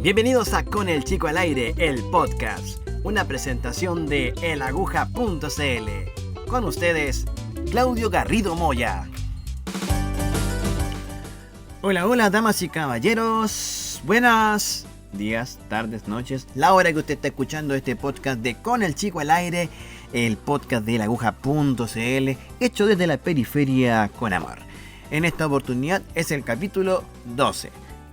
Bienvenidos a Con el Chico al Aire, el podcast, una presentación de elaguja.cl. Con ustedes, Claudio Garrido Moya. Hola, damas y caballeros. Buenas días, tardes, noches. La hora que usted está escuchando este podcast de Con el Chico al Aire, el podcast de elaguja.cl, hecho desde la periferia con amor. En esta oportunidad es el capítulo 12.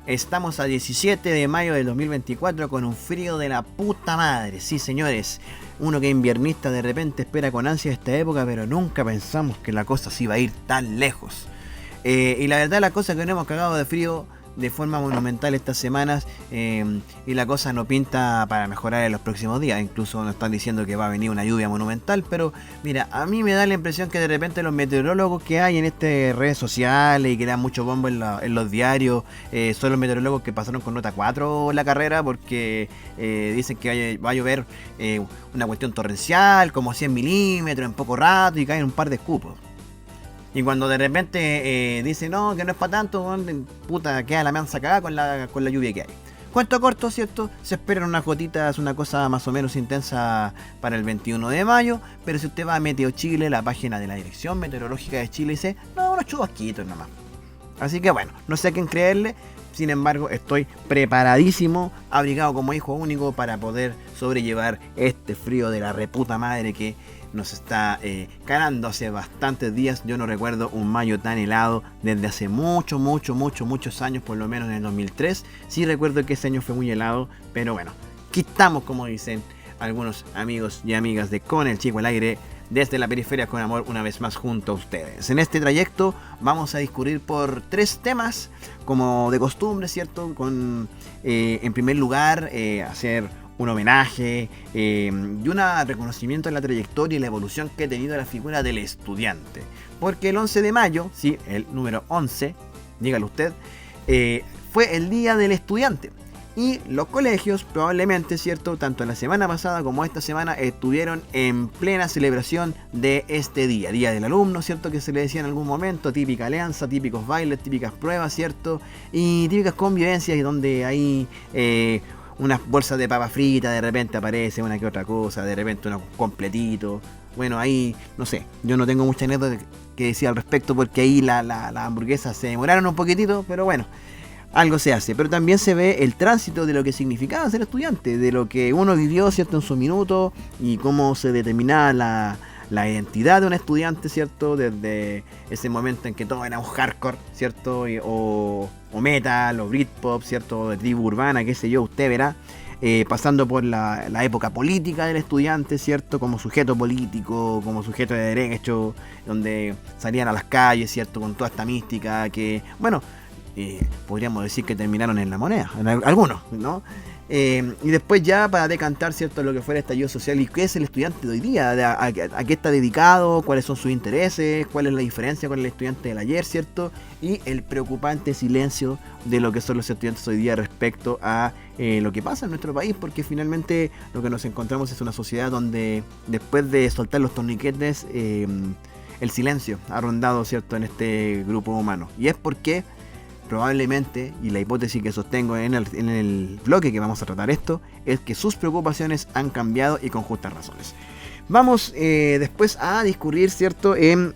Estamos a 17 de mayo del 2024 con un frío de la puta madre. Sí, señores, uno que es inviernista de repente espera con ansia esta época, pero nunca pensamos que la cosa se iba a ir tan lejos. Y la verdad, la cosa es que nos hemos cagado de frío de forma monumental estas semanas, y la cosa no pinta para mejorar en los próximos días. Incluso nos están diciendo que va a venir una lluvia monumental, pero mira, a mí me da la impresión que de repente los meteorólogos que hay en estas redes sociales y que dan mucho bombo en los diarios, son los meteorólogos que pasaron con nota 4 la carrera porque dicen que va a llover una cuestión torrencial, como 100 milímetros en poco rato y caen un par de escupos. Y cuando de repente dicen no, que no es para tanto, puta, queda la mansa cagada con la lluvia que hay. Cuento corto, ¿cierto? Se esperan unas gotitas, una cosa más o menos intensa para el 21 de mayo, pero si usted va a Meteo Chile, la página de la Dirección Meteorológica de Chile, dice, no, unos chubasquitos nomás. Así que bueno, no sé a quién creerle, sin embargo estoy preparadísimo, abrigado como hijo único para poder sobrellevar este frío de la reputa madre que nos está calando hace bastantes días. Yo no recuerdo un mayo tan helado desde hace muchos años, por lo menos en el 2003. Sí recuerdo que ese año fue muy helado, pero bueno, aquí estamos, como dicen algunos amigos y amigas de Con el Chico al Aire, desde la periferia con amor, una vez más junto a ustedes. En este trayecto vamos a discurrir por 3 temas, como de costumbre, ¿cierto? En primer lugar, hacer un homenaje y un reconocimiento en la trayectoria y la evolución que ha tenido la figura del estudiante. Porque el 11 de mayo, sí, el número 11, dígalo usted, fue el Día del Estudiante. Y los colegios probablemente, ¿cierto?, tanto la semana pasada como esta semana estuvieron en plena celebración de este día. Día del alumno, ¿cierto?, que se le decía en algún momento, típica alianza, típicos bailes, típicas pruebas, ¿cierto?, y típicas convivencias y donde hay unas bolsas de papa frita, de repente aparece una que otra cosa, de repente unos completitos. Bueno, ahí, no sé, yo no tengo mucha anécdota que decir al respecto porque ahí las hamburguesas se demoraron un poquitito, pero bueno, algo se hace. Pero también se ve el tránsito de lo que significaba ser estudiante, de lo que uno vivió, ¿cierto?, en su minuto y cómo se determinaba la identidad de un estudiante, ¿cierto?, desde ese momento en que todo era un hardcore, ¿cierto?, o metal, o Britpop, ¿cierto?, o de tribu urbana, qué sé yo, usted verá, pasando por la época política del estudiante, ¿cierto?, como sujeto político, como sujeto de derecho, donde salían a las calles, ¿cierto?, con toda esta mística que, bueno, podríamos decir que terminaron en la moneda, en algunos, ¿no? Y después ya para decantar, ¿cierto?, lo que fue el estallido social y qué es el estudiante de hoy día, a qué está dedicado, cuáles son sus intereses, cuál es la diferencia con el estudiante del ayer, ¿cierto? Y el preocupante silencio de lo que son los estudiantes hoy día respecto a lo que pasa en nuestro país, porque finalmente lo que nos encontramos es una sociedad donde después de soltar los torniquetes, el silencio ha rondado, ¿cierto?, en este grupo humano. Y es porque probablemente, y la hipótesis que sostengo en el bloque que vamos a tratar esto, es que sus preocupaciones han cambiado y con justas razones. Vamos después a discurrir, ¿cierto?, en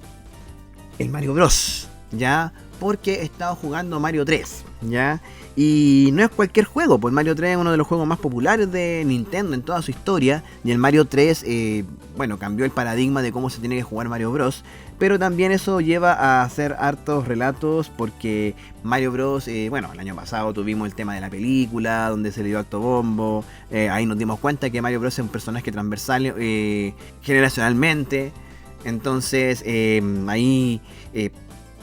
el Mario Bros, ¿ya? Porque he estado jugando Mario 3, ¿ya? Y no es cualquier juego, pues Mario 3 es uno de los juegos más populares de Nintendo en toda su historia. Y el Mario 3, bueno, cambió el paradigma de cómo se tiene que jugar Mario Bros. Pero también eso lleva a hacer hartos relatos porque Mario Bros, bueno, el año pasado tuvimos el tema de la película, donde se le dio acto bombo. Ahí nos dimos cuenta que Mario Bros es un personaje transversal generacionalmente. Entonces, ahí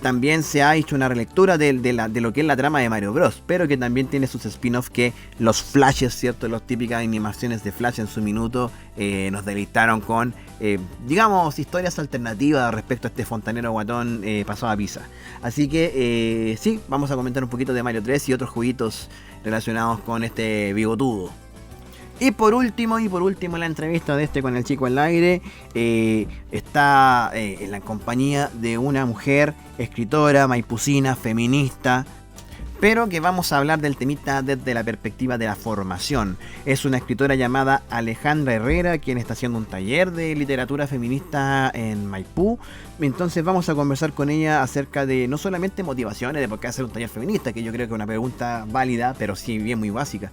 también se ha hecho una relectura de lo que es la trama de Mario Bros, pero que también tiene sus spin-offs que los flashes, ¿cierto? Las típicas animaciones de Flash en su minuto nos deleitaron con, digamos, historias alternativas respecto a este fontanero guatón pasado a pizza. Así que sí, vamos a comentar un poquito de Mario 3 y otros jueguitos relacionados con este bigotudo. Y por último, la entrevista de Con el Chico al Aire está en la compañía de una mujer escritora, maipucina, feminista, pero que vamos a hablar del temita desde la perspectiva de la formación. Es una escritora llamada Alejandra Herrera, quien está haciendo un taller de literatura feminista en Maipú. Entonces vamos a conversar con ella acerca de no solamente motivaciones de por qué hacer un taller feminista, que yo creo que es una pregunta válida, pero sí bien muy básica.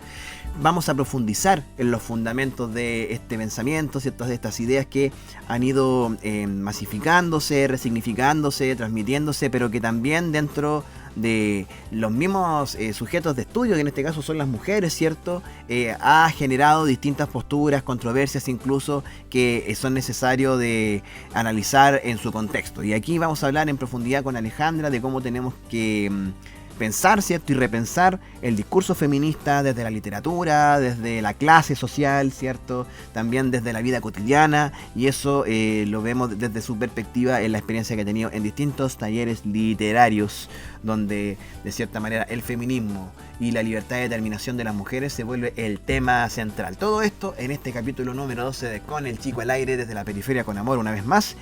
Vamos a profundizar en los fundamentos de este pensamiento, ciertas de estas ideas que han ido masificándose, resignificándose, transmitiéndose, pero que también dentro de los mismos sujetos de estudio, que en este caso son las mujeres, ¿cierto? Ha generado distintas posturas, controversias incluso, que son necesarios de analizar en su contexto. Y aquí vamos a hablar en profundidad con Alejandra de cómo tenemos que pensar, ¿cierto? Y repensar el discurso feminista desde la literatura, desde la clase social, ¿cierto? También desde la vida cotidiana, y eso lo vemos desde su perspectiva en la experiencia que ha tenido en distintos talleres literarios, donde de cierta manera el feminismo y la libertad de determinación de las mujeres se vuelve el tema central. Todo esto en este capítulo número 12 de Con el Chico al Aire, desde la periferia con amor, una vez más.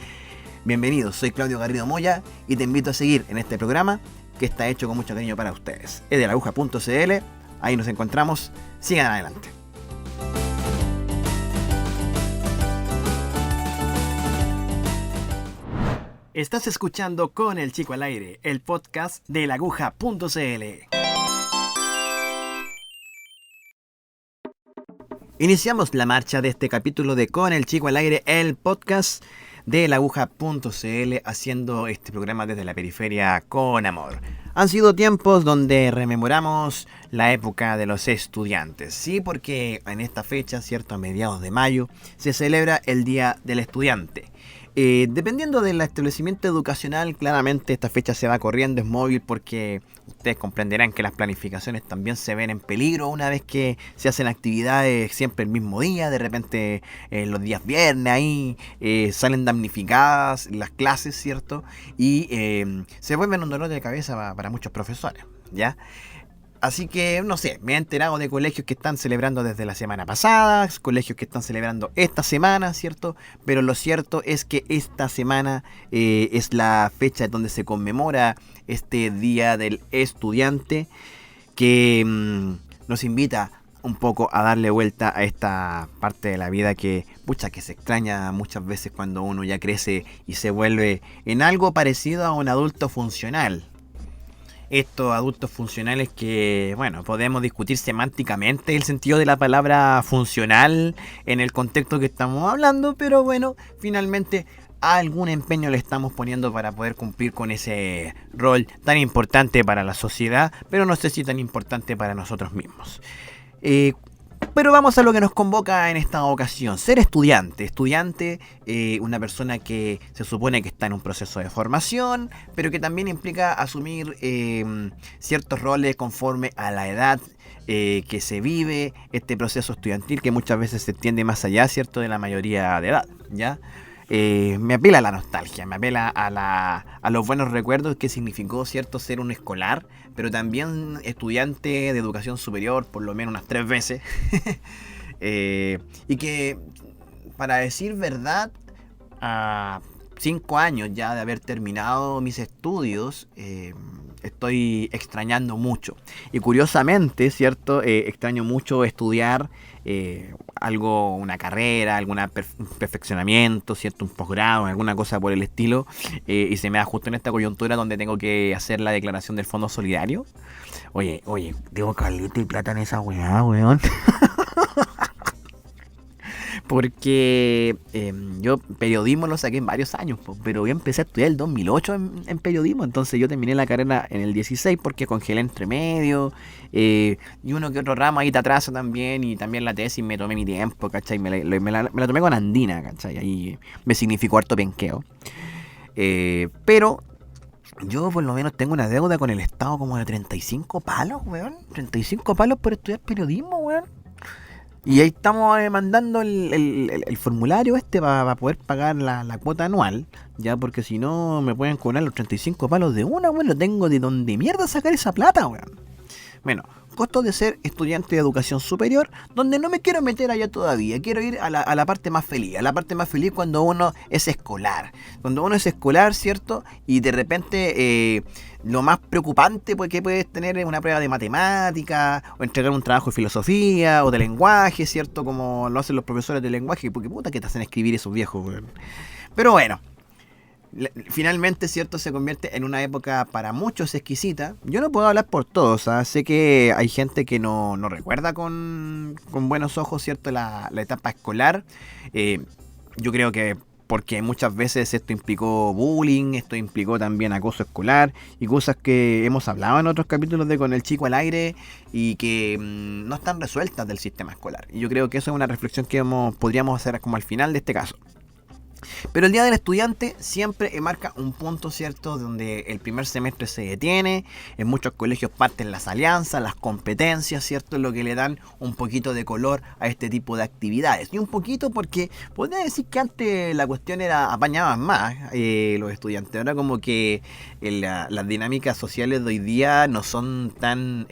Bienvenidos, soy Claudio Garrido Moya y te invito a seguir en este programa que está hecho con mucho cariño para ustedes. Es de laaguja.cl, ahí nos encontramos, sigan adelante. Estás escuchando Con el Chico al Aire, el podcast de laaguja.cl. Iniciamos la marcha de este capítulo de Con el Chico al Aire, el podcast de laaguja.cl, haciendo este programa desde la periferia con amor. Han sido tiempos donde rememoramos la época de los estudiantes, sí, porque en esta fecha, cierto, a mediados de mayo, se celebra el Día del Estudiante. Dependiendo del establecimiento educacional, claramente esta fecha se va corriendo, es móvil, porque ustedes comprenderán que las planificaciones también se ven en peligro una vez que se hacen actividades siempre el mismo día. De repente los días viernes ahí salen damnificadas las clases, ¿cierto? Y se vuelven un dolor de cabeza para muchos profesores, ¿ya? Así que, no sé, me he enterado de colegios que están celebrando desde la semana pasada, colegios que están celebrando esta semana, ¿cierto? Pero lo cierto es que esta semana es la fecha donde se conmemora este Día del Estudiante, que nos invita un poco a darle vuelta a esta parte de la vida que, pucha, que se extraña muchas veces cuando uno ya crece y se vuelve en algo parecido a un adulto funcional. Estos adultos funcionales que, bueno, podemos discutir semánticamente el sentido de la palabra funcional en el contexto que estamos hablando, pero bueno, finalmente algún empeño le estamos poniendo para poder cumplir con ese rol tan importante para la sociedad, pero no sé si tan importante para nosotros mismos. Pero vamos a lo que nos convoca en esta ocasión. Ser estudiante, una persona que se supone que está en un proceso de formación, pero que también implica asumir ciertos roles conforme a la edad que se vive, este proceso estudiantil que muchas veces se extiende más allá, ¿cierto?, de la mayoría de edad, ¿ya? Me apela a la nostalgia, me apela a los buenos recuerdos que significó, ¿cierto?, ser un escolar, pero también estudiante de educación superior, por lo menos unas 3 veces. Y que, para decir verdad, a 5 años ya de haber terminado mis estudios, estoy extrañando mucho. Y curiosamente, ¿cierto?, extraño mucho estudiar algo, una carrera, algún perfeccionamiento, ¿cierto?, un posgrado, alguna cosa por el estilo, y se me da justo en esta coyuntura donde tengo que hacer la declaración del Fondo Solidario. Oye, debo caleta y plata en esa weá, weón. Porque yo periodismo lo saqué en varios años, pero yo empecé a estudiar el 2008 en periodismo, entonces yo terminé la carrera en el 16 porque congelé entre medio, y uno que otro ramo ahí te atrasa también, y también la tesis me tomé mi tiempo, ¿cachai? Me la tomé con Andina, ¿cachai? Ahí me significó harto penqueo. Pero yo por lo menos tengo una deuda con el Estado como de 35 palos, weón. 35 palos por estudiar periodismo, weón. Y ahí estamos mandando el formulario para poder pagar la cuota anual, ya, porque si no me pueden cobrar los 35 palos de una, weón. Lo tengo de donde mierda sacar esa plata, weón. Bueno, costos de ser estudiante de educación superior, donde no me quiero meter allá todavía, quiero ir a la parte más feliz, cuando uno es escolar. Cuando uno es escolar, ¿cierto? Y de repente lo más preocupante que puedes tener es una prueba de matemática, o entregar un trabajo de filosofía, o de lenguaje, ¿cierto? Como lo hacen los profesores de lenguaje, porque puta que te hacen escribir esos viejos, weón. Pero bueno. Finalmente, cierto, se convierte en una época para muchos exquisita. Yo no puedo hablar por todos, ¿eh? Sé que hay gente que no recuerda con buenos ojos, cierto, la etapa escolar. Yo creo que porque muchas veces esto implicó bullying, esto implicó también acoso escolar y cosas que hemos hablado en otros capítulos de Con el Chico al Aire y que no están resueltas del sistema escolar. Y yo creo que eso es una reflexión que podríamos hacer como al final de este caso. Pero el Día del Estudiante siempre marca un punto, ¿cierto?, donde el primer semestre se detiene, en muchos colegios parten las alianzas, las competencias, ¿cierto?, lo que le dan un poquito de color a este tipo de actividades. Y un poquito porque podría decir que antes la cuestión era apañaban más los estudiantes. Ahora como que las dinámicas sociales de hoy día no son tan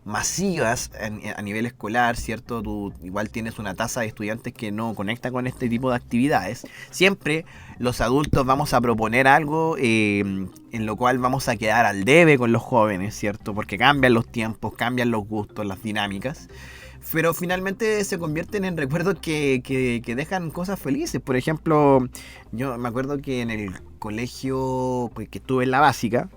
masivas a nivel escolar, ¿cierto? Tú igual tienes una tasa de estudiantes que no conecta con este tipo de actividades. Siempre los adultos vamos a proponer algo en lo cual vamos a quedar al debe con los jóvenes, ¿cierto? Porque cambian los tiempos, cambian los gustos, las dinámicas. Pero finalmente se convierten en recuerdos que dejan cosas felices. Por ejemplo, yo me acuerdo que en el colegio pues, que estuve en la básica,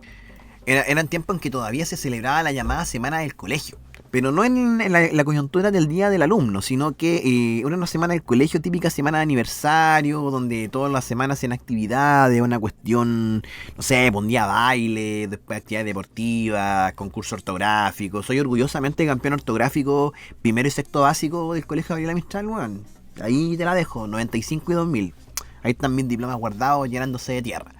eran tiempos en que todavía se celebraba la llamada Semana del Colegio. Pero no en la coyuntura del Día del Alumno, sino que era una semana del colegio, típica semana de aniversario, donde todas las semanas hacen actividades, una cuestión, no sé, un día baile, después actividades deportivas, concurso ortográfico. Soy orgullosamente campeón ortográfico primero y sexto básico del colegio Gabriela Mistral, weón. Ahí te la dejo, 95 y 2000. Ahí están mis diplomas guardados, llenándose de tierra.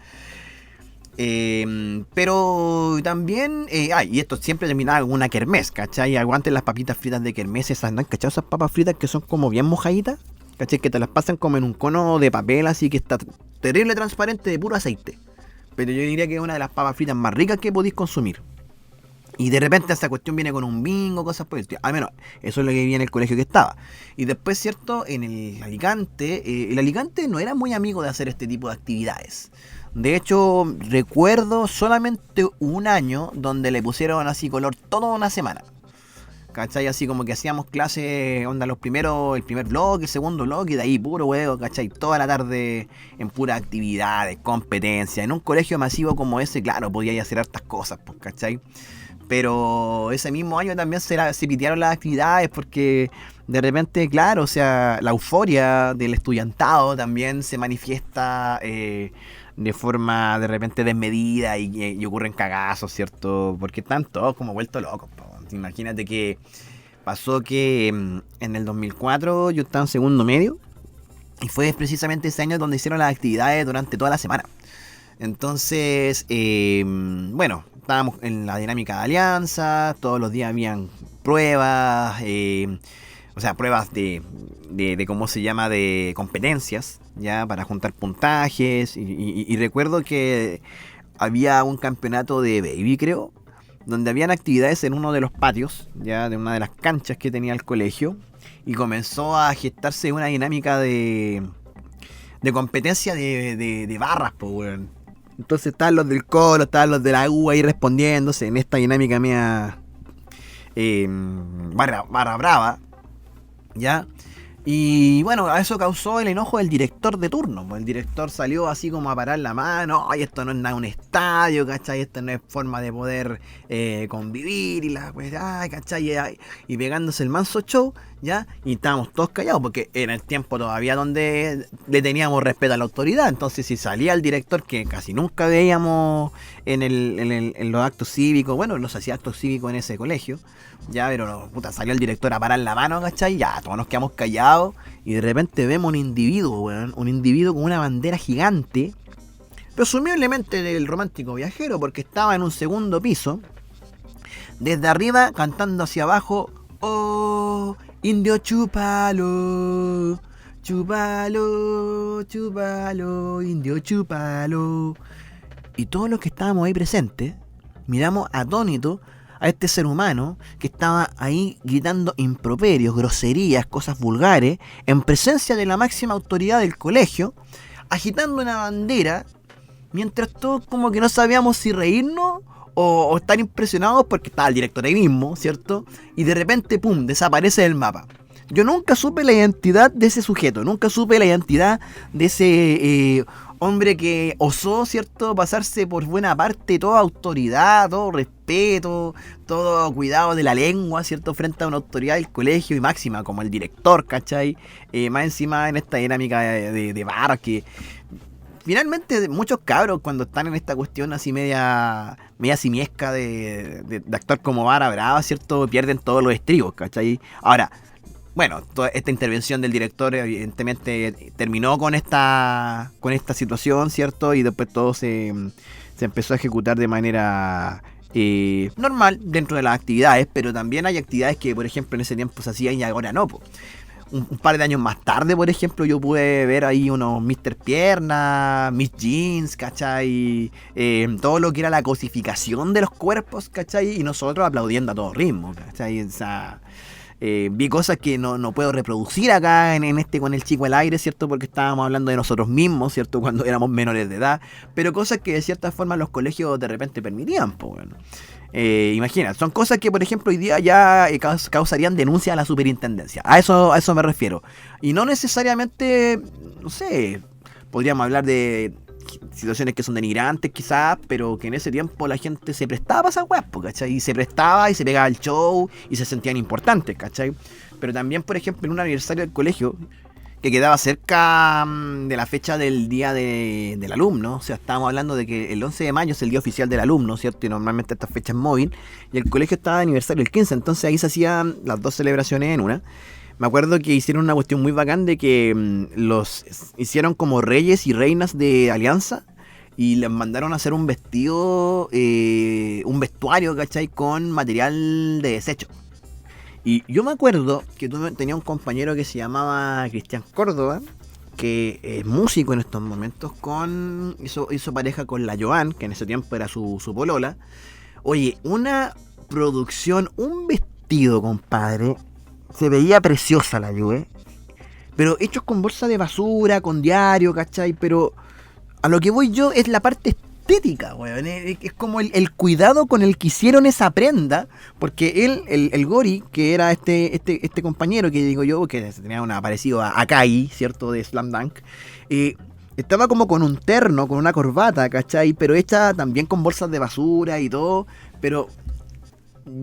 Pero también, y esto siempre terminaba con una kermés, ¿cachai? Aguanten las papitas fritas de kermés, esas, ¿no? ¿Cachai? Esas papas fritas que son como bien mojaditas, ¿cachai? Que te las pasan como en un cono de papel, así que está terrible transparente de puro aceite. Pero yo diría que es una de las papas fritas más ricas que podéis consumir. Y de repente esta cuestión viene con un bingo, cosas por el estilo. Al menos, eso es lo que vi en el colegio que estaba. Y después, ¿cierto? En el Alicante no era muy amigo de hacer este tipo de actividades. De hecho, recuerdo solamente un año donde le pusieron así color toda una semana. ¿Cachai? Así como que hacíamos clases, onda el primer bloque, el segundo bloque, y de ahí puro huevo, ¿cachai? Toda la tarde en puras actividades, competencias. En un colegio masivo como ese, claro, podía hacer hartas cosas, pues, ¿cachai? Pero ese mismo año también se pitearon las actividades porque de repente, claro, o sea, la euforia del estudiantado también se manifiesta de forma de repente desmedida y ocurren cagazos, ¿cierto? Porque están todos como vueltos locos, po. Imagínate que pasó que en el 2004 yo estaba en segundo medio y fue precisamente ese año donde hicieron las actividades durante toda la semana. Entonces, bueno, estábamos en la dinámica de alianza, todos los días habían pruebas, o sea, pruebas de cómo se llama, de competencias, ya, para juntar puntajes, y recuerdo que había un campeonato de baby, creo, donde habían actividades en uno de los patios, ya, de una de las canchas que tenía el colegio, y comenzó a gestarse una dinámica de competencia de barras, pues, weón. Entonces estaban los del Colo, estaban los de la U ahí respondiéndose en esta dinámica mía barra brava, ¿ya? Y bueno, a eso causó el enojo del director de turno. El director salió así como a parar la mano. Ay, esto no es nada un estadio, ¿cachai? Esto no es forma de poder convivir y la pues, ay, ¿cachai? Y pegándose el manso show, ¿ya? Y estábamos todos callados porque era el tiempo todavía donde le teníamos respeto a la autoridad. Entonces, si salía el director, que casi nunca veíamos en los actos cívicos, bueno, los hacía actos cívicos en ese colegio, ya, pero puta, salió el director a parar la mano, ¿cachai? Ya, todos nos quedamos callados y de repente vemos un individuo, weón, un individuo con una bandera gigante, presumiblemente del Romántico Viajero, porque estaba en un segundo piso, desde arriba cantando hacia abajo, oh, indio chúpalo, chúpalo, chúpalo, indio chúpalo. Y todos los que estábamos ahí presentes miramos atónitos a este ser humano que estaba ahí gritando improperios, groserías, cosas vulgares, en presencia de la máxima autoridad del colegio, agitando una bandera, mientras todos como que no sabíamos si reírnos o estar impresionados porque estaba el director ahí mismo, ¿cierto? Y de repente, ¡pum!, desaparece del mapa. Yo nunca supe la identidad de ese sujeto, nunca supe la identidad de ese hombre que osó, ¿cierto?, pasarse por buena parte toda autoridad, todo respeto, todo cuidado de la lengua, ¿cierto?, frente a una autoridad del colegio y máxima como el director, ¿cachai? Más encima en esta dinámica de bar que... Finalmente, muchos cabros cuando están en esta cuestión así media simiesca de actuar como vara brava, ¿cierto?, pierden todos los estribos, ¿cachai? Ahora, bueno, toda esta intervención del director evidentemente terminó con esta situación, ¿cierto? Y después todo se empezó a ejecutar de manera normal dentro de las actividades, pero también hay actividades que, por ejemplo, en ese tiempo se hacían y ahora no, po. Un par de años más tarde, por ejemplo, yo pude ver ahí unos Mr. Pierna, Miss Jeans, ¿cachai? Todo lo que era la cosificación de los cuerpos, ¿cachai? Y nosotros aplaudiendo a todo ritmo, ¿cachai? O sea, vi cosas que no puedo reproducir acá en este con el chico al aire, ¿cierto? Porque estábamos hablando de nosotros mismos, ¿cierto? Cuando éramos menores de edad, pero cosas que de cierta forma los colegios de repente permitían, pues bueno. Imagina, son cosas que por ejemplo hoy día ya causarían denuncia a la superintendencia. A eso me refiero. Y no necesariamente, no sé, podríamos hablar de situaciones que son denigrantes quizás, pero que en ese tiempo la gente se prestaba para esas weas, ¿cachai? Y se prestaba y se pegaba el show y se sentían importantes, ¿cachai? Pero también, por ejemplo, en un aniversario del colegio que quedaba cerca de la fecha del día del alumno, o sea, estábamos hablando de que el 11 de mayo es el día oficial del alumno, ¿cierto? Y normalmente esta fecha es móvil, y el colegio estaba de aniversario el 15, entonces ahí se hacían las dos celebraciones en una. Me acuerdo que hicieron una cuestión muy bacán de que los hicieron como reyes y reinas de Alianza y les mandaron a hacer un vestido, un vestuario, ¿cachai? Con material de desecho. Y yo me acuerdo que tenía un compañero que se llamaba Cristian Córdoba, que es músico en estos momentos, hizo pareja con la Joan, que en ese tiempo era su polola. Oye, una producción, un vestido, compadre, se veía preciosa la Joe, pero hechos con bolsa de basura, con diario, ¿cachai? Pero a lo que voy yo es la parte estética, weón. Es como el cuidado con el que hicieron esa prenda, porque él, el Gori, que era este compañero que digo yo, que tenía un parecido a Kai, ¿cierto? De Slam Dunk, estaba como con un terno, con una corbata, ¿cachai? Pero hecha también con bolsas de basura y todo, pero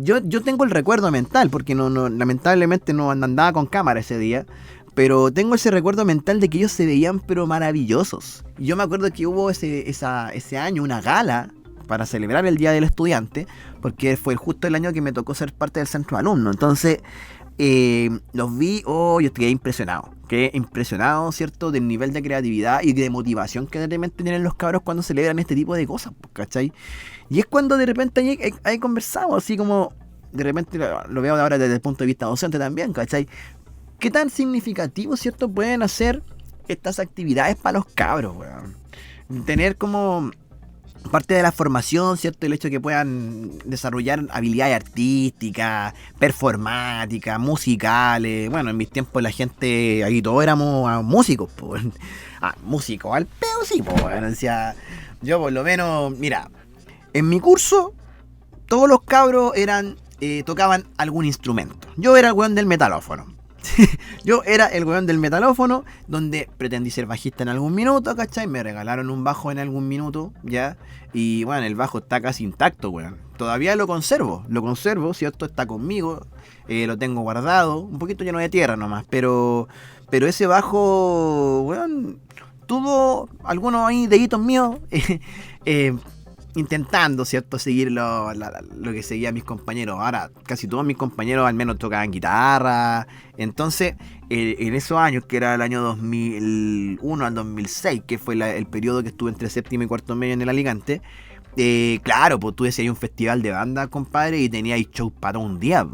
yo tengo el recuerdo mental, porque lamentablemente no andaba con cámara ese día, pero tengo ese recuerdo mental de que ellos se veían pero maravillosos. Y yo me acuerdo que hubo ese año una gala para celebrar el Día del Estudiante, porque fue justo el año que me tocó ser parte del centro de alumnos. Entonces, los vi, yo quedé impresionado, ¿cierto? Del nivel de creatividad y de motivación que de repente tienen los cabros cuando celebran este tipo de cosas, ¿cachai? Y es cuando de repente ahí conversamos, así como de repente lo veo ahora desde el punto de vista docente también, ¿cachai? ¿Qué tan significativo, cierto, pueden hacer estas actividades para los cabros, weón? Tener como parte de la formación, ¿cierto? El hecho de que puedan desarrollar habilidades artísticas, performáticas, musicales. Bueno, en mis tiempos la gente, ahí todos éramos músicos, pues. Músicos, al peo sí, pues, bueno. O sea, yo por lo menos, mira, en mi curso, todos los cabros tocaban algún instrumento. Yo era el weón del metalófono. Yo era el weón del metalófono, donde pretendí ser bajista en algún minuto, ¿cachai? Me regalaron un bajo en algún minuto, ¿ya? Y bueno, el bajo está casi intacto, weón. Todavía lo conservo, ¿cierto? Está conmigo, lo tengo guardado, un poquito lleno de tierra nomás, pero ese bajo, weón, tuvo algunos ahí deditos míos, intentando, ¿cierto?, seguir lo que seguían mis compañeros. Ahora, casi todos mis compañeros al menos tocaban guitarra. Entonces, en esos años, que era el año 2001 al 2006, que fue el periodo que estuve entre séptimo y cuarto medio en el Alicante, claro, pues tú decías, hay un festival de banda, compadre, y teníais show para todo un día,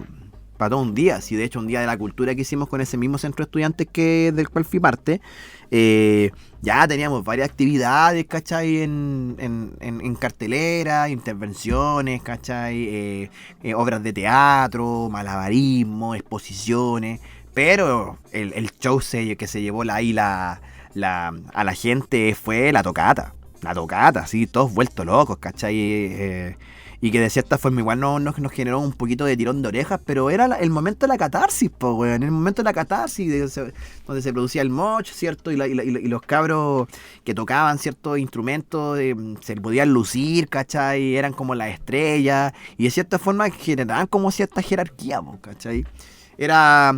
para todo un día. Sí, de hecho, un día de la cultura que hicimos con ese mismo centro de estudiantes del cual fui parte, ya teníamos varias actividades, ¿cachai? En cartelera, intervenciones, ¿cachai? Obras de teatro, malabarismo, exposiciones. Pero el show que se llevó a la gente fue la tocata. La tocata, sí, todos vueltos locos, ¿cachai? Y que de cierta forma igual nos generó un poquito de tirón de orejas, pero era el momento de la catarsis, po, weón. El momento de la catarsis, donde se producía el moch, ¿cierto? Y los cabros que tocaban ciertos instrumentos se podían lucir, ¿cachai? Eran como las estrellas, y de cierta forma generaban como cierta jerarquía, po, ¿cachai? Era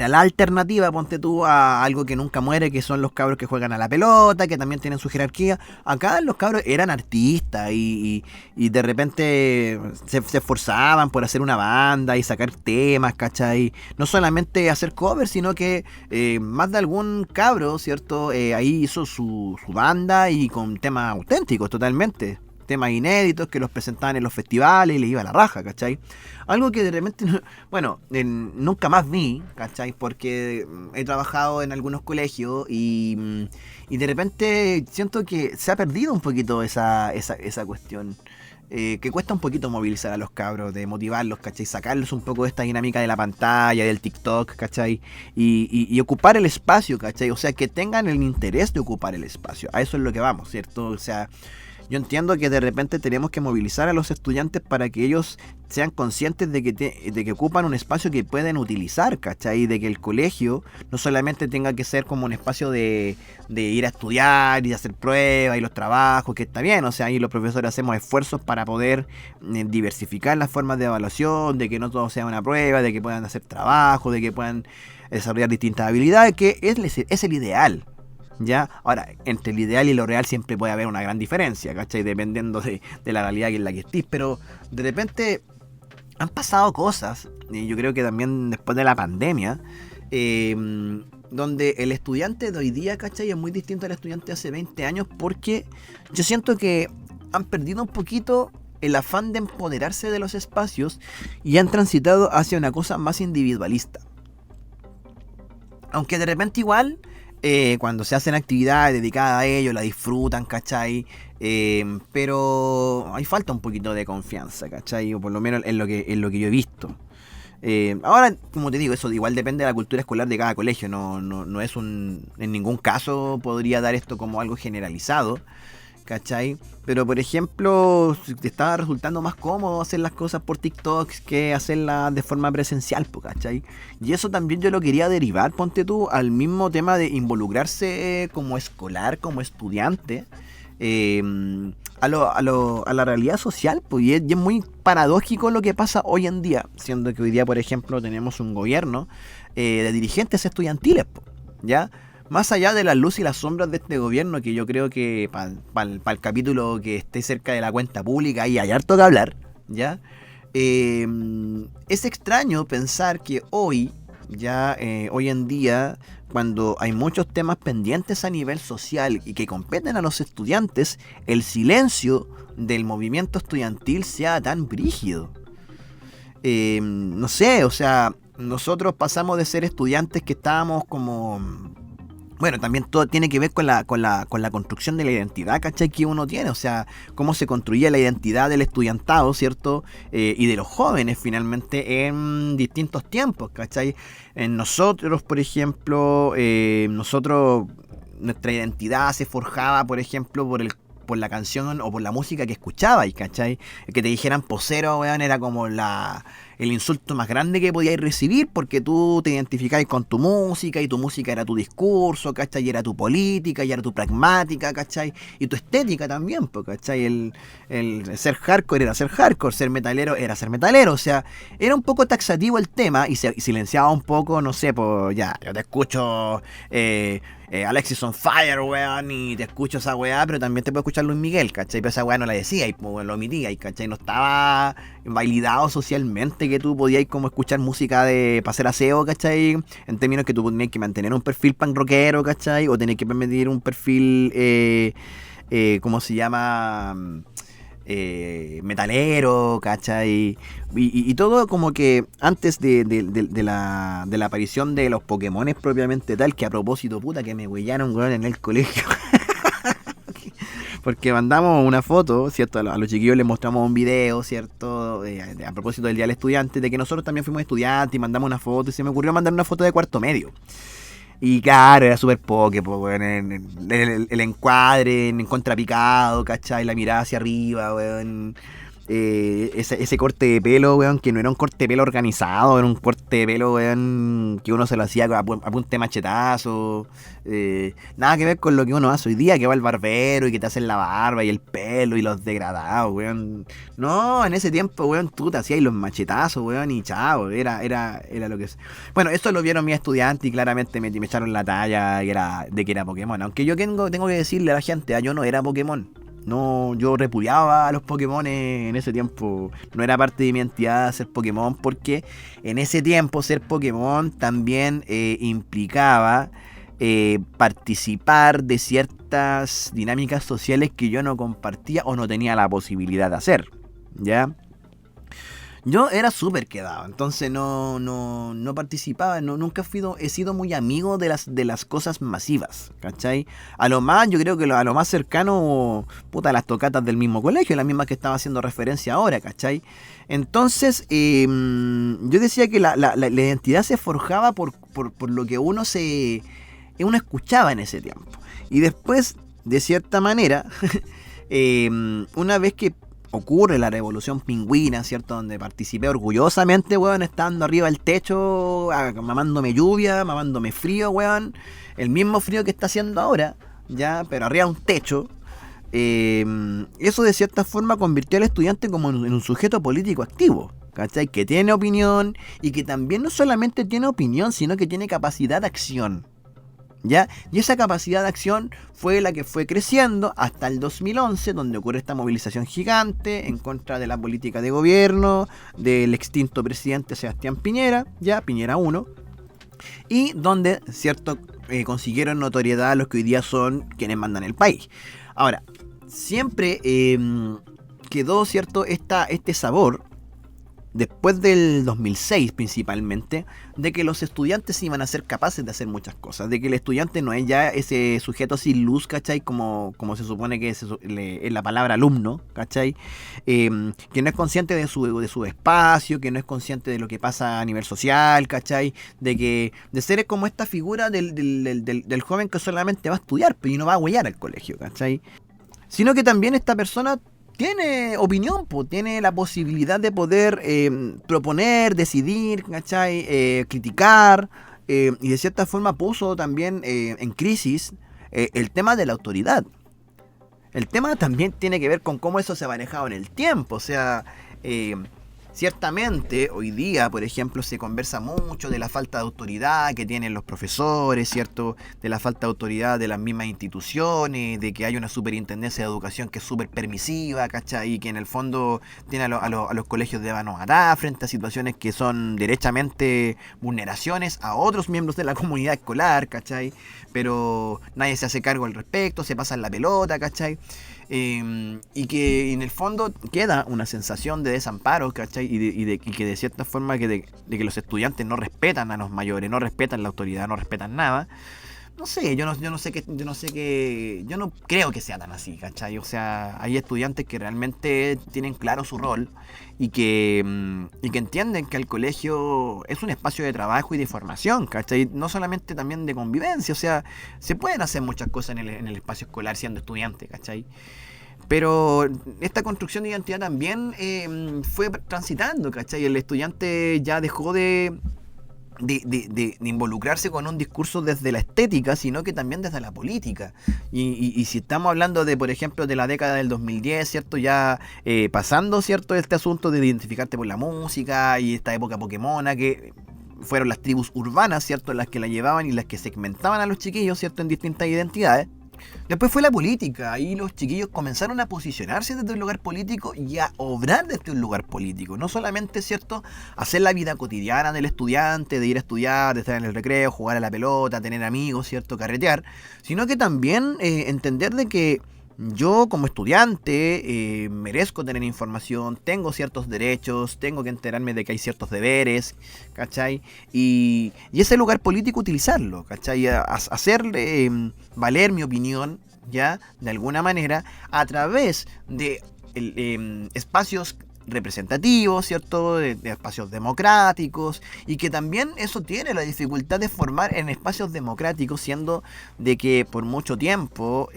la alternativa, ponte tú, a algo que nunca muere, que son los cabros que juegan a la pelota, que también tienen su jerarquía. Acá los cabros eran artistas y de repente se esforzaban por hacer una banda y sacar temas, ¿cachai? No solamente hacer covers, sino que más de algún cabro, ¿cierto? Ahí hizo su banda y con temas auténticos totalmente. Temas inéditos que los presentaban en los festivales y les iba a la raja, ¿cachai? Algo que de repente, bueno, nunca más vi, ¿cachai? Porque he trabajado en algunos colegios y de repente siento que se ha perdido un poquito esa cuestión. Que cuesta un poquito movilizar a los cabros, de motivarlos, ¿cachai? Sacarlos un poco de esta dinámica de la pantalla, del TikTok, ¿cachai? Y ocupar el espacio, ¿cachai? O sea, que tengan el interés de ocupar el espacio. A eso es lo que vamos, ¿cierto? O sea, yo entiendo que de repente tenemos que movilizar a los estudiantes para que ellos sean conscientes de que ocupan un espacio que pueden utilizar, ¿cachai? De que el colegio no solamente tenga que ser como un espacio de ir a estudiar y hacer pruebas y los trabajos, que está bien, o sea, ahí los profesores hacemos esfuerzos para poder diversificar las formas de evaluación, de que no todo sea una prueba, de que puedan hacer trabajo, de que puedan desarrollar distintas habilidades, que es el ideal. ¿Ya? Ahora, entre el ideal y lo real siempre puede haber una gran diferencia, ¿cachai? Dependiendo de la realidad en la que estés, pero de repente han pasado cosas, y yo creo que también después de la pandemia, donde el estudiante de hoy día, ¿cachai? Es muy distinto al estudiante de hace 20 años, porque yo siento que han perdido un poquito el afán de empoderarse de los espacios y han transitado hacia una cosa más individualista. Aunque de repente igual cuando se hacen actividades dedicadas a ello, la disfrutan, ¿cachai? Pero hay falta un poquito de confianza, ¿cachai? O por lo menos en lo que yo he visto. Ahora, como te digo, eso igual depende de la cultura escolar de cada colegio. No es en ningún caso podría dar esto como algo generalizado, ¿cachai? Pero por ejemplo, te estaba resultando más cómodo hacer las cosas por TikTok que hacerlas de forma presencial, ¿cachai? Y eso también yo lo quería derivar, ponte tú, al mismo tema de involucrarse como escolar, como estudiante, a la realidad social, pues, y es muy paradójico lo que pasa hoy en día, siendo que hoy día, por ejemplo, tenemos un gobierno de dirigentes estudiantiles, ¿ya? Más allá de las luces y las sombras de este gobierno, que yo creo que para el capítulo que esté cerca de la cuenta pública ahí hay harto que hablar, ¿ya? Es extraño pensar que hoy en día, cuando hay muchos temas pendientes a nivel social y que competen a los estudiantes, el silencio del movimiento estudiantil sea tan brígido. No sé, o sea, nosotros pasamos de ser estudiantes que estábamos como... Bueno, también todo tiene que ver con la construcción de la identidad, ¿cachai? Que uno tiene, o sea, cómo se construye la identidad del estudiantado, ¿cierto? Y de los jóvenes, finalmente, en distintos tiempos, ¿cachai? En nosotros, por ejemplo, nuestra identidad se forjaba, por ejemplo, por la canción o por la música que escuchabais, ¿cachai? Que te dijeran posero, weón, era como el insulto más grande que podíais recibir, porque tú te identificabas con tu música y tu música era tu discurso, ¿cachai? Y era tu política, y era tu pragmática, ¿cachai? Y tu estética también, ¿cachai? El ser hardcore era ser hardcore, ser metalero era ser metalero, o sea, era un poco taxativo el tema y se silenciaba un poco, no sé, pues ya, yo te escucho... Alexis on Fire, weón, y te escucho esa weá, pero también te puedo escuchar Luis Miguel, ¿cachai? Pero esa weá no la decía y pues, lo omitía, ¿cachai? No estaba validado socialmente que tú podías como escuchar música para hacer aseo, ¿cachai? En términos que tú tenías que mantener un perfil punk rockero, ¿cachai? O tenías que permitir un perfil, ¿cómo se llama? metalero, ¿cachai? Y todo como que antes de la aparición de los Pokémones propiamente tal, que a propósito, puta, que me huellaron, weón, en el colegio. Porque mandamos una foto, ¿cierto? A los chiquillos les mostramos un video, ¿cierto? A propósito del Día del Estudiante, de que nosotros también fuimos estudiantes y mandamos una foto y se me ocurrió mandar una foto de cuarto medio. Y claro, era súper poke, pues, weón, el encuadre, en contrapicado, ¿cachai? La mirada hacia arriba, weón. Ese corte de pelo, weón, que no era un corte de pelo organizado, era un corte de pelo, weón, que uno se lo hacía a punta de machetazo. Nada que ver con lo que uno hace hoy día, que va al barbero y que te hacen la barba y el pelo y los degradados, weón. No, en ese tiempo, weón, tú te hacías los machetazos, weón, y chao, era lo que es. Bueno, esto lo vieron mis estudiantes y claramente me echaron la talla de que era Pokémon. Aunque yo tengo que decirle a la gente, yo no era Pokémon. No, yo repudiaba a los Pokémon en ese tiempo. No era parte de mi identidad ser Pokémon, porque en ese tiempo ser Pokémon también implicaba participar de ciertas dinámicas sociales que yo no compartía o no tenía la posibilidad de hacer, ¿ya? Yo era súper quedado, entonces no participaba, nunca he sido muy amigo de las cosas masivas, ¿cachai? A lo más, yo creo que a lo más cercano, puta, las tocatas del mismo colegio, las mismas que estaba haciendo referencia ahora, ¿cachai? Entonces, yo decía que la identidad se forjaba por lo que uno escuchaba en ese tiempo. Y después, de cierta manera, una vez que ocurre la revolución pingüina, ¿cierto? Donde participé orgullosamente, weón, estando arriba del techo, mamándome lluvia, mamándome frío, weón. El mismo frío que está haciendo ahora, ya, pero arriba de un techo. Eso de cierta forma convirtió al estudiante como en un sujeto político activo, ¿cachai? Que tiene opinión y que también no solamente tiene opinión, sino que tiene capacidad de acción. ¿Ya? Y esa capacidad de acción fue la que fue creciendo hasta el 2011, donde ocurre esta movilización gigante en contra de la política de gobierno del extinto presidente Sebastián Piñera, ya Piñera 1, y donde, cierto, consiguieron notoriedad los que hoy día son quienes mandan el país. Ahora, siempre quedó, cierto, este sabor, después del 2006 principalmente, de que los estudiantes iban a ser capaces de hacer muchas cosas, de que el estudiante no es ya ese sujeto sin luz, ¿cachai? Como se supone que es la palabra alumno, ¿cachai? Que no es consciente de su espacio, que no es consciente de lo que pasa a nivel social, ¿cachai? De ser como esta figura del joven que solamente va a estudiar, pero no va a huellar al colegio, ¿cachai? Sino que también esta persona tiene opinión, tiene la posibilidad de poder proponer, decidir, ¿cachai? Criticar, y de cierta forma puso también en crisis el tema de la autoridad. El tema también tiene que ver con cómo eso se ha manejado en el tiempo, o sea, ciertamente hoy día, por ejemplo, se conversa mucho de la falta de autoridad que tienen los profesores, ¿cierto? De la falta de autoridad de las mismas instituciones, de que hay una superintendencia de educación que es súper permisiva, ¿cachai? Y que en el fondo tiene a los colegios de mano atada frente a situaciones que son derechamente vulneraciones a otros miembros de la comunidad escolar, ¿cachai? Pero nadie se hace cargo al respecto, se pasan la pelota, ¿cachai? Y que en el fondo queda una sensación de desamparo, ¿cachai? Y que de cierta forma de que los estudiantes no respetan a los mayores, no respetan la autoridad, no respetan nada. No sé, yo no creo que sea tan así, ¿cachai? O sea, hay estudiantes que realmente tienen claro su rol y que entienden que el colegio es un espacio de trabajo y de formación, ¿cachai? No solamente también de convivencia, o sea, se pueden hacer muchas cosas en el espacio escolar siendo estudiante, ¿cachai? Pero esta construcción de identidad también fue transitando, ¿cachai? El estudiante ya dejó de involucrarse con un discurso desde la estética, sino que también desde la política. Y si estamos hablando de, por ejemplo, de la década del 2010, ¿cierto? Ya pasando, ¿cierto? Este asunto de identificarte por la música y esta época Pokémona, que fueron las tribus urbanas, ¿cierto? Las que la llevaban y las que segmentaban a los chiquillos, ¿cierto? En distintas identidades. Después fue la política, ahí los chiquillos comenzaron a posicionarse desde un lugar político y a obrar desde un lugar político. No solamente, ¿cierto?, hacer la vida cotidiana del estudiante, de ir a estudiar, de estar en el recreo, jugar a la pelota, tener amigos, ¿cierto?, carretear, sino que también entender de que yo como estudiante merezco tener información, tengo ciertos derechos, tengo que enterarme de que hay ciertos deberes, ¿cachai? Y ese lugar político utilizarlo, ¿cachai? Hacer valer mi opinión, ¿ya? De alguna manera, a través de espacios representativos, ¿cierto? De espacios democráticos, y que también eso tiene la dificultad de formar en espacios democráticos, siendo de que por mucho tiempo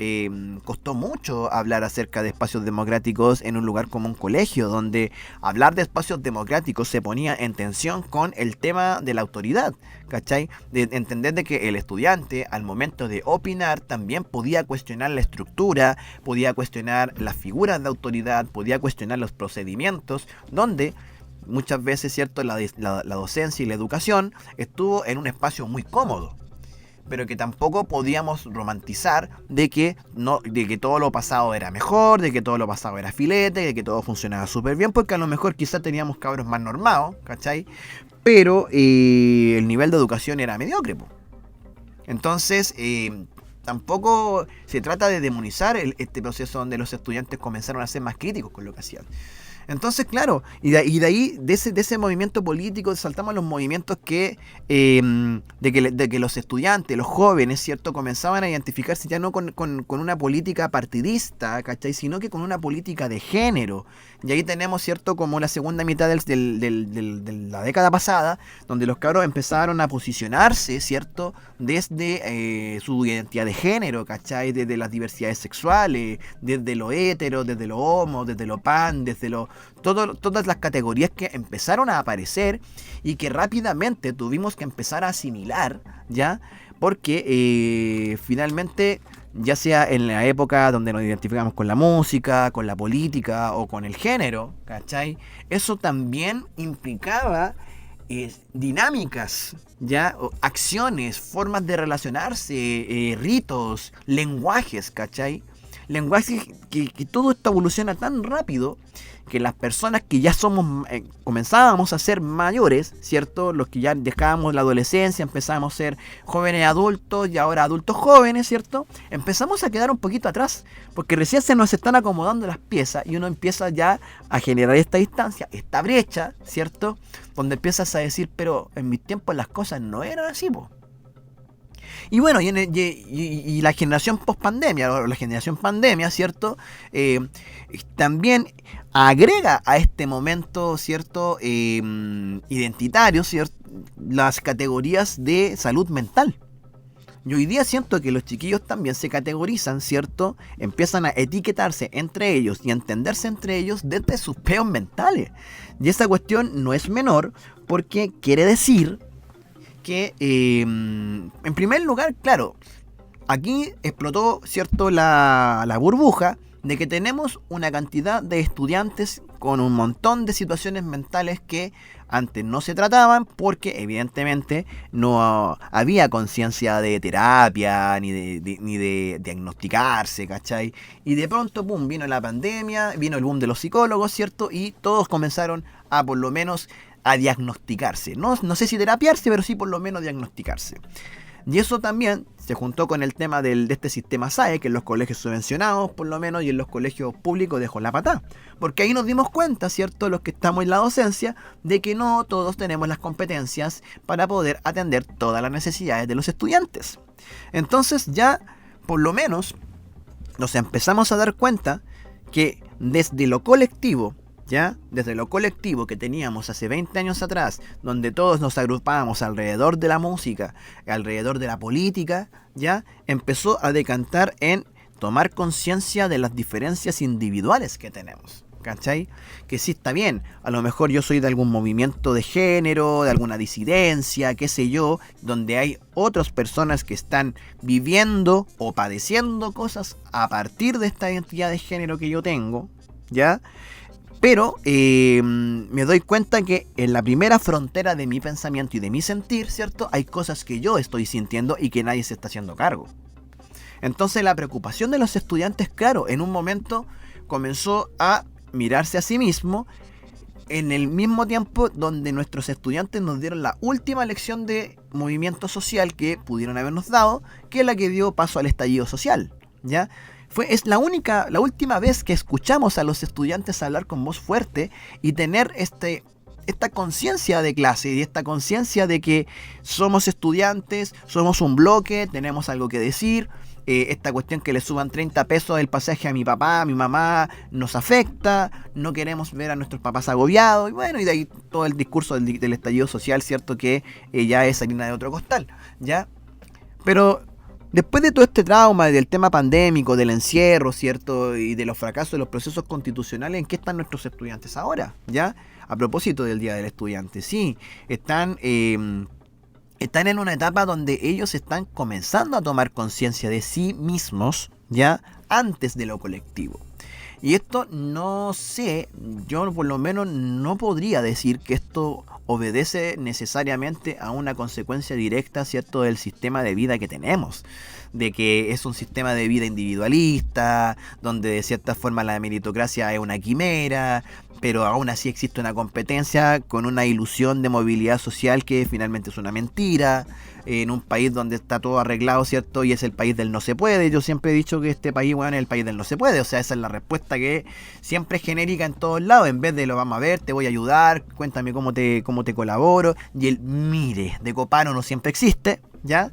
costó mucho hablar acerca de espacios democráticos en un lugar como un colegio, donde hablar de espacios democráticos se ponía en tensión con el tema de la autoridad, ¿cachai? De entender de que el estudiante al momento de opinar también podía cuestionar la estructura, podía cuestionar las figuras de autoridad, podía cuestionar los procedimientos, donde muchas veces, ¿cierto?, la docencia y la educación estuvo en un espacio muy cómodo, pero que tampoco podíamos romantizar de que todo lo pasado era mejor, de que todo lo pasado era filete, de que todo funcionaba súper bien, porque a lo mejor quizás teníamos cabros más normados, ¿cachai? Pero el nivel de educación era mediocre, po. Entonces, tampoco se trata de demonizar este proceso donde los estudiantes comenzaron a ser más críticos con lo que hacían. Entonces, claro, y de ahí, de ese movimiento político, saltamos a los movimientos de que los estudiantes, los jóvenes, ¿cierto?, comenzaban a identificarse ya no con una política partidista, ¿cachai?, sino que con una política de género. Y ahí tenemos, ¿cierto?, como la segunda mitad de la década pasada, donde los cabros empezaron a posicionarse, ¿cierto?, desde su identidad de género, ¿cachai?, desde las diversidades sexuales, desde lo hetero, desde lo homo, desde lo pan, desde todas las categorías que empezaron a aparecer y que rápidamente tuvimos que empezar a asimilar, ¿ya? Porque finalmente, ya sea en la época donde nos identificamos con la música, con la política o con el género, ¿cachai?, eso también implicaba dinámicas, ¿ya?, acciones, formas de relacionarse, ritos, lenguajes, ¿cachai? Lenguajes que todo esto evoluciona tan rápido que las personas que ya comenzábamos a ser mayores, ¿cierto?, los que ya dejábamos la adolescencia, empezamos a ser jóvenes adultos y ahora adultos jóvenes, ¿cierto?, empezamos a quedar un poquito atrás, porque recién se nos están acomodando las piezas y uno empieza ya a generar esta distancia, esta brecha, ¿cierto?, donde empiezas a decir, pero en mis tiempos las cosas no eran así, po. Y bueno, y la generación post-pandemia, o la generación pandemia, ¿cierto?, también agrega a este momento, ¿cierto?, identitario, ¿cierto?, las categorías de salud mental. Y hoy día siento que los chiquillos también se categorizan, ¿cierto?, empiezan a etiquetarse entre ellos y a entenderse entre ellos desde sus peos mentales. Y esa cuestión no es menor, porque quiere decir que, en primer lugar, claro, aquí explotó, ¿cierto?, la burbuja de que tenemos una cantidad de estudiantes con un montón de situaciones mentales que antes no se trataban porque evidentemente no había conciencia de terapia ni de diagnosticarse, ¿cachai? Y de pronto, pum, vino la pandemia, vino el boom de los psicólogos, ¿cierto? Y todos comenzaron a, por lo menos, a diagnosticarse. No sé si terapiarse, pero sí por lo menos diagnosticarse. Y eso también se juntó con el tema de este sistema SAE, que en los colegios subvencionados, por lo menos, y en los colegios públicos dejó la patada. Porque ahí nos dimos cuenta, ¿cierto?, los que estamos en la docencia, de que no todos tenemos las competencias para poder atender todas las necesidades de los estudiantes. Entonces ya, por lo menos, nos empezamos a dar cuenta que desde lo colectivo, ¿ya?, desde lo colectivo que teníamos hace 20 años atrás, donde todos nos agrupábamos alrededor de la música, alrededor de la política, ¿ya?, empezó a decantar en tomar conciencia de las diferencias individuales que tenemos, ¿cachai? Que sí, está bien, a lo mejor yo soy de algún movimiento de género, de alguna disidencia, qué sé yo, donde hay otras personas que están viviendo o padeciendo cosas a partir de esta identidad de género que yo tengo, ¿ya? Pero me doy cuenta que en la primera frontera de mi pensamiento y de mi sentir, ¿cierto?, hay cosas que yo estoy sintiendo y que nadie se está haciendo cargo. Entonces la preocupación de los estudiantes, claro, en un momento comenzó a mirarse a sí mismo, en el mismo tiempo donde nuestros estudiantes nos dieron la última lección de movimiento social que pudieron habernos dado, que es la que dio paso al estallido social, ¿ya? Es la última vez que escuchamos a los estudiantes hablar con voz fuerte y tener esta conciencia de clase y esta conciencia de que somos estudiantes, somos un bloque, tenemos algo que decir. Esta cuestión que le suban 30 pesos el pasaje a mi papá, a mi mamá, nos afecta, no queremos ver a nuestros papás agobiados, y bueno, y de ahí todo el discurso del estallido social, ¿cierto? Que ya es harina de otro costal, ¿ya? Pero después de todo este trauma del tema pandémico, del encierro, ¿cierto? Y de los fracasos de los procesos constitucionales, ¿en qué están nuestros estudiantes ahora? ¿Ya? A propósito del Día del Estudiante, sí, están en una etapa donde ellos están comenzando a tomar conciencia de sí mismos, ¿ya? Antes de lo colectivo. Y esto no sé, yo por lo menos no podría decir que esto obedece necesariamente a una consecuencia directa, ¿cierto?, del sistema de vida que tenemos. De que es un sistema de vida individualista, donde de cierta forma la meritocracia es una quimera, pero aún así existe una competencia con una ilusión de movilidad social que finalmente es una mentira, en un país donde está todo arreglado, ¿cierto? Y es el país del no se puede. Yo siempre he dicho que este país, bueno, es el país del no se puede. O sea, esa es la respuesta que siempre es genérica en todos lados. En vez de lo vamos a ver, te voy a ayudar, cuéntame cómo te colaboro. Y el mire de copano no siempre existe, ¿ya?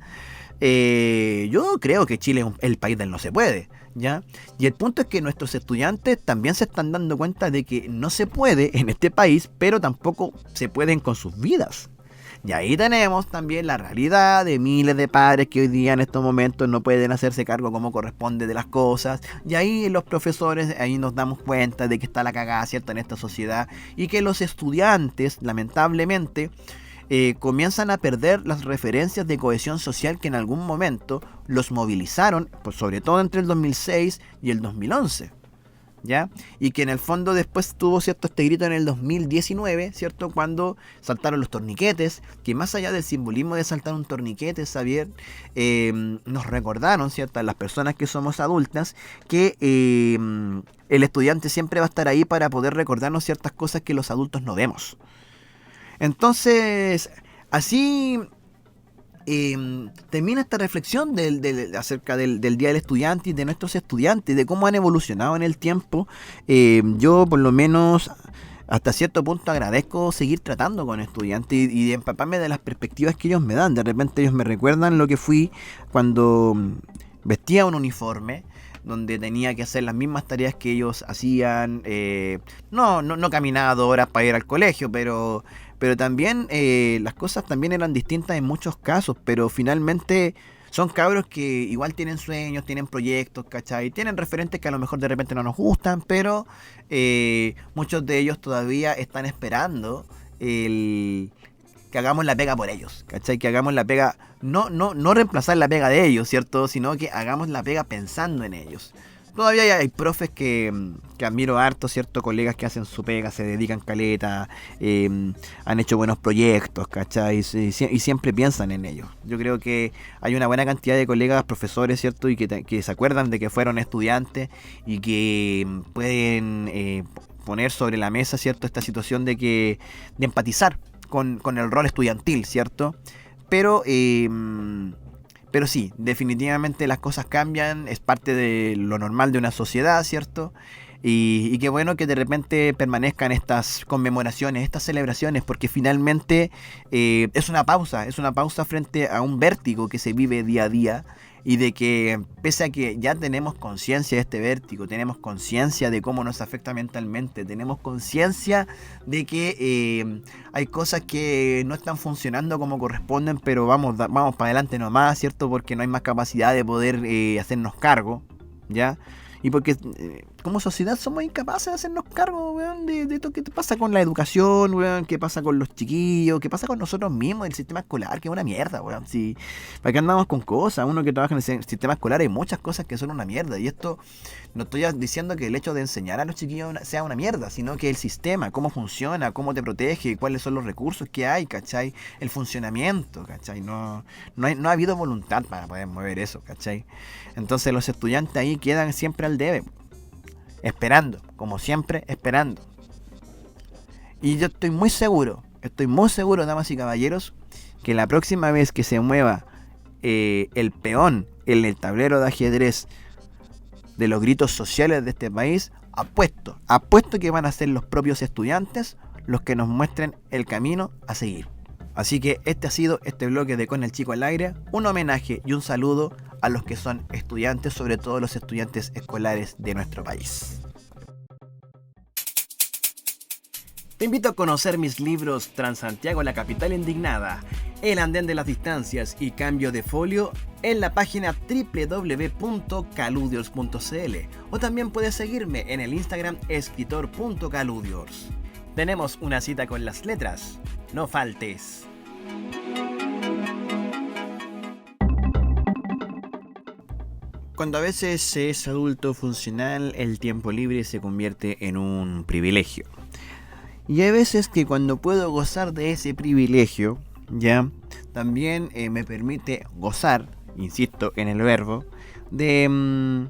Yo creo que Chile es el país del no se puede, ¿ya? Y el punto es que nuestros estudiantes también se están dando cuenta de que no se puede en este país, pero tampoco se pueden con sus vidas. Y ahí tenemos también la realidad de miles de padres que hoy día en estos momentos no pueden hacerse cargo como corresponde de las cosas. Y ahí los profesores, ahí nos damos cuenta de que está la cagada, ¿cierto?, en esta sociedad. Y que los estudiantes, lamentablemente, comienzan a perder las referencias de cohesión social que en algún momento los movilizaron, pues sobre todo entre el 2006 y el 2011. ¿Ya? Y que en el fondo después tuvo, ¿cierto?, este grito en el 2019, ¿cierto?, cuando saltaron los torniquetes, que más allá del simbolismo de saltar un torniquete, Xavier, nos recordaron, ¿cierto?, a las personas que somos adultas, que el estudiante siempre va a estar ahí para poder recordarnos ciertas cosas que los adultos no vemos. Entonces, así termina esta reflexión acerca del Día del Estudiante y de nuestros estudiantes, de cómo han evolucionado en el tiempo. Yo por lo menos hasta cierto punto agradezco seguir tratando con estudiantes y de empaparme de las perspectivas que ellos me dan. De repente ellos me recuerdan lo que fui cuando vestía un uniforme, donde tenía que hacer las mismas tareas que ellos hacían. No caminaba 2 horas para ir al colegio, pero también las cosas también eran distintas en muchos casos, pero finalmente son cabros que igual tienen sueños, tienen proyectos, ¿cachai? Tienen referentes que a lo mejor de repente no nos gustan, pero muchos de ellos todavía están esperando que hagamos la pega por ellos, ¿cachai? Que hagamos la pega, no reemplazar la pega de ellos, ¿cierto? Sino que hagamos la pega pensando en ellos. Todavía hay profes que admiro harto, ¿cierto? Colegas que hacen su pega, se dedican caleta, han hecho buenos proyectos, ¿cachai? Y siempre piensan en ellos. Yo creo que hay una buena cantidad de colegas, profesores, ¿cierto? Y que se acuerdan de que fueron estudiantes y que pueden poner sobre la mesa, ¿cierto?, esta situación de empatizar con el rol estudiantil, ¿cierto? Pero sí, definitivamente las cosas cambian, es parte de lo normal de una sociedad, ¿cierto? Y qué bueno que de repente permanezcan estas conmemoraciones, estas celebraciones, porque finalmente es una pausa frente a un vértigo que se vive día a día, y de que pese a que ya tenemos conciencia de este vértigo, tenemos conciencia de cómo nos afecta mentalmente, tenemos conciencia de que hay cosas que no están funcionando como corresponden, pero vamos para adelante nomás, ¿cierto? Porque no hay más capacidad de poder hacernos cargo, ¿ya? Y porque como sociedad somos incapaces de hacernos cargo, weón, de esto que pasa con la educación, weón, qué pasa con los chiquillos, qué pasa con nosotros mismos, el sistema escolar, que es una mierda, weón. Si, ¿para qué andamos con cosas? Uno que trabaja en el sistema escolar hay muchas cosas que son una mierda. Y esto no estoy diciendo que el hecho de enseñar a los chiquillos sea una mierda, sino que el sistema, cómo funciona, cómo te protege, cuáles son los recursos que hay, ¿cachai? El funcionamiento, ¿cachai? No ha habido voluntad para poder mover eso, ¿cachai? Entonces los estudiantes ahí quedan siempre al debe, esperando, como siempre, esperando. Y yo estoy muy seguro, damas y caballeros, que la próxima vez que se mueva el peón en el tablero de ajedrez de los gritos sociales de este país, apuesto que van a ser los propios estudiantes los que nos muestren el camino a seguir. Así que este ha sido este bloque de Con el Chico al Aire, un homenaje y un saludo a los que son estudiantes, sobre todo los estudiantes escolares de nuestro país. Te invito a conocer mis libros Transantiago, la capital indignada, El andén de las distancias y Cambio de folio en la página www.caludiors.cl, o también puedes seguirme en el Instagram escritor.caludiors. Tenemos una cita con las letras, no faltes. Cuando a veces se es adulto funcional, el tiempo libre se convierte en un privilegio. Y hay veces que cuando puedo gozar de ese privilegio, ya, también me permite gozar, insisto en el verbo, de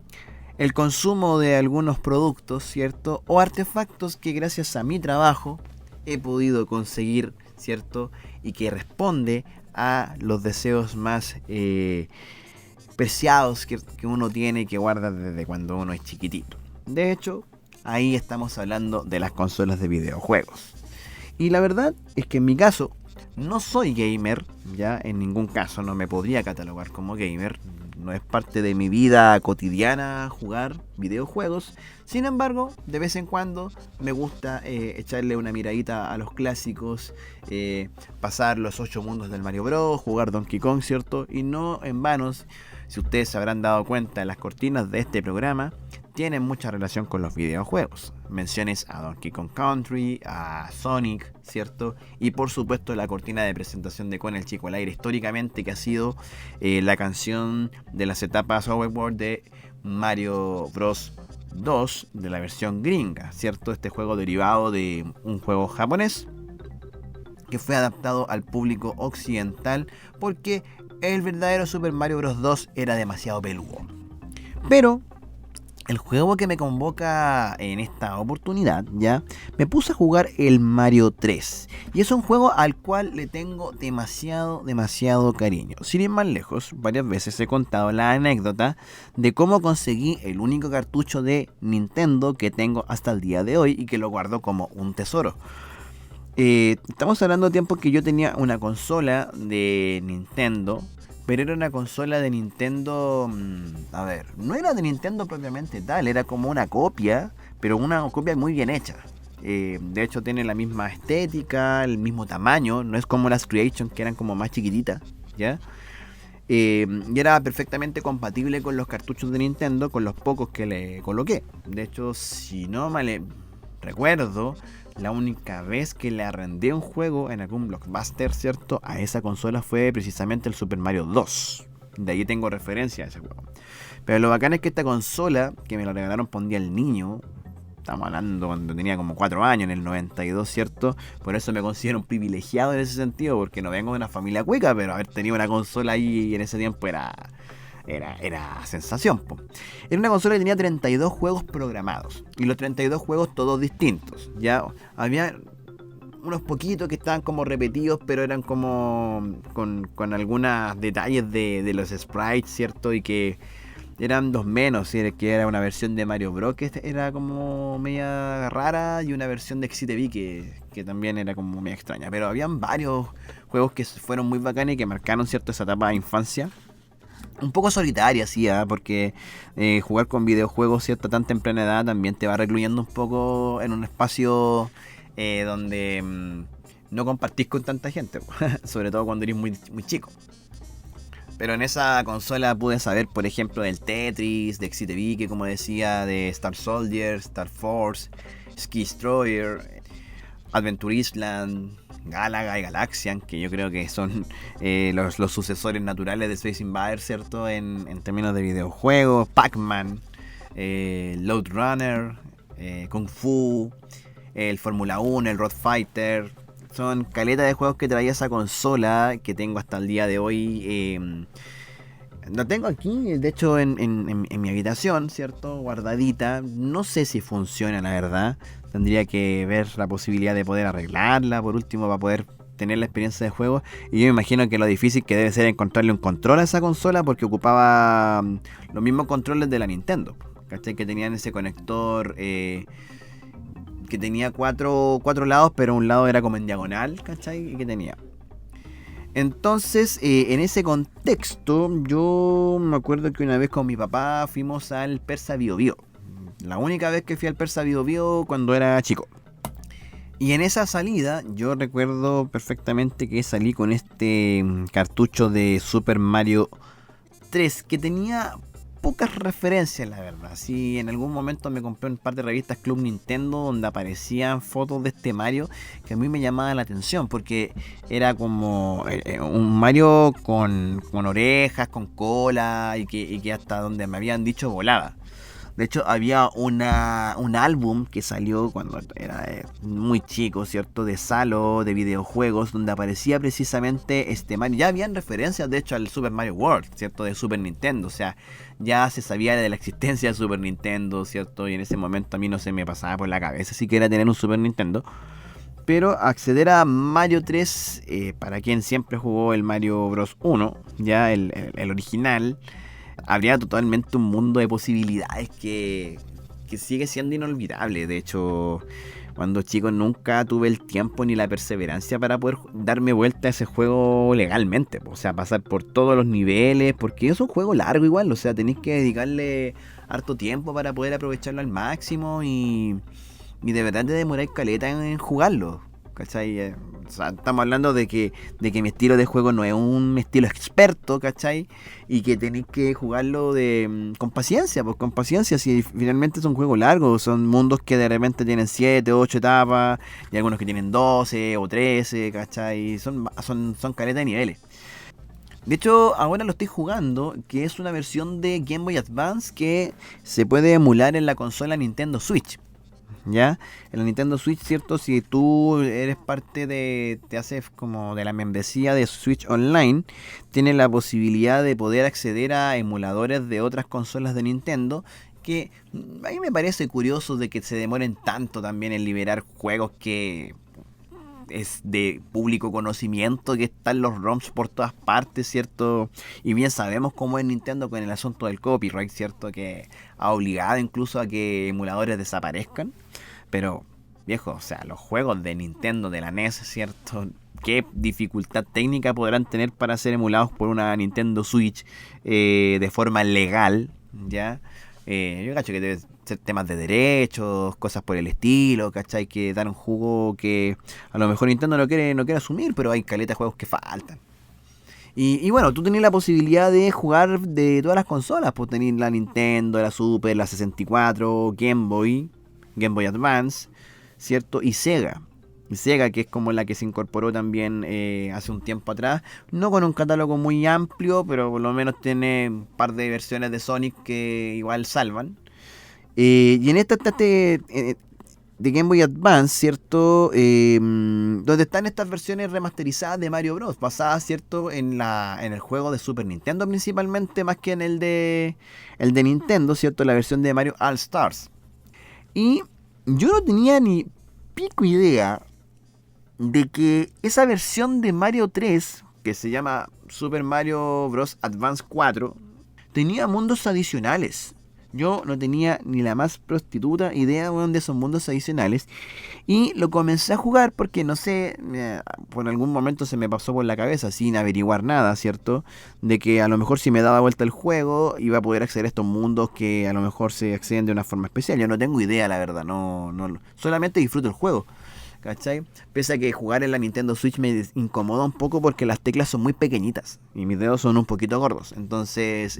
el consumo de algunos productos, ¿cierto? O artefactos que gracias a mi trabajo he podido conseguir, ¿cierto? Y que responde a los deseos más preciados que uno tiene y que guarda desde cuando uno es chiquitito. De hecho, ahí estamos hablando de las consolas de videojuegos. Y la verdad es que en mi caso, no soy gamer, ya en ningún caso no me podría catalogar como gamer. No es parte de mi vida cotidiana jugar videojuegos. Sin embargo, de vez en cuando me gusta echarle una miradita a los clásicos, pasar los 8 mundos del Mario Bros, jugar Donkey Kong, ¿cierto? Y no en vano, si ustedes se habrán dado cuenta, las cortinas de este programa tienen mucha relación con los videojuegos. Menciones a Donkey Kong Country, a Sonic, ¿cierto? Y por supuesto la cortina de presentación de Con el Chico al Aire históricamente, que ha sido la canción de las etapas Overworld de Mario Bros 2 de la versión gringa, ¿cierto? Este juego derivado de un juego japonés que fue adaptado al público occidental porque el verdadero Super Mario Bros 2 era demasiado peludo. Pero el juego que me convoca en esta oportunidad, ya, me puse a jugar el Mario 3. Y es un juego al cual le tengo demasiado cariño. Sin ir más lejos, varias veces he contado la anécdota de cómo conseguí el único cartucho de Nintendo que tengo hasta el día de hoy y que lo guardo como un tesoro. Estamos hablando de tiempo que yo tenía una consola de Nintendo, pero era una consola de Nintendo, no era de Nintendo propiamente tal, era como una copia, pero una copia muy bien hecha. De hecho tiene la misma estética, el mismo tamaño, no es como las Creation que eran como más chiquititas, ¿ya? Y era perfectamente compatible con los cartuchos de Nintendo, con los pocos que le coloqué. De hecho, si no me recuerdo, la única vez que le arrendé un juego en algún blockbuster, ¿cierto?, a esa consola fue precisamente el Super Mario 2. De ahí tengo referencia a ese juego. Pero lo bacán es que esta consola, que me la regalaron por un día el niño, estamos hablando cuando tenía como 4 años, en el 92, ¿cierto? Por eso me considero un privilegiado en ese sentido, porque no vengo de una familia cuica, pero haber tenido una consola ahí en ese tiempo era sensación, po. Era una consola que tenía 32 juegos programados. Y los 32 juegos todos distintos. Ya había unos poquitos que estaban como repetidos, pero eran como con algunos detalles de los sprites, ¿cierto? Y que eran dos menos, que era una versión de Mario Bros. Que era como media rara, y una versión de Exitevi que también era como media extraña. Pero habían varios juegos que fueron muy bacanes y que marcaron, ¿cierto?, esa etapa de infancia. Un poco solitaria, sí, porque jugar con videojuegos, ¿cierto?, a tan temprana edad también te va recluyendo un poco en un espacio donde no compartís con tanta gente, sobre todo cuando eres muy chico. Pero en esa consola pude saber, por ejemplo, del Tetris, de Exitevi, que como decía, de Star Soldier, Star Force, Ski Destroyer, Adventure Island, Galaga y Galaxian, que yo creo que son los sucesores naturales de Space Invaders, ¿cierto?, en términos de videojuegos. Pac-Man, Load Runner, Kung Fu, el Fórmula 1, el Road Fighter. Son caleta de juegos que traía esa consola que tengo hasta el día de hoy. La tengo aquí, de hecho, en mi habitación, ¿cierto?, guardadita. No sé si funciona, la verdad. Tendría que ver la posibilidad de poder arreglarla, por último, para poder tener la experiencia de juego. Y yo me imagino que lo difícil que debe ser encontrarle un control a esa consola, porque ocupaba los mismos controles de la Nintendo. ¿cachai? Que tenían ese conector que tenía cuatro lados, pero un lado era como en diagonal, ¿cachai? Y que tenía. Entonces, en ese contexto, yo me acuerdo que una vez con mi papá fuimos al Persa Bio Bio. La única vez que fui al Persa Bio Bio cuando era chico. Y en esa salida, yo recuerdo perfectamente que salí con este cartucho de Super Mario 3 que tenía pocas referencias, la verdad. Sí, en algún momento me compré un par de revistas Club Nintendo donde aparecían fotos de este Mario que a mí me llamaba la atención porque era como un Mario con orejas, con cola y que hasta donde me habían dicho volaba. De hecho, había un álbum que salió cuando era muy chico, ¿cierto? De Salo, de videojuegos, donde aparecía precisamente este Mario. Ya habían referencias, de hecho, al Super Mario World, ¿cierto? De Super Nintendo. O sea, ya se sabía de la existencia de Super Nintendo, ¿cierto? Y en ese momento a mí no se me pasaba por la cabeza siquiera tener un Super Nintendo. Pero acceder a Mario 3, para quien siempre jugó el Mario Bros. 1, ya el original, habría totalmente un mundo de posibilidades que sigue siendo inolvidable. De hecho, cuando chico nunca tuve el tiempo ni la perseverancia para poder darme vuelta a ese juego legalmente. O sea, pasar por todos los niveles, porque es un juego largo igual. O sea, tenéis que dedicarle harto tiempo para poder aprovecharlo al máximo y de verdad te demoráis caleta en jugarlo. ¿Cachai? O sea, estamos hablando de que mi estilo de juego no es un estilo experto, ¿cachai? Y que tenéis que jugarlo con paciencia, pues con paciencia, si finalmente es un juego largo, son mundos que de repente tienen 7, 8 etapas, y algunos que tienen 12 o 13, ¿cachai? Son caleta de niveles. De hecho, ahora lo estoy jugando, que es una versión de Game Boy Advance que se puede emular en la consola Nintendo Switch. ¿Ya? En la Nintendo Switch, ¿cierto? Si tú eres parte te haces como de la membresía de Switch Online, tienes la posibilidad de poder acceder a emuladores de otras consolas de Nintendo, que a mí me parece curioso de que se demoren tanto también en liberar juegos que es de público conocimiento, que están los ROMs por todas partes, ¿cierto? Y bien sabemos cómo es Nintendo con el asunto del copyright, ¿cierto? Que ha obligado incluso a que emuladores desaparezcan. Pero, viejo, o sea, los juegos de Nintendo, de la NES, ¿cierto? ¿Qué dificultad técnica podrán tener para ser emulados por una Nintendo Switch de forma legal, ¿ya? Yo cacho que debe ser temas de derechos, cosas por el estilo, ¿cachai? Que dan un jugo que a lo mejor Nintendo no quiere asumir, pero hay caleta de juegos que faltan. Y bueno, tú tenés la posibilidad de jugar de todas las consolas, pues tenés la Nintendo, la Super, la 64, Game Boy Advance, ¿cierto? Y Sega. Sega, que es como la que se incorporó también hace un tiempo atrás, no con un catálogo muy amplio, pero por lo menos tiene un par de versiones de Sonic que igual salvan. Y en esta de Game Boy Advance, ¿cierto? Donde están estas versiones remasterizadas de Mario Bros. Basadas, ¿cierto? En el juego de Super Nintendo principalmente, más que en el de Nintendo, ¿cierto? La versión de Mario All Stars. Y yo no tenía ni pico idea de que esa versión de Mario 3, que se llama Super Mario Bros. Advance 4, tenía mundos adicionales. Yo no tenía ni la más prostituta idea de esos mundos adicionales. Y lo comencé a jugar porque, no sé, por algún momento se me pasó por la cabeza, sin averiguar nada, ¿cierto? De que a lo mejor si me daba vuelta el juego, iba a poder acceder a estos mundos que a lo mejor se acceden de una forma especial. Yo no tengo idea, la verdad, no solamente disfruto el juego, ¿cachai? Pese a que jugar en la Nintendo Switch me incomoda un poco porque las teclas son muy pequeñitas y mis dedos son un poquito gordos. Entonces,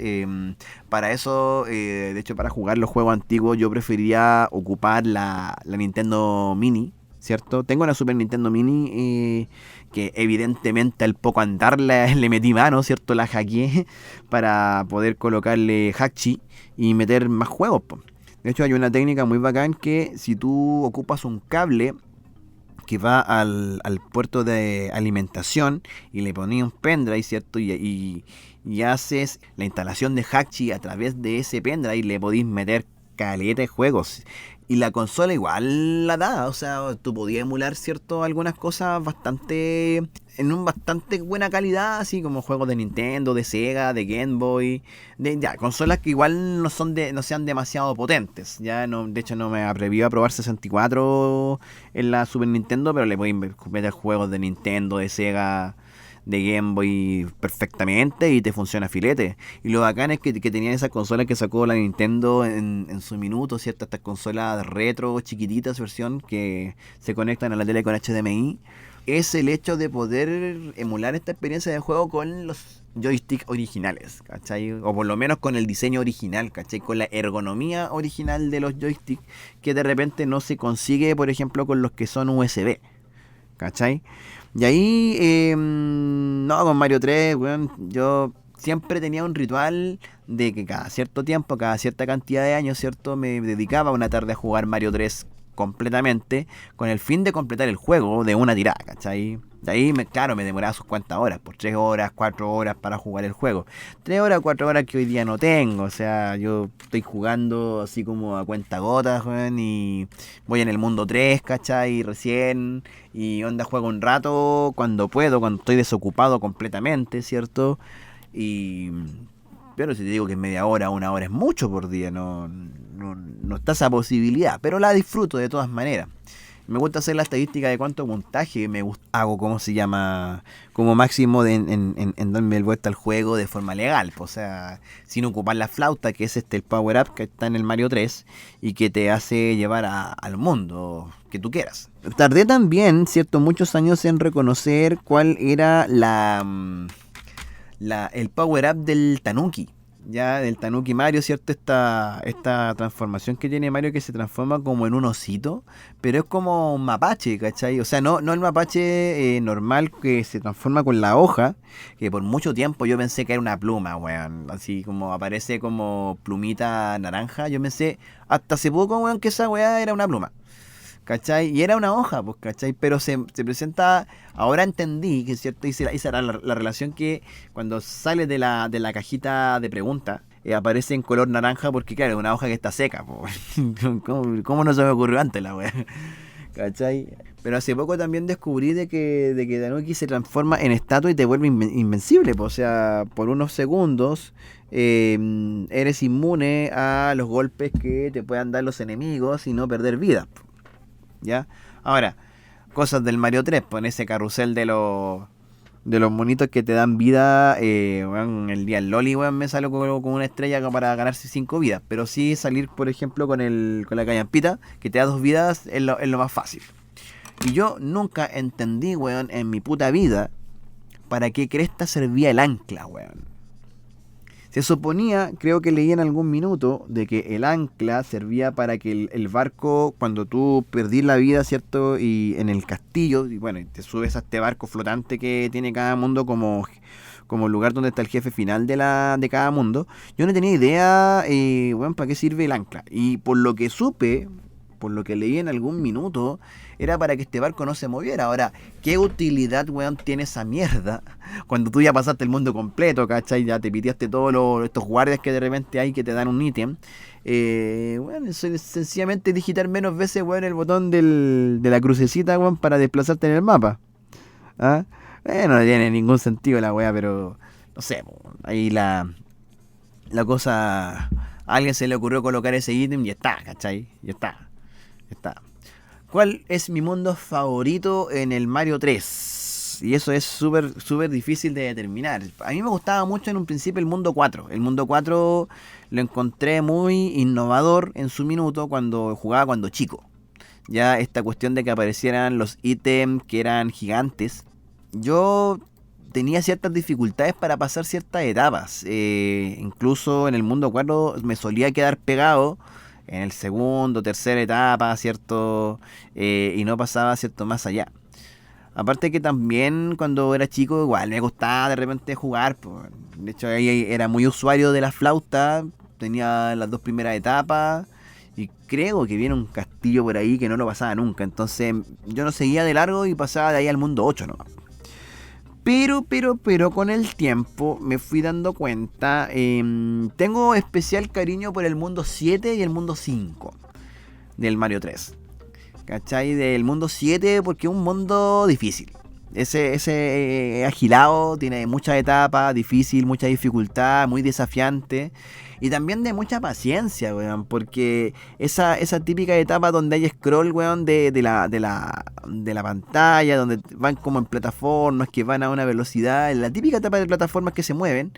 para eso, de hecho, para jugar los juegos antiguos, yo preferiría ocupar la Nintendo Mini, ¿cierto? Tengo una Super Nintendo Mini que evidentemente al poco andar le metí mano, ¿cierto? La hackeé para poder colocarle Hachi y meter más juegos, po. De hecho, hay una técnica muy bacán que si tú ocupas un cable que va al puerto de alimentación y le pones un pendrive, ¿cierto? Y haces la instalación de Hachi a través de ese pendrive y le podéis meter caleta de juegos. Y la consola igual la da, o sea, tú podías emular, ¿cierto? Algunas cosas en un bastante buena calidad, así como juegos de Nintendo, de Sega, de Game Boy, ya, consolas que igual no sean demasiado potentes. Ya no, de hecho no me atreví a probar 64 en la Super Nintendo, pero le podéis meter juegos de Nintendo, de Sega, de Game Boy perfectamente y te funciona filete. Y lo bacán es que tenían esas consolas que sacó la Nintendo en su minuto, ¿cierto? Estas consolas retro, chiquititas versión que se conectan a la tele con HDMI. Es el hecho de poder emular esta experiencia de juego con los joysticks originales, ¿cachai? O por lo menos con el diseño original, ¿cachai? Con la ergonomía original de los joysticks que de repente no se consigue, por ejemplo, con los que son USB, ¿cachai? Y ahí, no, con Mario 3, weón, yo siempre tenía un ritual de que cada cierto tiempo, cada cierta cantidad de años, ¿cierto? Me dedicaba una tarde a jugar Mario 3 completamente, con el fin de completar el juego de una tirada, ¿cachai? De ahí, claro, me demoraba sus cuantas horas, por 3 horas, 4 horas para jugar el juego. 3 horas, 4 horas que hoy día no tengo, o sea, yo estoy jugando así como a cuentagotas, weón, y voy en el mundo 3, ¿cachai? Recién, y onda juego un rato cuando puedo, cuando estoy desocupado completamente, ¿cierto? Y... Pero si te digo que es media hora, una hora es mucho por día, no está esa posibilidad, pero la disfruto de todas maneras. Me gusta hacer la estadística de cuánto puntaje hago, ¿cómo se llama? Como máximo en darme el vuelta al juego de forma legal, o sea, sin ocupar la flauta, que es el power up que está en el Mario 3 y que te hace llevar al mundo que tú quieras. Tardé también, cierto, muchos años en reconocer cuál era el power up del Tanuki. Ya del Tanuki Mario, ¿cierto? Esta transformación que tiene Mario, que se transforma como en un osito, pero es como un mapache, ¿cachai? O sea, no el mapache normal que se transforma con la hoja, que por mucho tiempo yo pensé que era una pluma, weón. Así como aparece como plumita naranja, yo pensé hasta hace poco, weón, que esa weá era una pluma. ¿Cachai? Y era una hoja, pues, ¿cachai? Pero se presenta, ahora entendí, que es cierto, hice la relación que cuando sale de la cajita de preguntas, aparece en color naranja porque, claro, es una hoja que está seca, pues. ¿Cómo no se me ocurrió antes la wea? ¿Cachai? Pero hace poco también descubrí de que Tanuki se transforma en estatua y te vuelve invencible, pues, o sea, por unos segundos eres inmune a los golpes que te puedan dar los enemigos y no perder vida. ¿Ya? Ahora, cosas del Mario 3, pues en ese carrusel de los monitos que te dan vida, bueno, el día del Loli, bueno, me salió con una estrella para ganarse 5 vidas, pero sí salir, por ejemplo, con la callampita, que te da 2 vidas, es lo más fácil. Y yo nunca entendí, weón, en mi puta vida, para qué cresta servía el ancla, weón. Se suponía, creo que leí en algún minuto, de que el ancla servía para que el barco, cuando tú perdís la vida, ¿cierto? Y en el castillo, y bueno, te subes a este barco flotante que tiene cada mundo como lugar donde está el jefe final de cada mundo. Yo no tenía idea, bueno, para qué sirve el ancla. Y por lo que supe, por lo que leí en algún minuto, era para que este barco no se moviera. Ahora, ¿qué utilidad, weón, tiene esa mierda? Cuando tú ya pasaste el mundo completo, ¿cachai? Ya te piteaste todos estos guardias que de repente hay que te dan un ítem. Bueno, eso es sencillamente digitar menos veces, weón, el botón de la crucecita, weón, para desplazarte en el mapa. ¿Ah? No tiene ningún sentido la weá, pero no sé, ahí la cosa... A alguien se le ocurrió colocar ese ítem y está, ¿cachai? Y está. ¿Cuál es mi mundo favorito en el Mario 3? Y eso es súper difícil de determinar. A mí me gustaba mucho en un principio el mundo 4. El mundo 4 lo encontré muy innovador en su minuto cuando jugaba cuando chico. Ya esta cuestión de que aparecieran los ítems que eran gigantes. Yo tenía ciertas dificultades para pasar ciertas etapas. Incluso en el mundo 4 me solía quedar pegado en el segundo, tercera etapa, ¿cierto? Y no pasaba, ¿cierto?, más allá. Aparte que también cuando era chico igual me gustaba de repente jugar, pues. De hecho ahí era muy usuario de la flauta, tenía las 2 primeras etapas y creo que viene un castillo por ahí que no lo pasaba nunca. Entonces yo no seguía de largo y pasaba de ahí al mundo 8 nomás. Pero con el tiempo me fui dando cuenta, tengo especial cariño por el mundo 7 y el mundo 5. del Mario 3. ¿Cachai? Del mundo 7 porque es un mundo difícil. Ese agilado, tiene muchas etapas, difícil, mucha dificultad, muy desafiante. Y también de mucha paciencia, weón. Porque esa típica etapa donde hay scroll, weón, de la pantalla, donde van como en plataformas, que van a una velocidad. La típica etapa de plataformas que se mueven.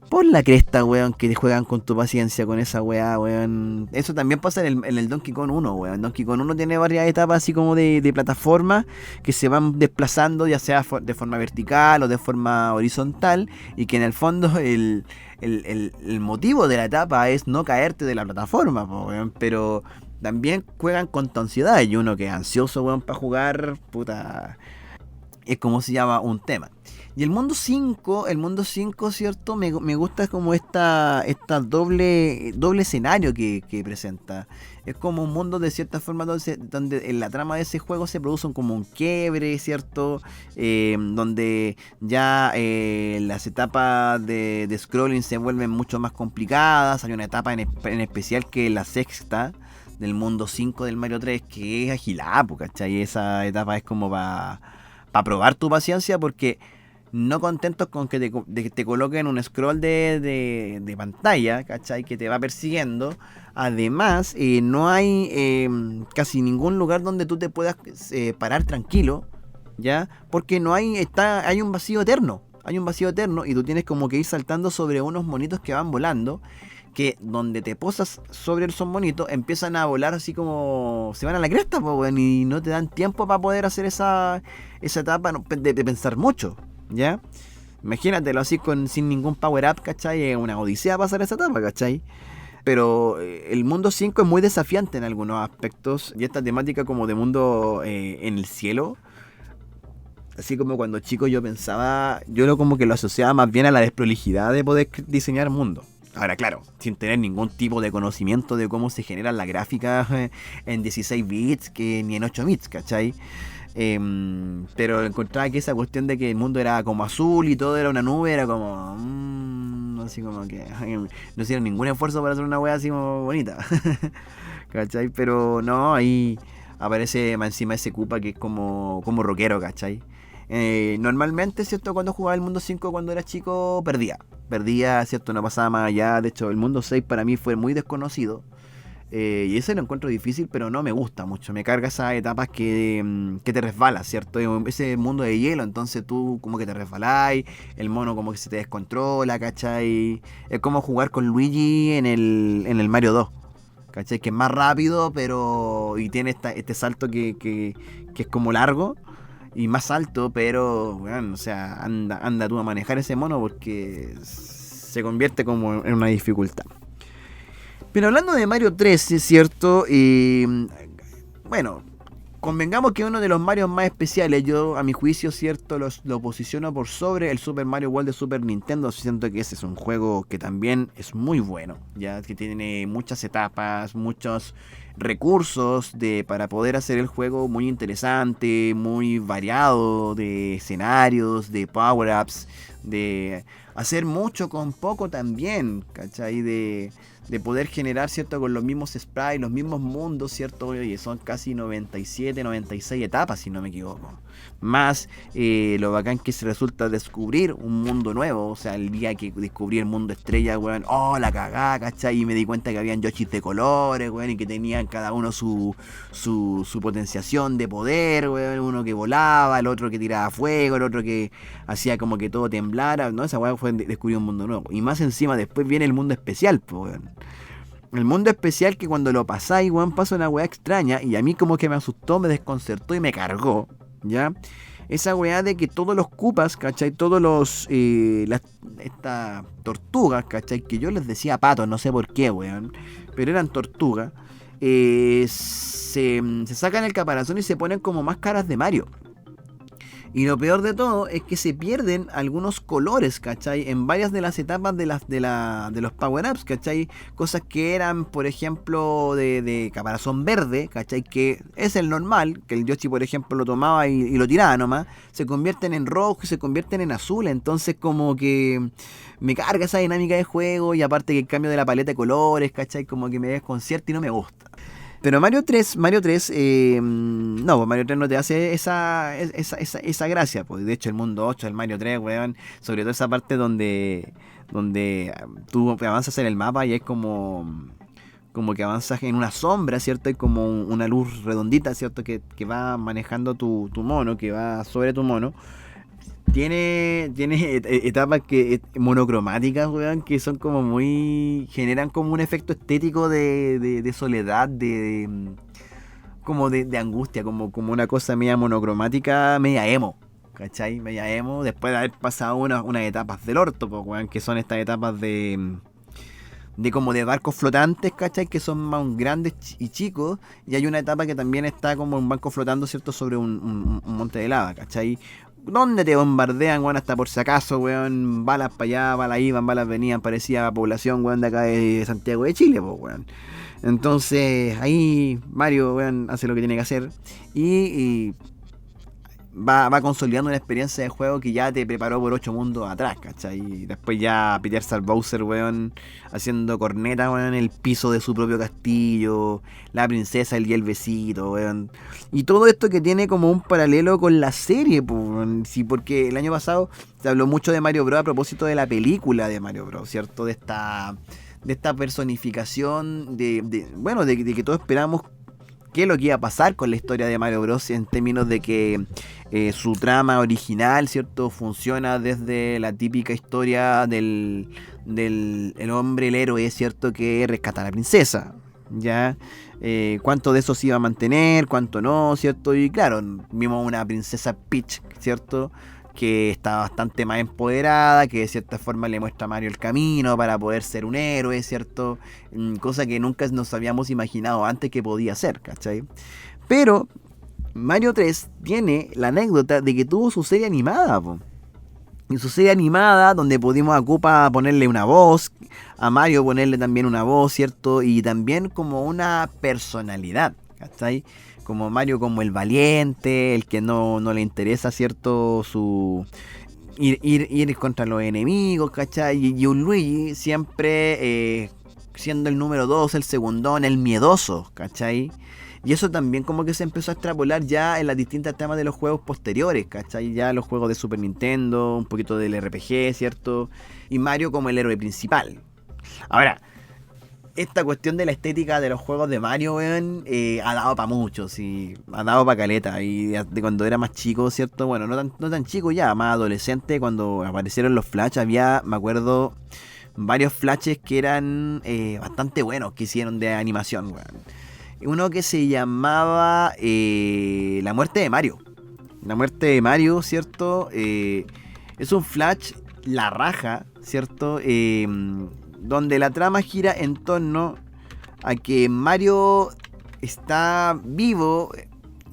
Por la cresta, weón, que juegan con tu paciencia con esa weá, weón. Eso también pasa en el Donkey Kong 1, weón. Donkey Kong 1 tiene varias etapas así como de plataforma que se van desplazando, ya sea de forma vertical o de forma horizontal, y que en el fondo el motivo de la etapa es no caerte de la plataforma, weón. Pero también juegan con tu ansiedad, y uno que es ansioso, weón, para jugar, puta, es como se llama un tema. Y el mundo 5, ¿cierto? Me gusta como esta doble escenario que presenta. Es como un mundo de cierta forma donde en la trama de ese juego se produce como un quiebre, ¿cierto? Donde ya las etapas de scrolling se vuelven mucho más complicadas. Hay una etapa en especial que es la sexta del mundo 5 del Mario 3, que es agilada, ¿cachai? Esa etapa es como para probar tu paciencia, porque no contentos con que te coloquen un scroll de pantalla, ¿cachai? Que te va persiguiendo. Además, no hay casi ningún lugar donde tú te puedas parar tranquilo, ¿ya? Porque hay un vacío eterno. Hay un vacío eterno y tú tienes como que ir saltando sobre unos monitos que van volando, que donde te posas sobre esos monitos empiezan a volar así como se van a la cresta, y no te dan tiempo para poder hacer esa etapa de pensar mucho, ¿ya? Imagínatelo así sin ningún power up, ¿cachai? Es una odisea pasar esa etapa, ¿cachai? Pero el mundo 5 es muy desafiante en algunos aspectos, y esta temática como de mundo en el cielo, así como cuando chico yo pensaba, como que lo asociaba más bien a la desprolijidad de poder diseñar mundos. Ahora, claro, sin tener ningún tipo de conocimiento de cómo se generan las gráficas en 16 bits que ni en 8 bits, ¿cachai? Pero encontraba que esa cuestión de que el mundo era como azul y todo era una nube, era como... así como que no hicieron ningún esfuerzo para hacer una wea así como bonita. ¿Cachai? Pero no, ahí aparece más encima ese Koopa que es como rockero, ¿cachai? Normalmente, ¿cierto? Cuando jugaba el mundo 5 cuando era chico, perdía, ¿cierto? No pasaba más allá. De hecho, el mundo 6 para mí fue muy desconocido, y ese lo encuentro difícil, pero no me gusta mucho. Me carga esas etapas que te resbalas, ¿cierto? Ese mundo de hielo, entonces tú como que te resbalás, el mono como que se te descontrola, ¿cachai? Es como jugar con Luigi en el Mario 2, ¿cachai? Que es más rápido, y tiene este salto que es como largo y más alto, pero bueno, o sea, anda tú a manejar ese mono porque se convierte como en una dificultad. Pero hablando de Mario 3, es cierto, bueno, convengamos que uno de los Marios más especiales, yo a mi juicio, cierto, lo posiciono por sobre el Super Mario World de Super Nintendo. Siento que ese es un juego que también es muy bueno, ya que tiene muchas etapas, muchos recursos para poder hacer el juego muy interesante, muy variado de escenarios, de power-ups, de hacer mucho con poco también, ¿cachai? De poder generar, ¿cierto? Con los mismos sprites, los mismos mundos, ¿cierto? Oye, son casi 97, 96 etapas, si no me equivoco. Más lo bacán que se resulta descubrir un mundo nuevo. O sea, el día que descubrí el mundo estrella, weón, oh, la cagá, ¿cachai? Y me di cuenta que habían Yoshis de colores, weón, y que tenían cada uno su potenciación de poder, weón. Uno que volaba, el otro que tiraba fuego, el otro que hacía como que todo temblara, ¿no? Esa weón fue descubrir un mundo nuevo. Y más encima después viene el mundo especial, pues, weón. El mundo especial que cuando lo pasáis, weón, pasa una weá extraña, y a mí como que me asustó, me desconcertó y me cargó, ¿ya? Esa weá de que todos los Koopas, ¿cachai? Todos estas tortugas, ¿cachai? Que yo les decía patos, no sé por qué, weón, pero eran tortugas, se sacan el caparazón y se ponen como máscaras de Mario. Y lo peor de todo es que se pierden algunos colores, ¿cachai? En varias de las etapas de los power-ups, ¿cachai? Cosas que eran, por ejemplo, de caparazón verde, ¿cachai? Que es el normal, que el Yoshi, por ejemplo, lo tomaba y lo tiraba nomás. Se convierten en rojo y se convierten en azul. Entonces como que me carga esa dinámica de juego, y aparte que el cambio de la paleta de colores, ¿cachai? Como que me desconcierta y no me gusta. Pero Mario 3, no, pues Mario 3 no te hace esa gracia, pues. De hecho, el mundo 8 del Mario 3, weón, sobre todo esa parte donde tú avanzas en el mapa y es como que avanzas en una sombra, ¿cierto? Hay como una luz redondita, ¿cierto? Que va manejando tu mono, que va sobre tu mono. Tiene etapas monocromáticas, weón, que son como generan como un efecto estético de soledad, como de angustia, como una cosa media monocromática, media emo. ¿Cachai? Media emo, después de haber pasado unas etapas del orto, pues, weón, que son estas etapas de como de barcos flotantes, ¿cachai? Que son más grandes y chicos. Y hay una etapa que también está como un barco flotando, ¿cierto? Sobre un monte de lava, ¿cachai? Donde te bombardean, weón, hasta por si acaso, weón. Balas para allá, balas iban, balas venían. Parecía población, weón, de acá de Santiago de Chile, pues, weón. Entonces, ahí Mario, weón, hace lo que tiene que hacer. Y va consolidando una experiencia de juego que ya te preparó por 8 mundos atrás, ¿cachai? Y después ya pitearse al Bowser, weón, haciendo corneta, weón, en el piso de su propio castillo, la princesa, el besito, weón. Y todo esto que tiene como un paralelo con la serie, weón. Sí, porque el año pasado se habló mucho de Mario Bros. A propósito de la película de Mario Bros., ¿cierto? De esta personificación de que todos esperamos qué es lo que iba a pasar con la historia de Mario Bros. En términos de que su trama original, ¿cierto? Funciona desde la típica historia del el hombre, el héroe, ¿cierto? Que rescata a la princesa, ¿ya? Cuánto de eso se iba a mantener, cuánto no, ¿cierto? Y claro, vimos una princesa Peach, ¿cierto? Que está bastante más empoderada, que de cierta forma le muestra a Mario el camino para poder ser un héroe, ¿cierto? Cosa que nunca nos habíamos imaginado antes que podía ser, ¿cachai? Pero Mario 3 tiene la anécdota de que tuvo su serie animada, po. Y su serie animada, donde pudimos a Koopa ponerle una voz, a Mario ponerle también una voz, ¿cierto? Y también como una personalidad, ¿cachai? Como Mario como el valiente, el que no le interesa, ¿cierto? Ir contra los enemigos, ¿cachai? Y un Luigi siempre siendo el número 2, el segundón, el miedoso, ¿cachai? Y eso también como que se empezó a extrapolar ya en las distintas temas de los juegos posteriores, ¿cachai? Ya los juegos de Super Nintendo, un poquito del RPG, ¿cierto? Y Mario como el héroe principal. Ahora, esta cuestión de la estética de los juegos de Mario, weón, ha dado para mucho, sí, ha dado para caleta. Y de cuando era más chico, ¿cierto? Bueno, no tan chico ya, más adolescente, cuando aparecieron los flash, había, me acuerdo, varios flashes que eran bastante buenos que hicieron de animación, weón. Uno que se llamaba La muerte de Mario. La muerte de Mario, ¿cierto? Es un flash, la raja, ¿cierto? Donde la trama gira en torno a que Mario está vivo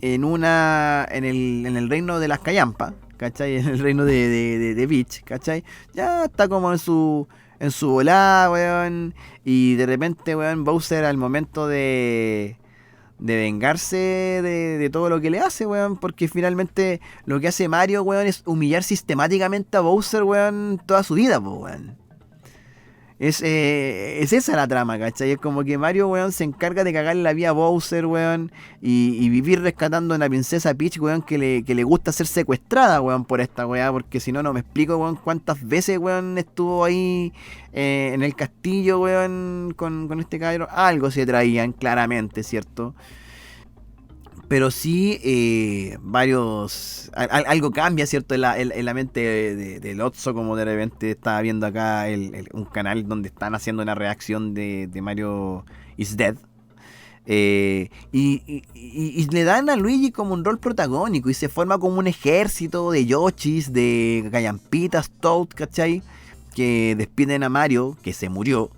en el reino de las Callampas, ¿cachai? En el reino de Peach, ¿cachai? Ya está como en su volada, weón. Y de repente, weón, Bowser al momento de vengarse de todo lo que le hace, weón. Porque finalmente lo que hace Mario, weón, es humillar sistemáticamente a Bowser, weón, toda su vida, weón. Es esa la trama, ¿cachai? Es como que Mario, weón, se encarga de cagarle la vida a Bowser, weón, y vivir rescatando a una princesa Peach, weón, que le gusta ser secuestrada, weón, por esta weá, porque si no, no me explico, weón, cuántas veces, weón, estuvo ahí en el castillo, weón, con este cabrón. Algo se traían, claramente, ¿cierto? Pero sí, algo cambia, ¿cierto? En la mente de Lotso, como de repente estaba viendo acá un canal donde están haciendo una reacción de Mario is Dead. Y le dan a Luigi como un rol protagónico y se forma como un ejército de Yoshis, de Gallampitas, Toad, ¿cachai? Que despiden a Mario, que se murió,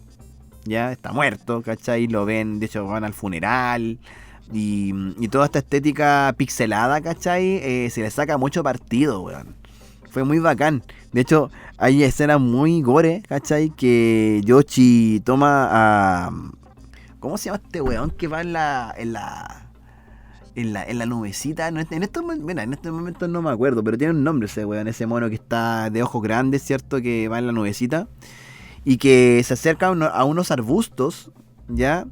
ya está muerto, ¿cachai? Lo ven, de hecho van al funeral. Y toda esta estética pixelada, ¿cachai? Se le saca mucho partido, weón. Fue muy bacán. De hecho, hay escenas muy gore, ¿cachai? Que Yoshi toma a... ¿Cómo se llama este weón que va en la nubecita? En estos momentos no me acuerdo, pero tiene un nombre ese weón, ese mono que está de ojos grandes, ¿cierto? Que va en la nubecita y que se acerca a unos arbustos, ¿ya?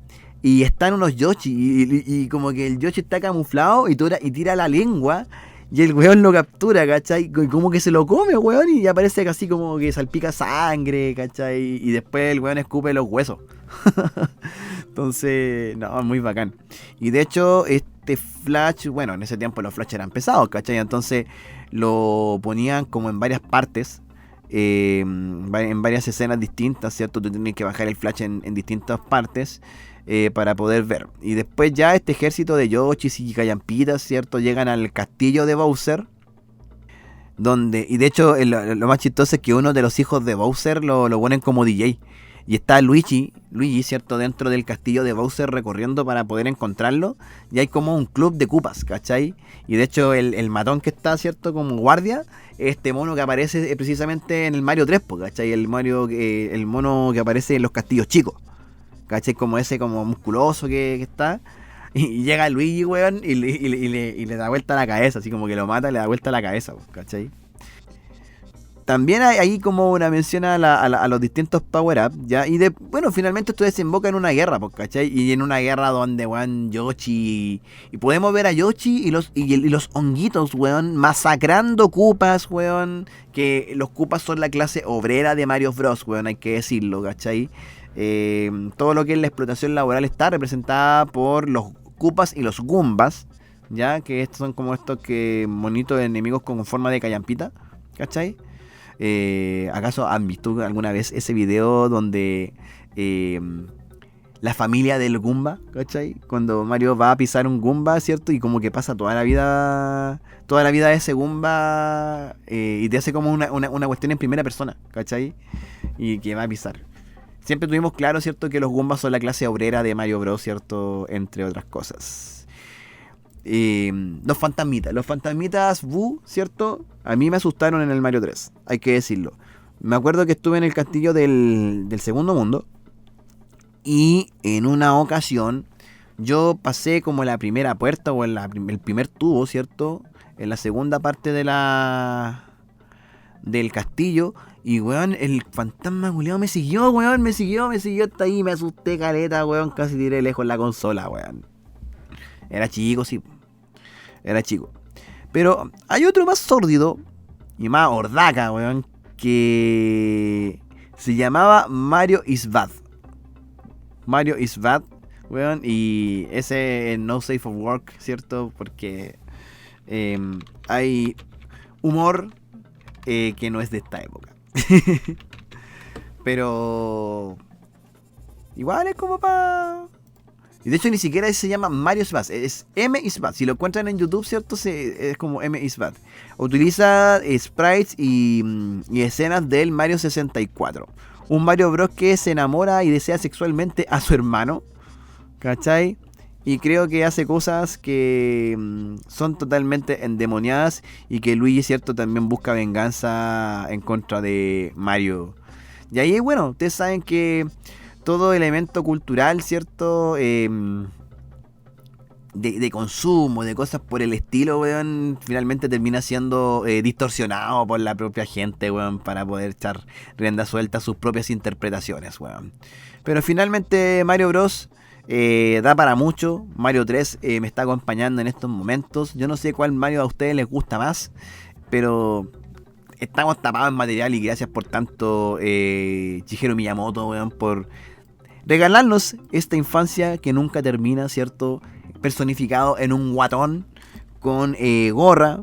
y están unos Yoshi y como que el Yoshi está camuflado y tira la lengua y el weón lo captura, ¿cachai? Y como que se lo come, weón, y aparece casi como que salpica sangre, ¿cachai? Y después el weón escupe los huesos. Entonces, no, muy bacán. Y de hecho, este Flash, bueno, en ese tiempo los Flash eran pesados, ¿cachai? Entonces lo ponían como en varias partes, en varias escenas distintas, ¿cierto? Tú tienes que bajar el Flash en distintas partes para poder ver. Y después ya este ejército de Yoshis y Kayampitas, ¿cierto? Llegan al castillo de Bowser. Y de hecho, lo más chistoso es que uno de los hijos de Bowser lo ponen como DJ. Y está Luigi, ¿cierto? Dentro del castillo de Bowser recorriendo para poder encontrarlo. Y hay como un club de Koopas, ¿cachai? Y de hecho el matón que está, ¿cierto? Como guardia, este mono que aparece precisamente en el Mario 3, ¿cachai? El mono que aparece en los castillos chicos, ¿cachai? Como ese como musculoso que está. Y llega Luigi, weón, y le da vuelta la cabeza, así como que lo mata y le da vuelta la cabeza, ¿cachai? También hay ahí como una mención a los distintos power-ups, ¿ya? Y bueno, finalmente esto desemboca en una guerra, ¿cachai? Y en una guerra donde, weón, Yoshi... Y podemos ver a Yoshi y los honguitos, weón, masacrando Koopas, weón. Que los Koopas son la clase obrera de Mario Bros, weón, hay que decirlo, ¿cachai? Todo lo que es la explotación laboral está representada por los Koopas y los Goombas, ¿ya? Que estos son como estos monitos enemigos con forma de callampita, ¿cachai? ¿Acaso han visto alguna vez ese video donde la familia del Goomba, ¿cachai? Cuando Mario va a pisar un Goomba, ¿cierto? Y como que pasa toda la vida de ese Goomba y te hace como una cuestión en primera persona, ¿cachai? Y que va a pisar. Siempre tuvimos claro, ¿cierto? Que los Goombas son la clase obrera de Mario Bros, ¿cierto? Entre otras cosas. Los fantasmitas Boo, ¿cierto? A mí me asustaron en el Mario 3, hay que decirlo. Me acuerdo que estuve en el castillo del segundo mundo y en una ocasión yo pasé como la primera puerta o el primer tubo, ¿cierto? En la segunda parte del castillo y, weón, el fantasma culiao me siguió, weón, me siguió hasta ahí, me asusté caleta, weón, casi tiré lejos la consola, weón. Era chico, sí. Era chico. Pero hay otro más sórdido y más hordaca, weón, que se llamaba Mario is Bad. Mario is Bad, weón, y ese no safe for work, ¿cierto? Porque hay humor que no es de esta época. Pero igual es como para... Y de hecho ni siquiera se llama Mario is Bad, es M is Bad. Si lo encuentran en YouTube, ¿cierto? Es como M is Bad. Utiliza sprites y escenas del Mario 64. Un Mario Bros que se enamora y desea sexualmente a su hermano, ¿cachai? Y creo que hace cosas que son totalmente endemoniadas y que Luigi, ¿cierto? También busca venganza en contra de Mario. Y ahí, bueno, ustedes saben que todo elemento cultural, ¿cierto? De consumo, de cosas por el estilo, weón, finalmente termina siendo distorsionado por la propia gente, weón, para poder echar rienda suelta a sus propias interpretaciones, weón. Pero finalmente Mario Bros. Da para mucho. Mario 3 me está acompañando en estos momentos. Yo no sé cuál Mario a ustedes les gusta más, pero estamos tapados en material y gracias por tanto Shigeru Miyamoto, weón, por regalarnos esta infancia que nunca termina, ¿cierto? Personificado en un guatón con gorra,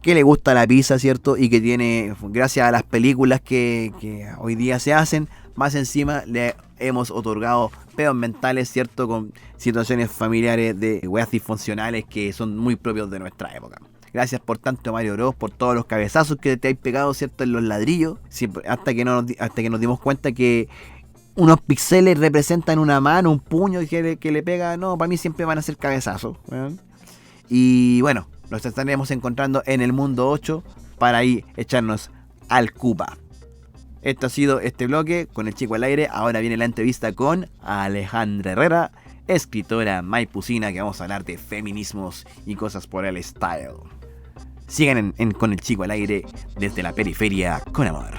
que le gusta la pizza, ¿cierto? Y que tiene, gracias a las películas que hoy día se hacen, más encima le hemos otorgado peos mentales, ¿cierto? Con situaciones familiares de weas disfuncionales que son muy propios de nuestra época. Gracias por tanto, Mario Bros, por todos los cabezazos que te hay pegado, ¿cierto? En los ladrillos, hasta que nos dimos cuenta que unos píxeles representan una mano, un puño que le pega. No, para mí siempre van a ser cabezazos, ¿verdad? Y bueno, nos estaremos encontrando en el mundo 8 para ahí echarnos al Koopa. Esto ha sido este bloque con el Chico al Aire. Ahora viene la entrevista con Alejandra Herrera, escritora maipucina, que vamos a hablar de feminismos y cosas por el style. Sigan con el Chico al Aire desde la periferia con amor.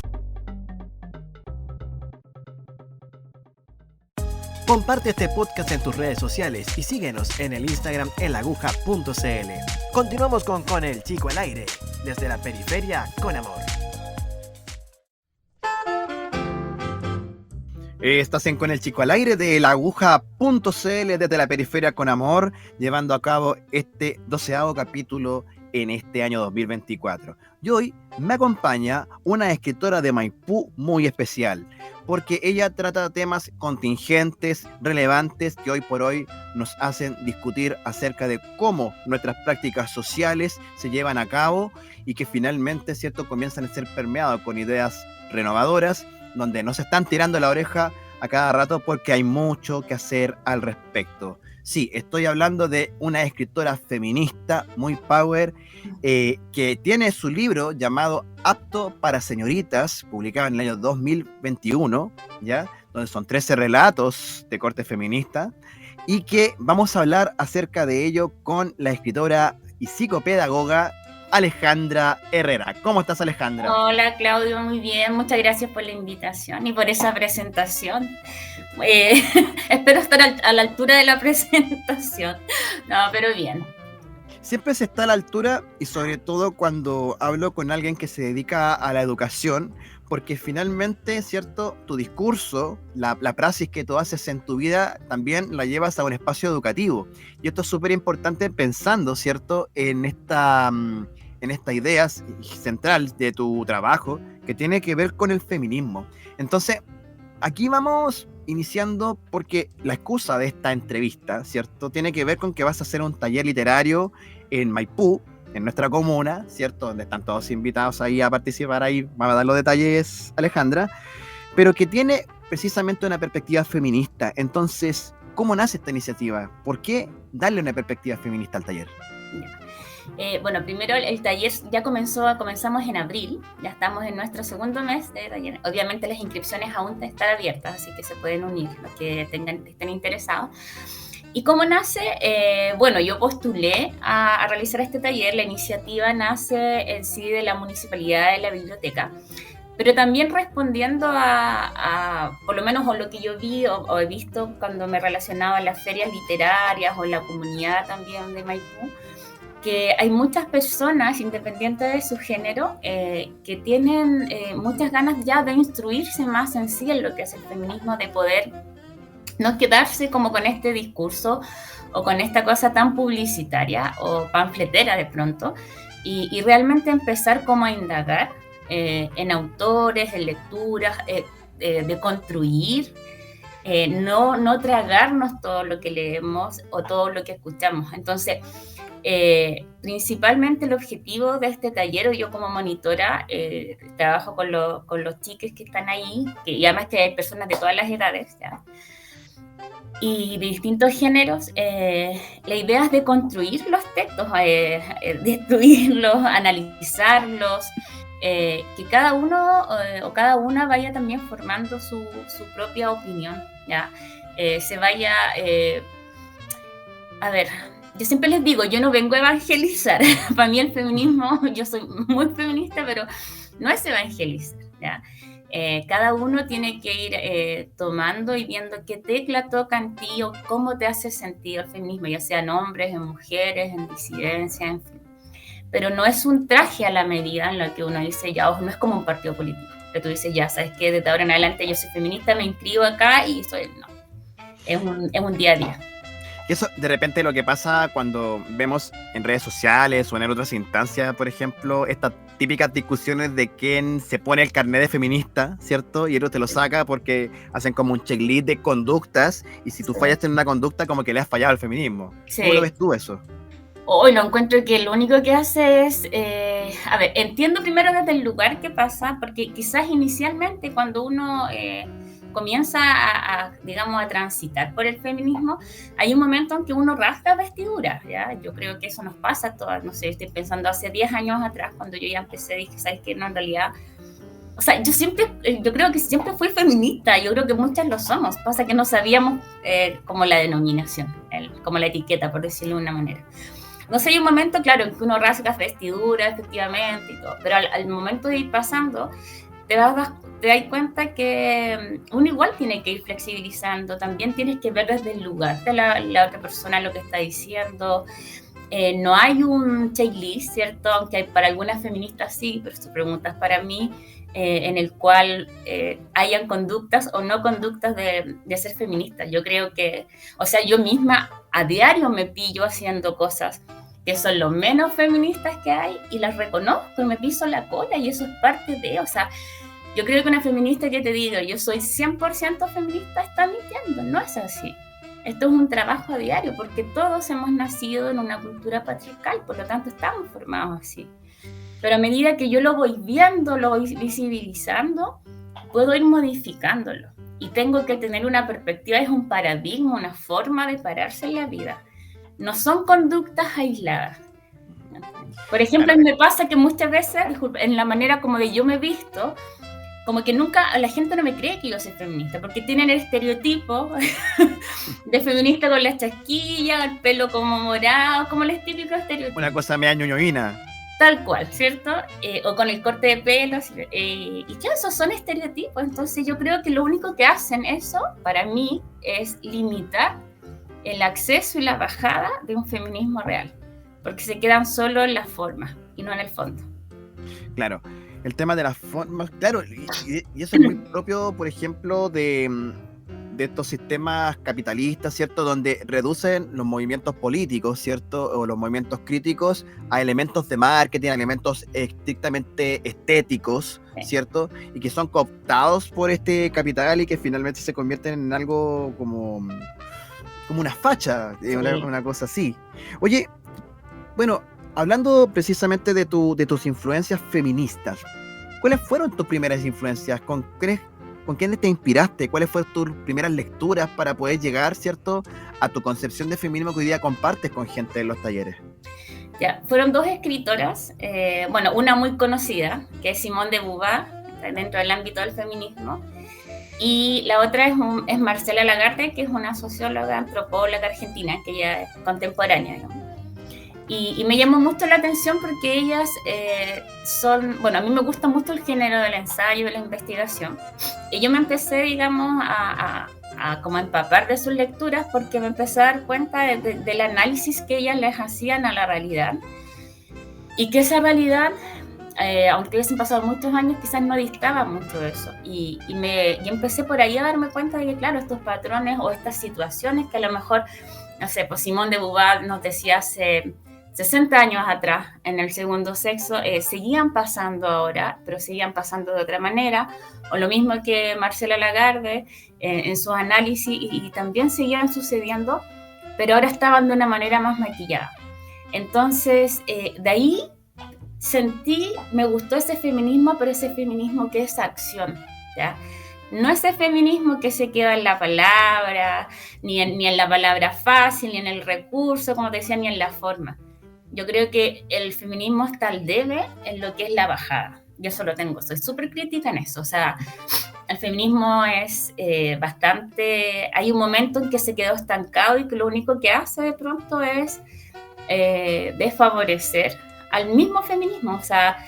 Comparte este podcast en tus redes sociales y síguenos en el Instagram elaguja.cl. Continuamos con el chico al aire, desde la periferia con amor. Estás en Con el Chico al Aire de elaguja.cl desde la periferia con amor, llevando a cabo este 12º capítulo en este año 2024. Y hoy me acompaña una escritora de Maipú muy especial, porque ella trata temas contingentes, relevantes, que hoy por hoy nos hacen discutir acerca de cómo nuestras prácticas sociales se llevan a cabo y que finalmente, ¿cierto?, comienzan a ser permeados con ideas renovadoras, donde nos están tirando la oreja a cada rato porque hay mucho que hacer al respecto. Sí, estoy hablando de una escritora feminista muy power que tiene su libro llamado Apto para Señoritas, publicado en el año 2021, ¿ya? Donde son 13 relatos de corte feminista y que vamos a hablar acerca de ello con la escritora y psicopedagoga Alejandra Herrera. ¿Cómo estás, Alejandra? Hola, Claudio, muy bien. Muchas gracias por la invitación y por esa presentación. Espero estar a la altura de la presentación. No, pero bien. Siempre se está a la altura y sobre todo cuando hablo con alguien que se dedica a la educación, porque finalmente, ¿cierto?, tu discurso, la praxis que tú haces en tu vida, también la llevas a un espacio educativo. Y esto es súper importante pensando, ¿cierto?, en esta idea central de tu trabajo que tiene que ver con el feminismo. Entonces, aquí vamos iniciando porque la excusa de esta entrevista, ¿cierto?, tiene que ver con que vas a hacer un taller literario en Maipú, en nuestra comuna, ¿cierto?, donde están todos invitados ahí a participar, ahí va a dar los detalles Alejandra, pero que tiene precisamente una perspectiva feminista. Entonces, ¿cómo nace esta iniciativa? ¿Por qué darle una perspectiva feminista al taller? Bueno, primero el taller ya comenzamos en abril, ya estamos en nuestro segundo mes de taller. Obviamente las inscripciones aún están abiertas, así que se pueden unir los que estén interesados. ¿Y cómo nace? Bueno, yo postulé a realizar este taller. La iniciativa nace en sí de la municipalidad de la biblioteca, pero también respondiendo por lo menos o lo que yo vi o he visto cuando me relacionaba en las ferias literarias o en la comunidad también de Maipú, que hay muchas personas, independientes de su género, que tienen muchas ganas ya de instruirse más en sí en lo que es el feminismo, de poder no quedarse como con este discurso o con esta cosa tan publicitaria o panfletera de pronto, y realmente empezar como a indagar en autores, en lecturas, de construir, no tragarnos todo lo que leemos o todo lo que escuchamos. Entonces, principalmente el objetivo de este taller, yo como monitora trabajo con los chiques que están ahí, y además que hay personas de todas las edades, ¿ya?, y de distintos géneros. La idea es de construir los textos, destruirlos, analizarlos, que cada uno o cada una vaya también formando su propia opinión, ¿ya? Se vaya... a ver, yo siempre les digo, yo no vengo a evangelizar. Para mí el feminismo, yo soy muy feminista, pero no es evangelizar, ¿ya? Cada uno tiene que ir tomando y viendo qué tecla toca en ti o cómo te hace sentir el feminismo, ya sea en hombres, en mujeres, en disidencia, en fin. Pero no es un traje a la medida en la que uno dice, ya, no es como un partido político, que tú dices, ya, sabes que desde ahora en adelante yo soy feminista, me inscribo acá y soy... No, es un día a día. Y eso de repente lo que pasa cuando vemos en redes sociales o en otras instancias, por ejemplo, estas típicas discusiones de quién se pone el carnet de feminista, ¿cierto? Y otro te lo saca porque hacen como un checklist de conductas, y si tú fallaste en una conducta, como que le has fallado al feminismo. Sí. ¿Cómo lo ves tú eso? Hoy no encuentro que lo único que hace es... a ver, entiendo primero desde el lugar que pasa, porque quizás inicialmente cuando uno... comienza digamos, a transitar por el feminismo, hay un momento en que uno rasga vestiduras, ¿ya? Yo creo que eso nos pasa a todas, no sé, estoy pensando hace 10 años atrás, cuando yo ya empecé, dije, ¿sabes qué? No, en realidad, o sea, yo creo que siempre fui feminista, yo creo que muchas lo somos, pasa que no sabíamos como la denominación, como la etiqueta, por decirlo de una manera. No sé, hay un momento, claro, en que uno rasga vestiduras, efectivamente, y todo, pero al momento de ir pasando, te te das cuenta que uno igual tiene que ir flexibilizando, también tienes que ver desde el lugar de la otra persona lo que está diciendo. No hay un checklist, ¿cierto? Aunque hay para algunas feministas sí, pero si tú preguntas para mí, en el cual hayan conductas o no conductas de ser feminista. Yo creo que, o sea, yo misma a diario me pillo haciendo cosas que son lo menos feministas que hay y las reconozco y me piso la cola y eso es parte de, o sea, yo creo que una feminista que te diga yo soy 100% feminista está mintiendo, no es así. Esto es un trabajo a diario porque todos hemos nacido en una cultura patriarcal, por lo tanto estamos formados así. Pero a medida que yo lo voy viendo, lo voy visibilizando, puedo ir modificándolo. Y tengo que tener una perspectiva, es un paradigma, una forma de pararse en la vida. No son conductas aisladas. Por ejemplo, me pasa que muchas veces, en la manera como de yo me he visto, como que nunca la gente no me cree que yo soy feminista, porque tienen el estereotipo de feminista con las chasquillas, el pelo como morado, como los típicos estereotipos. Una cosa media ñoñoína. Tal cual, ¿cierto? O con el corte de pelo. Y ya esos son estereotipos. Entonces yo creo que lo único que hacen eso, para mí, es limitar el acceso y la bajada de un feminismo real. Porque se quedan solo en las formas y no en el fondo. Claro. El tema de las formas, claro, y eso es muy propio, por ejemplo, de estos sistemas capitalistas, ¿cierto? Donde reducen los movimientos políticos, ¿cierto? O los movimientos críticos a elementos de marketing, a elementos estrictamente estéticos, ¿cierto? Y que son cooptados por este capital y que finalmente se convierten en algo como una facha, sí. una cosa así. Oye, bueno, hablando precisamente de tus influencias feministas, ¿cuáles fueron tus primeras influencias? ¿Con quiénes te inspiraste? ¿Cuáles fueron tus primeras lecturas para poder llegar, ¿cierto?, a tu concepción de feminismo que hoy día compartes con gente en los talleres? Ya, fueron dos escritoras, bueno, una muy conocida, que es Simone de Beauvoir, dentro del ámbito del feminismo, y la otra es Marcela Lagarde, que es una socióloga, antropóloga argentina, que ya es contemporánea, digamos. Y me llamó mucho la atención porque ellas son, bueno, a mí me gusta mucho el género del ensayo, de la investigación, y yo me empecé, digamos, a como empapar de sus lecturas porque me empecé a dar cuenta del análisis que ellas les hacían a la realidad, y que esa realidad, aunque hubiesen pasado muchos años, quizás no distaba mucho de eso, y empecé por ahí a darme cuenta de que, claro, estos patrones o estas situaciones que a lo mejor, no sé, pues Simone de Beauvoir nos decía hace 60 años atrás, en el segundo sexo, seguían pasando ahora, pero seguían pasando de otra manera, o lo mismo que Marcela Lagarde en sus análisis, y también seguían sucediendo, pero ahora estaban de una manera más maquillada. Entonces, de ahí me gustó ese feminismo, pero ese feminismo que es acción, ¿ya? No ese feminismo que se queda en la palabra, ni en la palabra fácil, ni en el recurso, como te decía, ni en la forma. Yo creo que el feminismo está al debe en lo que es la bajada. Yo eso lo tengo, soy súper crítica en eso. O sea, el feminismo es bastante... Hay un momento en que se quedó estancado y que lo único que hace de pronto es desfavorecer al mismo feminismo. O sea,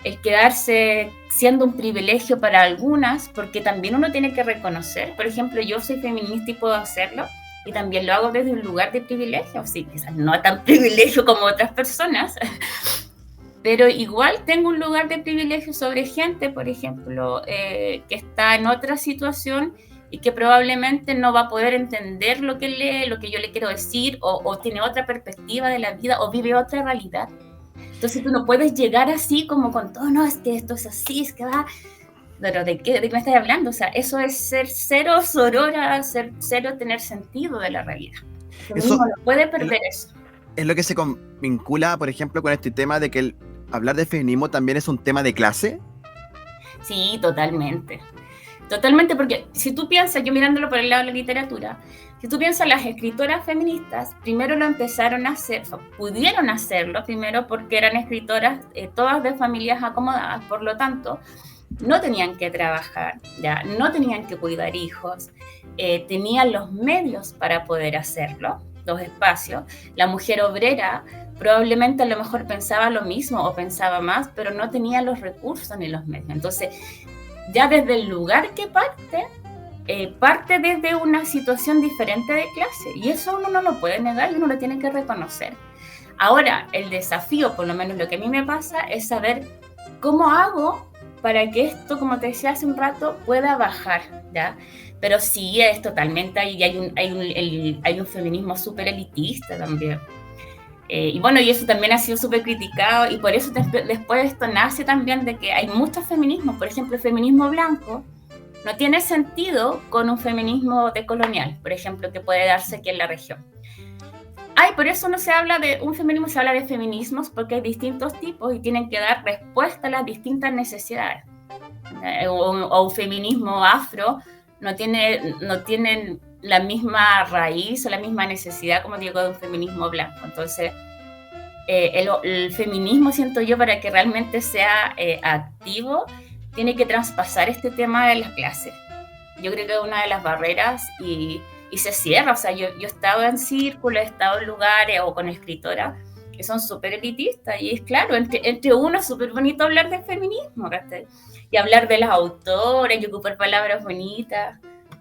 el quedarse siendo un privilegio para algunas, porque también uno tiene que reconocer, por ejemplo, yo soy feminista y puedo hacerlo, y también lo hago desde un lugar de privilegio, sí, quizás no tan privilegio como otras personas, pero igual tengo un lugar de privilegio sobre gente, por ejemplo, que está en otra situación y que probablemente no va a poder entender lo que lee, lo que yo le quiero decir, o tiene otra perspectiva de la vida, o vive otra realidad. Entonces tú no puedes llegar así como con todo, no, es que esto es así, es que va... Pero ¿de qué me estás hablando? O sea, eso es ser cero sorora, ser cero tener sentido de la realidad. Eso no puede perder eso. Es lo que se vincula, por ejemplo, con este tema de que hablar de feminismo también es un tema de clase. Sí, totalmente. Totalmente, porque si tú piensas, yo mirándolo por el lado de la literatura, si tú piensas, las escritoras feministas primero lo empezaron a hacer, o sea, pudieron hacerlo primero porque eran escritoras todas de familias acomodadas, por lo tanto, no tenían que trabajar, ya no tenían que cuidar hijos, tenían los medios para poder hacerlo, los espacios. La mujer obrera probablemente a lo mejor pensaba lo mismo o pensaba más, pero no tenía los recursos ni los medios. Entonces, ya desde el lugar que parte desde una situación diferente de clase, y eso uno no lo puede negar y uno lo tiene que reconocer. Ahora, el desafío, por lo menos lo que a mí me pasa, es saber cómo hago para que esto, como te decía hace un rato, pueda bajar, ¿ya? Pero sí, es totalmente, hay un feminismo súper elitista también. Y bueno, y eso también ha sido súper criticado, y por eso después esto nace también de que hay muchos feminismos. Por ejemplo, el feminismo blanco no tiene sentido con un feminismo decolonial, por ejemplo, que puede darse aquí en la región. Por eso no se habla de un feminismo, se habla de feminismos, porque hay distintos tipos y tienen que dar respuesta a las distintas necesidades. O un feminismo afro no tienen la misma raíz o la misma necesidad, como digo, de un feminismo blanco. Entonces, el feminismo, siento yo, para que realmente sea activo, tiene que traspasar este tema de las clases. Yo creo que es una de las barreras y se cierra. O sea, yo he estado en círculos, he estado en lugares o con escritoras que son súper elitistas, y es claro, entre uno es súper bonito hablar del feminismo, ¿verdad? Y hablar de las autoras y ocupar palabras bonitas,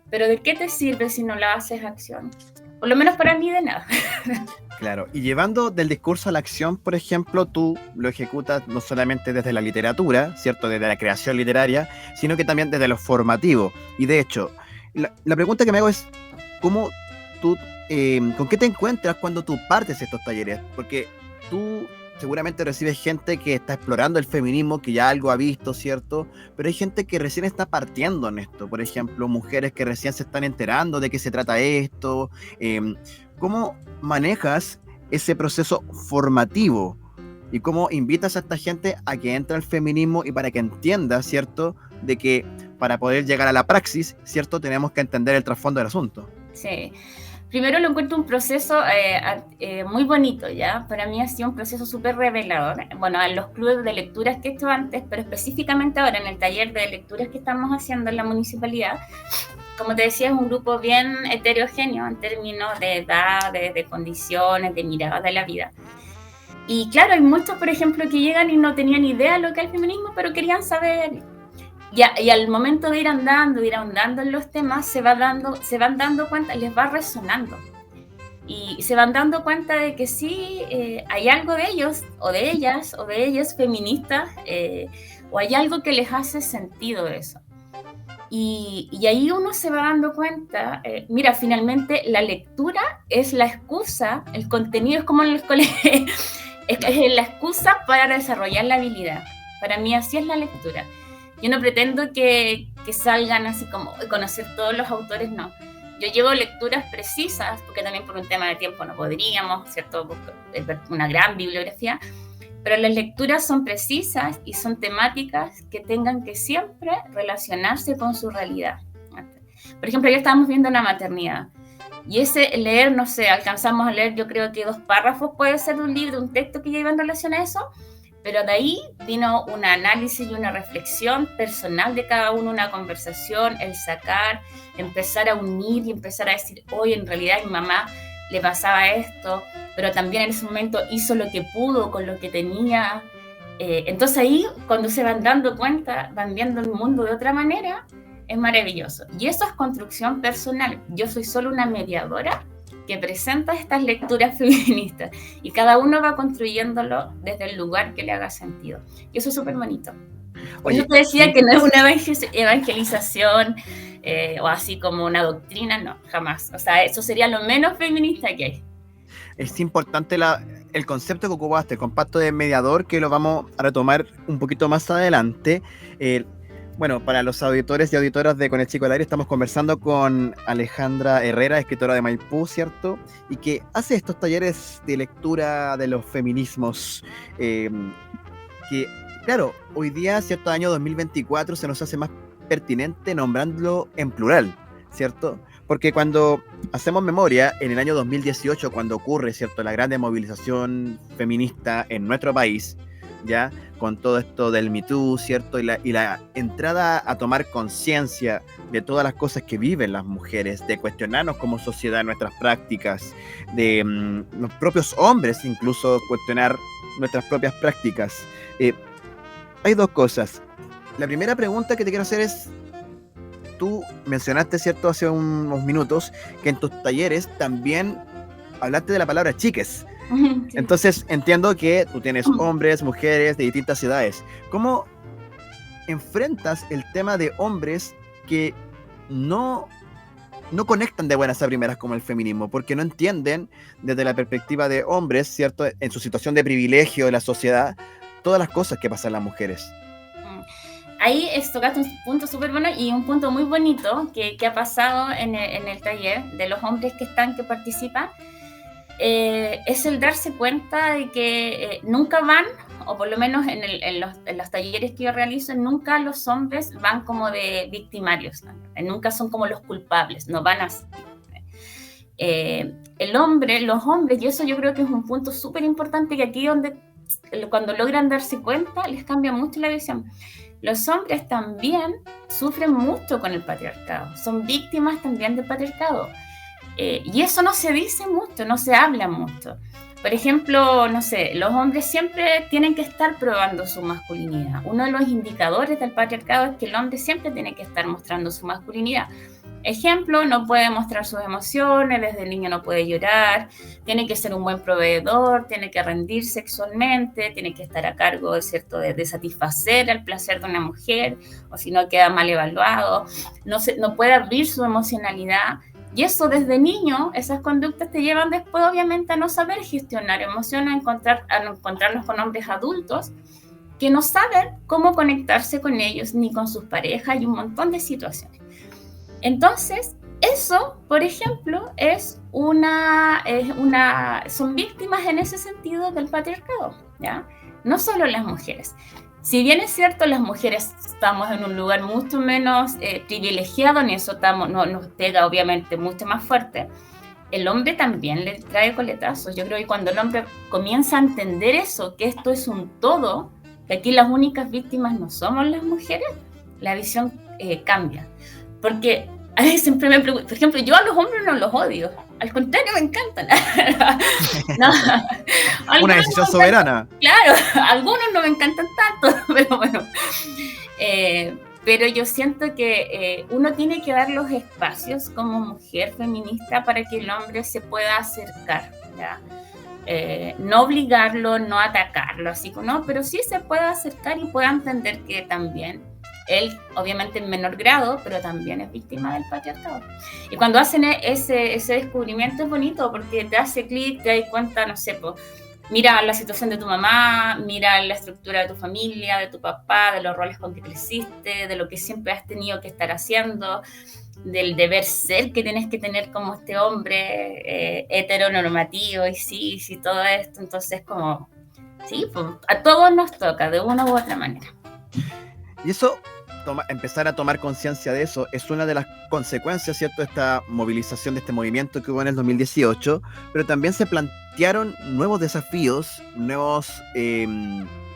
pero ¿de qué te sirve si no la haces acción? Por lo menos para mí, de nada. Claro, y llevando del discurso a la acción, por ejemplo, tú lo ejecutas no solamente desde la literatura, ¿cierto? Desde la creación literaria, sino que también desde lo formativo. Y de hecho, la pregunta que me hago es, ¿cómo tú, con qué te encuentras cuando tú partes estos talleres? Porque tú seguramente recibes gente que está explorando el feminismo, que ya algo ha visto, ¿cierto? Pero hay gente que recién está partiendo en esto. Por ejemplo, mujeres que recién se están enterando de qué se trata esto. ¿Cómo manejas ese proceso formativo? ¿Y cómo invitas a esta gente a que entre al feminismo y para que entienda, ¿cierto?, de que para poder llegar a la praxis, ¿cierto?, tenemos que entender el trasfondo del asunto. Sí. Primero lo encuentro un proceso muy bonito, ¿ya? Para mí ha sido un proceso súper revelador. Bueno, en los clubes de lecturas que he hecho antes, pero específicamente ahora en el taller de lecturas que estamos haciendo en la municipalidad, como te decía, es un grupo bien heterogéneo en términos de edades, de condiciones, de miradas de la vida. Y claro, hay muchos, por ejemplo, que llegan y no tenían idea de lo que es el feminismo, pero querían saber. Y al momento de ir ahondando en los temas, se van dando cuenta, les va resonando. Y se van dando cuenta de que sí, hay algo de ellos, o de ellas, o de ellos feministas, o hay algo que les hace sentido eso. Y ahí uno se va dando cuenta, mira, finalmente la lectura es la excusa, el contenido es como en los colegios, es la excusa para desarrollar la habilidad. Para mí así es la lectura. Yo no pretendo que salgan así como conocer todos los autores, no. Yo llevo lecturas precisas, porque también por un tema de tiempo no podríamos, ¿cierto?, una gran bibliografía, pero las lecturas son precisas y son temáticas que tengan que siempre relacionarse con su realidad. Por ejemplo, ayer estábamos viendo la maternidad, y ese leer, no sé, alcanzamos a leer, yo creo que 2 párrafos puede ser de un libro, un texto que lleva en relación a eso, pero de ahí vino un análisis y una reflexión personal de cada uno, una conversación, el sacar, empezar a unir y empezar a decir, oye, en realidad a mi mamá le pasaba esto, pero también en ese momento hizo lo que pudo con lo que tenía. Entonces ahí, cuando se van dando cuenta, van viendo el mundo de otra manera, es maravilloso. Y eso es construcción personal. Yo soy solo una mediadora que presenta estas lecturas feministas y cada uno va construyéndolo desde el lugar que le haga sentido. Y eso es súper bonito. Oye, yo te decía que no es una evangelización o así como una doctrina, no, jamás. O sea, eso sería lo menos feminista que hay. Es importante el concepto que ocupaste, el compacto de mediador, que lo vamos a retomar un poquito más adelante. Bueno, para los auditores y auditoras de Con el Chico al Aire, estamos conversando con Alejandra Herrera, escritora de Maipú, ¿cierto? Y que hace estos talleres de lectura de los feminismos, que, claro, hoy día, cierto, año 2024, se nos hace más pertinente nombrándolo en plural, ¿cierto? Porque cuando hacemos memoria, en el año 2018, cuando ocurre, ¿cierto?, la grande movilización feminista en nuestro país, ya con todo esto del Me Too, ¿cierto? Y la entrada a tomar conciencia de todas las cosas que viven las mujeres, de cuestionarnos como sociedad nuestras prácticas, de los propios hombres incluso cuestionar nuestras propias prácticas. Hay 2 cosas. la primera pregunta que te quiero hacer es, tú mencionaste, ¿cierto?, hace unos minutos, que en tus talleres también hablaste de la palabra chiques. Sí. Entonces entiendo que tú tienes hombres, mujeres de distintas edades. ¿Cómo enfrentas el tema de hombres que no conectan de buenas a primeras con el feminismo, porque no entienden desde la perspectiva de hombres, ¿cierto?, en su situación de privilegio de la sociedad, todas las cosas que pasan las mujeres? Ahí tocaste un punto súper bueno y un punto muy bonito que ha pasado en el taller de los hombres que participan, es el darse cuenta de que nunca van, o por lo menos en los talleres que yo realizo, nunca los hombres van como de victimarios, ¿no? Nunca son como los culpables, no van así. Los hombres, y eso yo creo que es un punto súper importante, que aquí cuando logran darse cuenta les cambia mucho la visión. Los hombres también sufren mucho con el patriarcado, son víctimas también del patriarcado. Y eso no se dice mucho, no se habla mucho. Por ejemplo, no sé, los hombres siempre tienen que estar probando su masculinidad. Uno de los indicadores del patriarcado es que el hombre siempre tiene que estar mostrando su masculinidad. Ejemplo, no puede mostrar sus emociones, desde niño no puede llorar, tiene que ser un buen proveedor, tiene que rendir sexualmente, tiene que estar a cargo, ¿cierto?, de satisfacer el placer de una mujer, o si no queda mal evaluado, no puede abrir su emocionalidad. Y eso desde niño, esas conductas te llevan después obviamente a no saber gestionar emociones, a encontrarlos con hombres adultos que no saben cómo conectarse con ellos ni con sus parejas y un montón de situaciones. Entonces, eso, por ejemplo, son víctimas en ese sentido del patriarcado, ¿ya? No solo las mujeres. Si bien es cierto, las mujeres estamos en un lugar mucho menos privilegiado, en eso nos pega obviamente mucho más fuerte, el hombre también le trae coletazos. Yo creo que cuando el hombre comienza a entender eso, que esto es un todo, que aquí las únicas víctimas no somos las mujeres, la visión cambia. Porque a veces siempre me pregunto, por ejemplo, yo a los hombres no los odio, al contrario, me encantan. No, Una decisión soberana. Claro, algunos no me encantan tanto, pero bueno. Pero yo siento que uno tiene que dar los espacios como mujer feminista para que el hombre se pueda acercar, ¿ya? No obligarlo, no atacarlo, así que no, pero sí se puede acercar y pueda entender que también él, obviamente en menor grado, pero también es víctima del patriarcado. Y cuando hacen ese descubrimiento es bonito, porque te hace clic, te das cuenta, no sé, mira la situación de tu mamá, mira la estructura de tu familia, de tu papá, de los roles con que creciste, de lo que siempre has tenido que estar haciendo, del deber ser que tienes que tener como este hombre heteronormativo, y sí, todo esto. Entonces, como, sí, pues, a todos nos toca, de una u otra manera. Y eso, empezar a tomar conciencia de eso, es una de las consecuencias, ¿cierto?, de esta movilización, de este movimiento que hubo en el 2018, pero también se plantearon nuevos desafíos, nuevos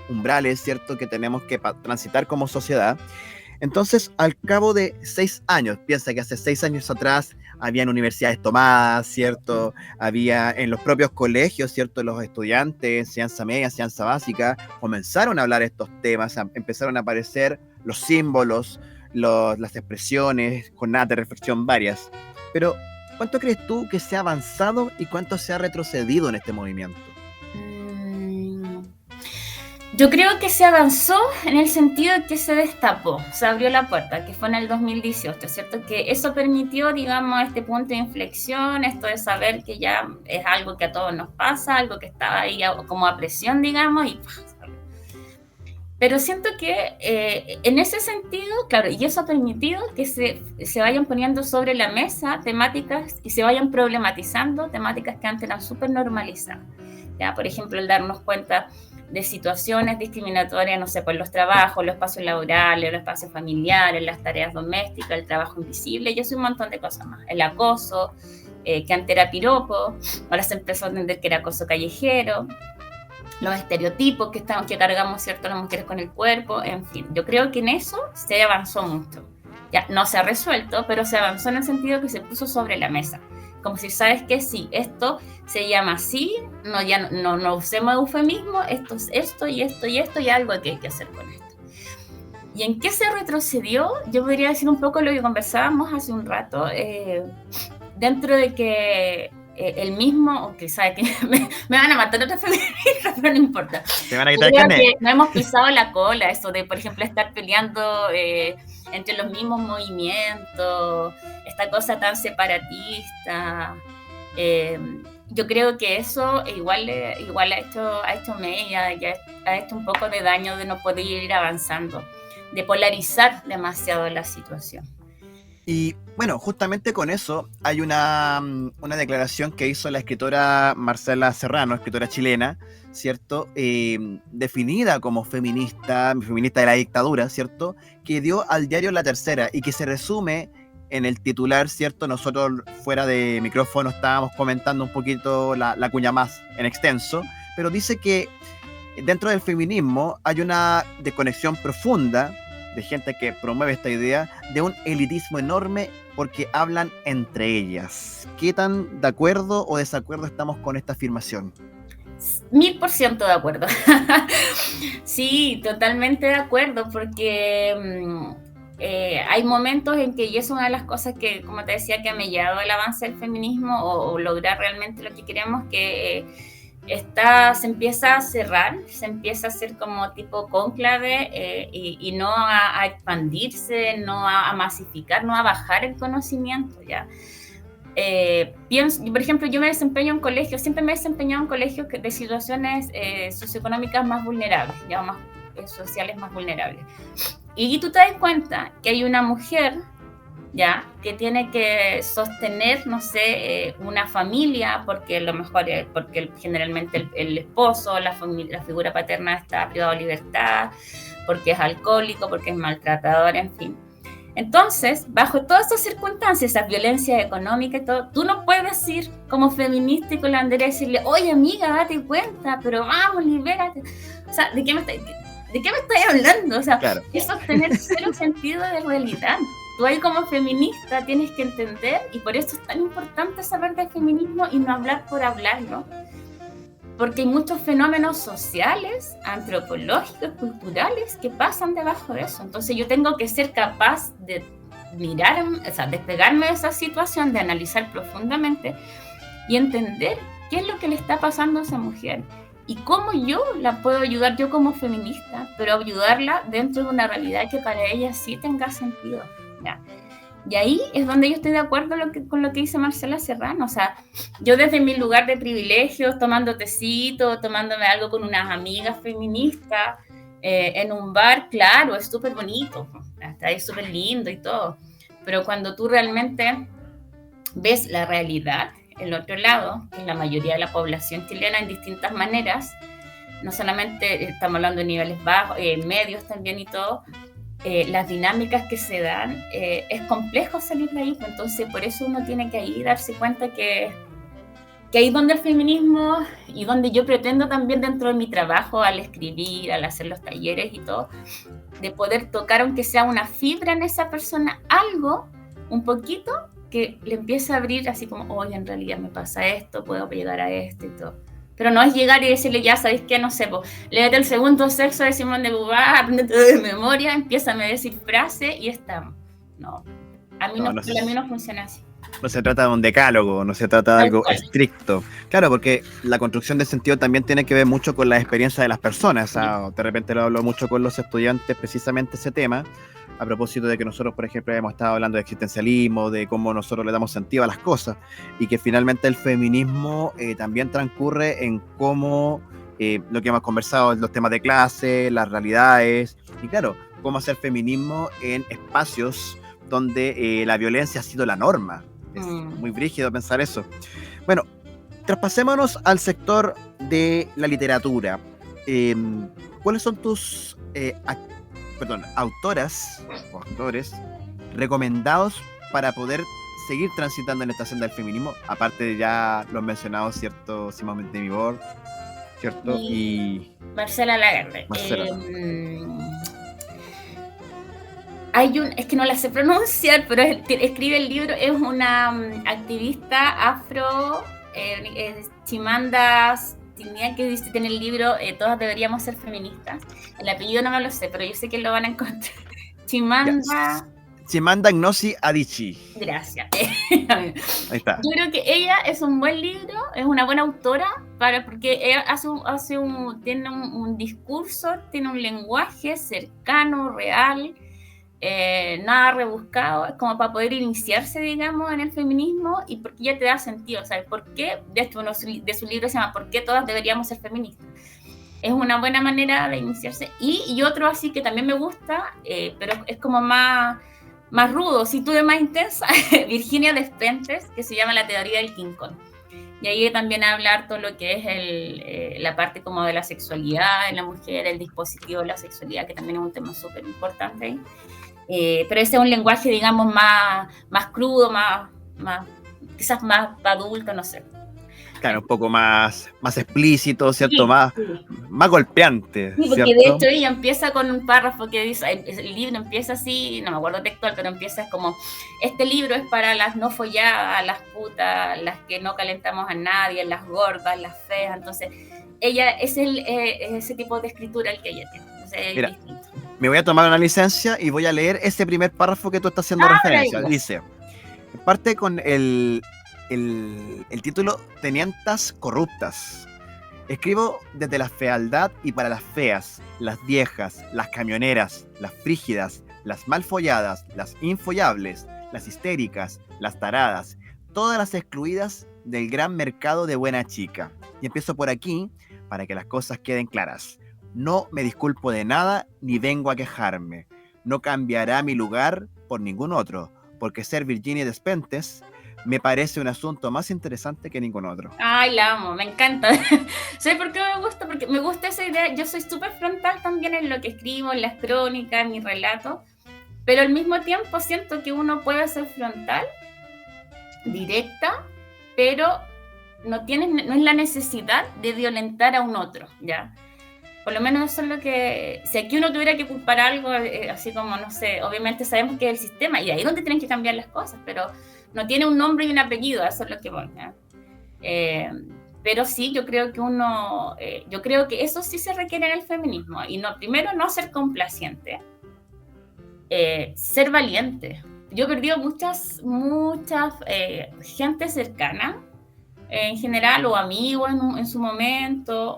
umbrales, ¿cierto?, que tenemos que transitar como sociedad. Entonces, al cabo de 6 años, piensa que hace 6 años atrás habían universidades tomadas, ¿cierto? Había en los propios colegios, ¿cierto?, los estudiantes, enseñanza media, enseñanza básica, comenzaron a hablar estos temas, empezaron a aparecer los símbolos, las expresiones, jornadas de reflexión varias. Pero, ¿cuánto crees tú que se ha avanzado y cuánto se ha retrocedido en este movimiento? Yo creo que se avanzó en el sentido de que se destapó, se abrió la puerta, que fue en el 2018, ¿cierto? Que eso permitió, digamos, este punto de inflexión, esto de saber que ya es algo que a todos nos pasa, algo que estaba ahí como a presión, digamos, y pero siento que en ese sentido, claro, y eso ha permitido que se vayan poniendo sobre la mesa temáticas y se vayan problematizando temáticas que antes eran súper normalizadas. ¿Ya? Por ejemplo, el darnos cuenta de situaciones discriminatorias, no sé, por los trabajos, los espacios laborales, los espacios familiares, las tareas domésticas, el trabajo invisible, y eso y un montón de cosas más. El acoso, que antes era piropo, ahora se empezó a entender que era acoso callejero, los estereotipos que cargamos, ¿cierto?, las mujeres con el cuerpo, en fin. Yo creo que en eso se avanzó mucho. Ya no se ha resuelto, pero se avanzó en el sentido que se puso sobre la mesa. Como si sabes que sí, esto se llama así, no usemos eufemismo, esto es esto y esto y esto y algo que hay que hacer con esto. ¿Y en qué se retrocedió? Yo podría decir un poco lo que conversábamos hace un rato, dentro de que el mismo, que sabe que me van a matar otras feministas, pero no importa. Te van a quitar el carnet. No hemos pisado la cola, eso de, por ejemplo, estar peleando entre los mismos movimientos, esta cosa tan separatista. Yo creo que eso igual ha hecho mella, ya ha hecho un poco de daño de no poder ir avanzando, de polarizar demasiado la situación. Y bueno, justamente con eso hay una declaración que hizo la escritora Marcela Serrano, escritora chilena, ¿cierto? Definida como feminista de la dictadura, ¿cierto? Que dio al diario La Tercera y que se resume en el titular, ¿cierto? Nosotros fuera de micrófono estábamos comentando un poquito la cuña más en extenso, pero dice que dentro del feminismo hay una desconexión profunda de gente que promueve esta idea de un elitismo enorme porque hablan entre ellas. ¿Qué tan de acuerdo o desacuerdo estamos con esta afirmación? 1000% de acuerdo. Sí, totalmente de acuerdo, porque hay momentos en que, y es una de las cosas que, como te decía, que ha mellado el avance del feminismo o lograr realmente lo que queremos, que se empieza a cerrar, se empieza a hacer como tipo cónclave y no a expandirse, no a masificar, no a bajar el conocimiento, ¿ya? Por ejemplo, yo me desempeño en colegios, siempre me he desempeñado en colegios de situaciones socioeconómicas más vulnerables, ya más sociales más vulnerables. Y tú te das cuenta que hay una mujer, ya, que tiene que sostener, no sé, una familia, porque lo mejor porque generalmente el esposo, la figura paterna está privado de libertad, porque es alcohólico, porque es maltratador, en fin. Entonces, bajo todas estas circunstancias, esa violencia económica y todo, tú no puedes ir como feminista y con la bandera y decirle, oye amiga, date cuenta, pero vamos, libérate. O sea, ¿de qué me estás hablando? O sea, claro. Eso es tener cero sentido de realidad. Tú ahí como feminista tienes que entender, y por eso es tan importante saber de feminismo y no hablar por hablarlo, porque hay muchos fenómenos sociales, antropológicos, culturales que pasan debajo de eso. Entonces yo tengo que ser capaz de mirar, o sea, despegarme de esa situación, de analizar profundamente y entender qué es lo que le está pasando a esa mujer y cómo yo la puedo ayudar yo como feminista, pero ayudarla dentro de una realidad que para ella sí tenga sentido, ¿ya? Y ahí es donde yo estoy de acuerdo con lo que dice Marcela Serrano. O sea, yo desde mi lugar de privilegios, tomando tecito, tomándome algo con unas amigas feministas, en un bar, claro, es súper bonito, está ahí súper lindo y todo. Pero cuando tú realmente ves la realidad, el otro lado, que es la mayoría de la población chilena en distintas maneras, no solamente estamos hablando de niveles bajos, medios también y todo, las dinámicas que se dan, es complejo salir de ahí. Entonces por eso uno tiene que ahí darse cuenta que ahí donde el feminismo y donde yo pretendo también dentro de mi trabajo al escribir, al hacer los talleres y todo, de poder tocar aunque sea una fibra en esa persona, algo, un poquito, que le empiece a abrir así como, oye, en realidad me pasa esto, puedo llegar a esto y todo. Pero no es llegar y decirle, ya sabéis qué, no sé, pues, léete El segundo sexo de Simone de Beauvoir, aprende todo de memoria, empiézame a decir frases y estamos. No, a mí no funciona así. No se trata de un decálogo, no se trata de algo estricto. Claro, porque la construcción de sentido también tiene que ver mucho con la experiencia de las personas. Sí. De repente lo hablo mucho con los estudiantes, precisamente ese tema, a propósito de que nosotros, por ejemplo, hemos estado hablando de existencialismo, de cómo nosotros le damos sentido a las cosas, y que finalmente el feminismo también transcurre en cómo, lo que hemos conversado, los temas de clase, las realidades, y claro, cómo hacer feminismo en espacios donde la violencia ha sido la norma. Es muy brígido pensar eso. Bueno, traspasémonos al sector de la literatura. ¿Cuáles son tus autoras o autores recomendados para poder seguir transitando en esta senda del feminismo? Aparte de ya los mencionados, ¿cierto? Simone de Beauvoir, ¿cierto? Y Marcela Lagarde. Es que no la sé pronunciar, pero escribe el libro, es una activista afro, Chimamanda Ngozi, que dice en el libro, todas deberíamos ser feministas. El apellido no me lo sé, pero yo sé que lo van a encontrar. Ya. Chimamanda, Chimamanda Ngozi Adichie. gracias. Ahí está. Yo creo que ella es un buen libro, es una buena autora, porque ella tiene un discurso, tiene un lenguaje cercano, real, nada rebuscado, es como para poder iniciarse, digamos, en el feminismo, y porque ya te da sentido, ¿sabes? ¿Por qué? De esto, uno de su libro se llama ¿Por qué todas deberíamos ser feministas? Es una buena manera de iniciarse. Y otro así que también me gusta, pero es como más rudo, si tú de más intensa, Virginia Despentes, que se llama La teoría del King Kong. Y ahí también hablar todo lo que es la parte como de la sexualidad en la mujer, el dispositivo de la sexualidad, que también es un tema súper importante ahí. Pero ese es un lenguaje, digamos, más crudo, quizás más adulto, no sé. Claro, un poco más explícito, ¿cierto? Sí, Más, sí. más golpeante, Sí, porque ¿cierto? de hecho ella empieza con un párrafo que dice, el libro empieza así, no me acuerdo textual, pero empieza como, este libro es para las no folladas, las putas, las que no calentamos a nadie, las gordas, las feas. Entonces ella es ese tipo de escritura el que ella tiene. Entonces, Mira, es distinto. me voy a tomar una licencia y voy a leer ese primer párrafo que tú estás haciendo referencia. Dice, parte con el título Tenientas corruptas. Escribo desde la fealdad y para las feas, las viejas, las camioneras, las frígidas, las mal folladas, las infollables, las histéricas, las taradas, todas las excluidas del gran mercado de buena chica. Y empiezo por aquí para que las cosas queden claras. No me disculpo de nada ni vengo a quejarme. No cambiará mi lugar por ningún otro, porque ser Virginia Despentes me parece un asunto más interesante que ningún otro. Ay, la amo, me encanta. ¿Sabes por qué me gusta? Porque me gusta esa idea. Yo soy súper frontal también en lo que escribo, en las crónicas, en mis relatos, pero al mismo tiempo siento que uno puede ser frontal, directa, pero no es la necesidad de violentar a un otro, ¿ya? Por lo menos eso es lo que... Si aquí uno tuviera que culpar algo, así como, no sé, obviamente sabemos que es el sistema, y ahí es donde tienen que cambiar las cosas, pero no tiene un nombre y un apellido, eso es lo que voy, ¿no? Pero sí, yo creo que eso sí se requiere en el feminismo, y primero no ser complaciente, ser valiente. Yo he perdido muchas gente cercana, en general, o amigos en su momento,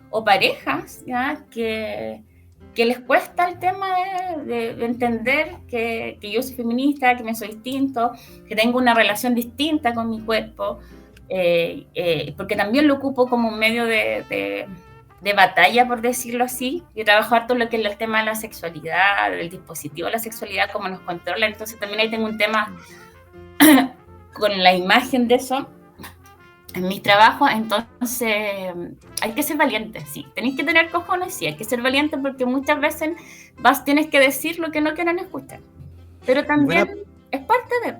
o parejas, ¿ya? Que les cuesta el tema de entender que yo soy feminista, que me soy distinto, que tengo una relación distinta con mi cuerpo, porque también lo ocupo como un medio de batalla, por decirlo así, y trabajo harto lo que es el tema de la sexualidad, del dispositivo de la sexualidad, cómo nos controla. Entonces también ahí tengo un tema con la imagen de eso en mis trabajos. Entonces hay que ser valiente, sí, tenéis que tener cojones, sí, hay que ser valiente, porque muchas veces tienes que decir lo que no quieren escuchar, pero también es parte de...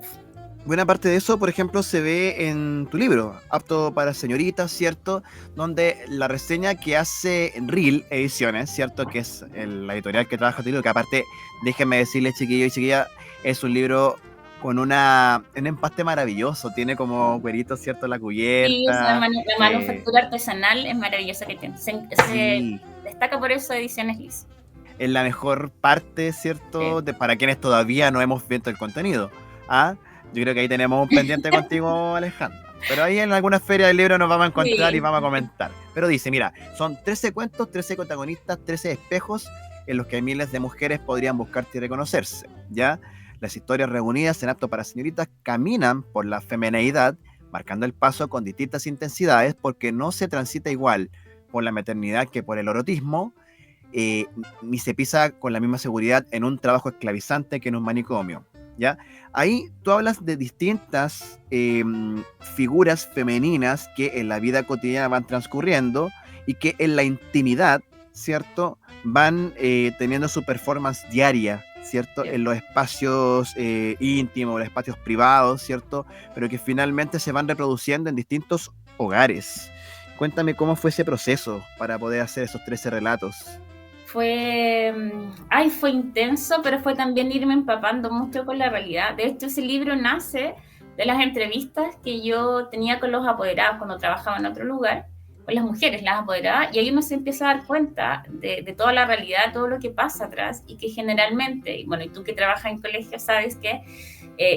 Buena parte de eso, por ejemplo, se ve en tu libro, Apto para Señoritas, ¿cierto? Donde la reseña que hace Real Ediciones, ¿cierto? Que es la editorial que trabaja tu libro, que aparte, déjenme decirles, chiquillo y chiquilla, es un libro con un empaste maravilloso, tiene como cueritos, ¿cierto? La cubierta. Sí, la manufactura artesanal es maravillosa que tiene. Se destaca por eso Ediciones Liz. Es la mejor parte, ¿cierto? Sí. Para quienes todavía no hemos visto el contenido. ¿Ah? Yo creo que ahí tenemos un pendiente contigo, Alejandra. Pero ahí en alguna feria del libro nos vamos a encontrar y vamos a comentar. Pero dice, mira, son 13 cuentos, 13 protagonistas, 13 espejos en los que miles de mujeres podrían buscarte y reconocerse, ¿ya? Las historias reunidas en Apto para Señoritas caminan por la femineidad, marcando el paso con distintas intensidades, porque no se transita igual por la maternidad que por el erotismo, ni se pisa con la misma seguridad en un trabajo esclavizante que en un manicomio, ¿ya? Ahí tú hablas de distintas figuras femeninas que en la vida cotidiana van transcurriendo y que en la intimidad, ¿cierto? Van teniendo su performance diaria, ¿cierto? En los espacios íntimos, los espacios privados, ¿cierto? Pero que finalmente se van reproduciendo en distintos hogares. Cuéntame cómo fue ese proceso para poder hacer esos 13 relatos. Fue intenso, pero fue también irme empapando mucho con la realidad. De hecho, ese libro nace de las entrevistas que yo tenía con los apoderados cuando trabajaba en otro lugar, con las mujeres, las apoderadas, y ahí uno se empieza a dar cuenta de toda la realidad, todo lo que pasa atrás, y que generalmente, bueno, y tú que trabajas en colegio sabes que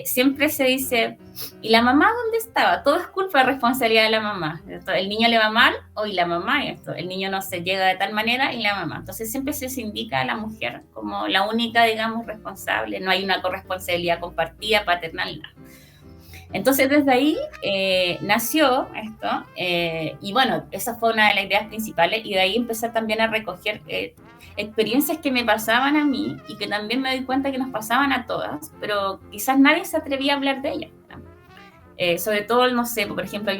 siempre se dice, ¿y la mamá dónde estaba? Todo es culpa, responsabilidad de la mamá. El niño le va mal, o y la mamá, esto, el niño no se llega de tal manera, y la mamá. Entonces siempre se indica a la mujer como la única, digamos, responsable, no hay una corresponsabilidad compartida, paternal, nada. Entonces desde ahí nació esto, y bueno, esa fue una de las ideas principales, y de ahí empecé también a recoger experiencias que me pasaban a mí y que también me doy cuenta que nos pasaban a todas, pero quizás nadie se atrevía a hablar de ellas. Sobre todo, no sé, por ejemplo,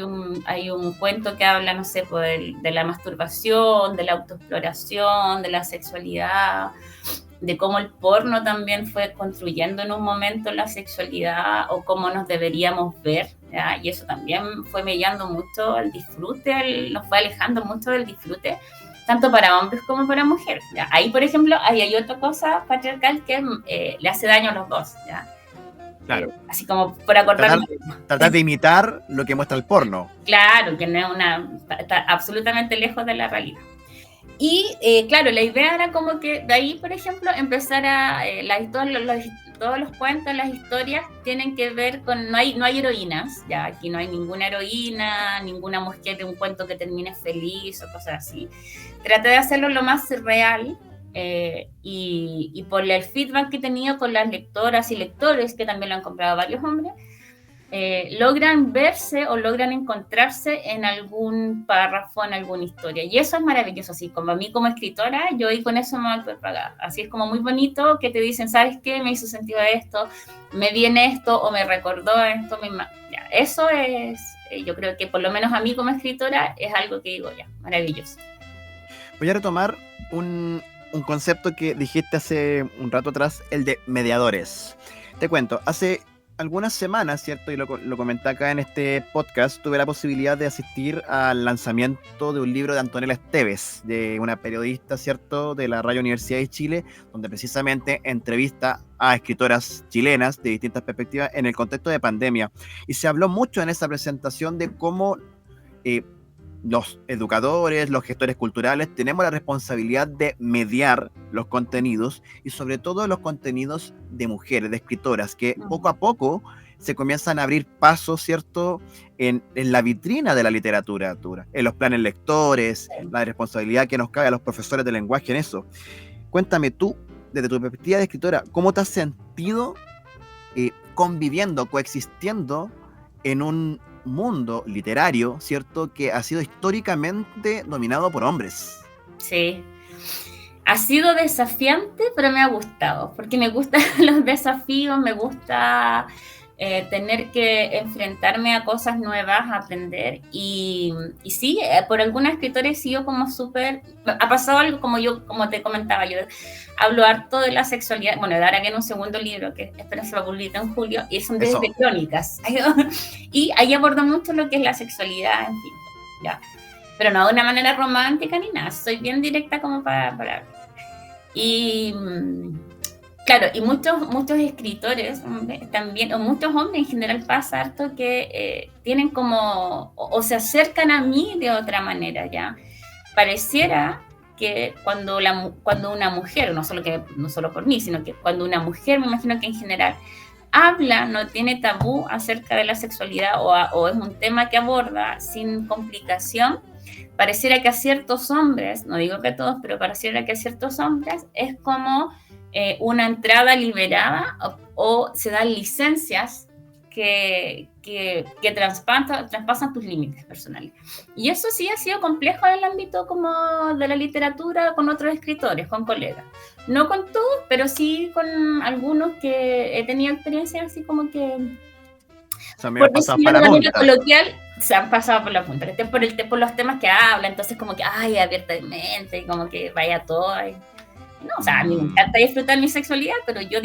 hay un cuento que habla, no sé, de la masturbación, de la autoexploración, de la sexualidad, de cómo el porno también fue construyendo en un momento la sexualidad o cómo nos deberíamos ver, ¿ya? Y eso también fue mellando mucho el disfrute, nos fue alejando mucho del disfrute, tanto para hombres como para mujeres, ¿ya? Ahí, por ejemplo, hay otra cosa patriarcal que le hace daño a los dos, ¿ya? Claro. Así como por acordar... Tratar de imitar lo que muestra el porno. Claro, que no es está absolutamente lejos de la realidad. Y claro, la idea era como que de ahí, por ejemplo, empezar a... todos los cuentos, las historias tienen que ver con... No hay heroínas, ya aquí no hay ninguna heroína, ninguna mujer de un cuento que termine feliz o cosas así. Traté de hacerlo lo más real, y por el feedback que he tenido con las lectoras y lectores, que también lo han comprado varios hombres, logran verse o logran encontrarse en algún párrafo, en alguna historia. Y eso es maravilloso, así como a mí como escritora, yo ahí con eso me voy a poder pagar. Así es como muy bonito que te dicen, ¿sabes qué? Me hizo sentido esto, me viene esto o me recordó esto. Ya, eso es, yo creo que por lo menos a mí como escritora es algo que digo, ya, maravilloso. Voy a retomar un concepto que dijiste hace un rato atrás, el de mediadores. Te cuento, hace algunas semanas, ¿cierto? Y lo comenté acá en este podcast, tuve la posibilidad de asistir al lanzamiento de un libro de Antonella Esteves, de una periodista, ¿cierto?, de la Radio Universidad de Chile, donde precisamente entrevista a escritoras chilenas de distintas perspectivas en el contexto de pandemia. Y se habló mucho en esa presentación de cómo los educadores, los gestores culturales, tenemos la responsabilidad de mediar los contenidos y sobre todo los contenidos de mujeres, de escritoras, que poco a poco se comienzan a abrir pasos, ¿cierto?, en la vitrina de la literatura, en los planes lectores, la responsabilidad que nos cabe a los profesores de lenguaje en eso. Cuéntame tú, desde tu perspectiva de escritora, ¿cómo te has sentido conviviendo, coexistiendo en un mundo literario, ¿cierto?, que ha sido históricamente dominado por hombres? Sí. Ha sido desafiante, pero me ha gustado, porque me gustan los desafíos, me gusta tener que enfrentarme a cosas nuevas, aprender, y sí, por algunos escritores he sido como súper... Ha pasado algo como te comentaba, yo hablo harto de la sexualidad, bueno, ahora viene un segundo libro que espero se va a publicar en julio, y son de crónicas, y ahí abordo mucho lo que es la sexualidad, en fin, ya. Pero no de una manera romántica ni nada, soy bien directa como para... Y claro, y muchos escritores también, o muchos hombres en general pasa harto que tienen como, o se acercan a mí de otra manera, ¿ya? Pareciera que cuando una mujer, no solo por mí, sino que cuando una mujer, me imagino que en general, habla, no tiene tabú acerca de la sexualidad o es un tema que aborda sin complicación, pareciera que a ciertos hombres, no digo que a todos, pero pareciera que a ciertos hombres es como una entrada liberada o se dan licencias que traspasan tus límites personales. Y eso sí ha sido complejo en el ámbito como de la literatura con otros escritores, con colegas. No con todos, pero sí con algunos que he tenido experiencias así como que... por decirlo de manera coloquial, se han pasado por la punta, por los temas que habla, entonces como que, ay, abiertamente, como que vaya todo, ay. No, o sea, a mí me encanta disfrutar mi sexualidad, pero yo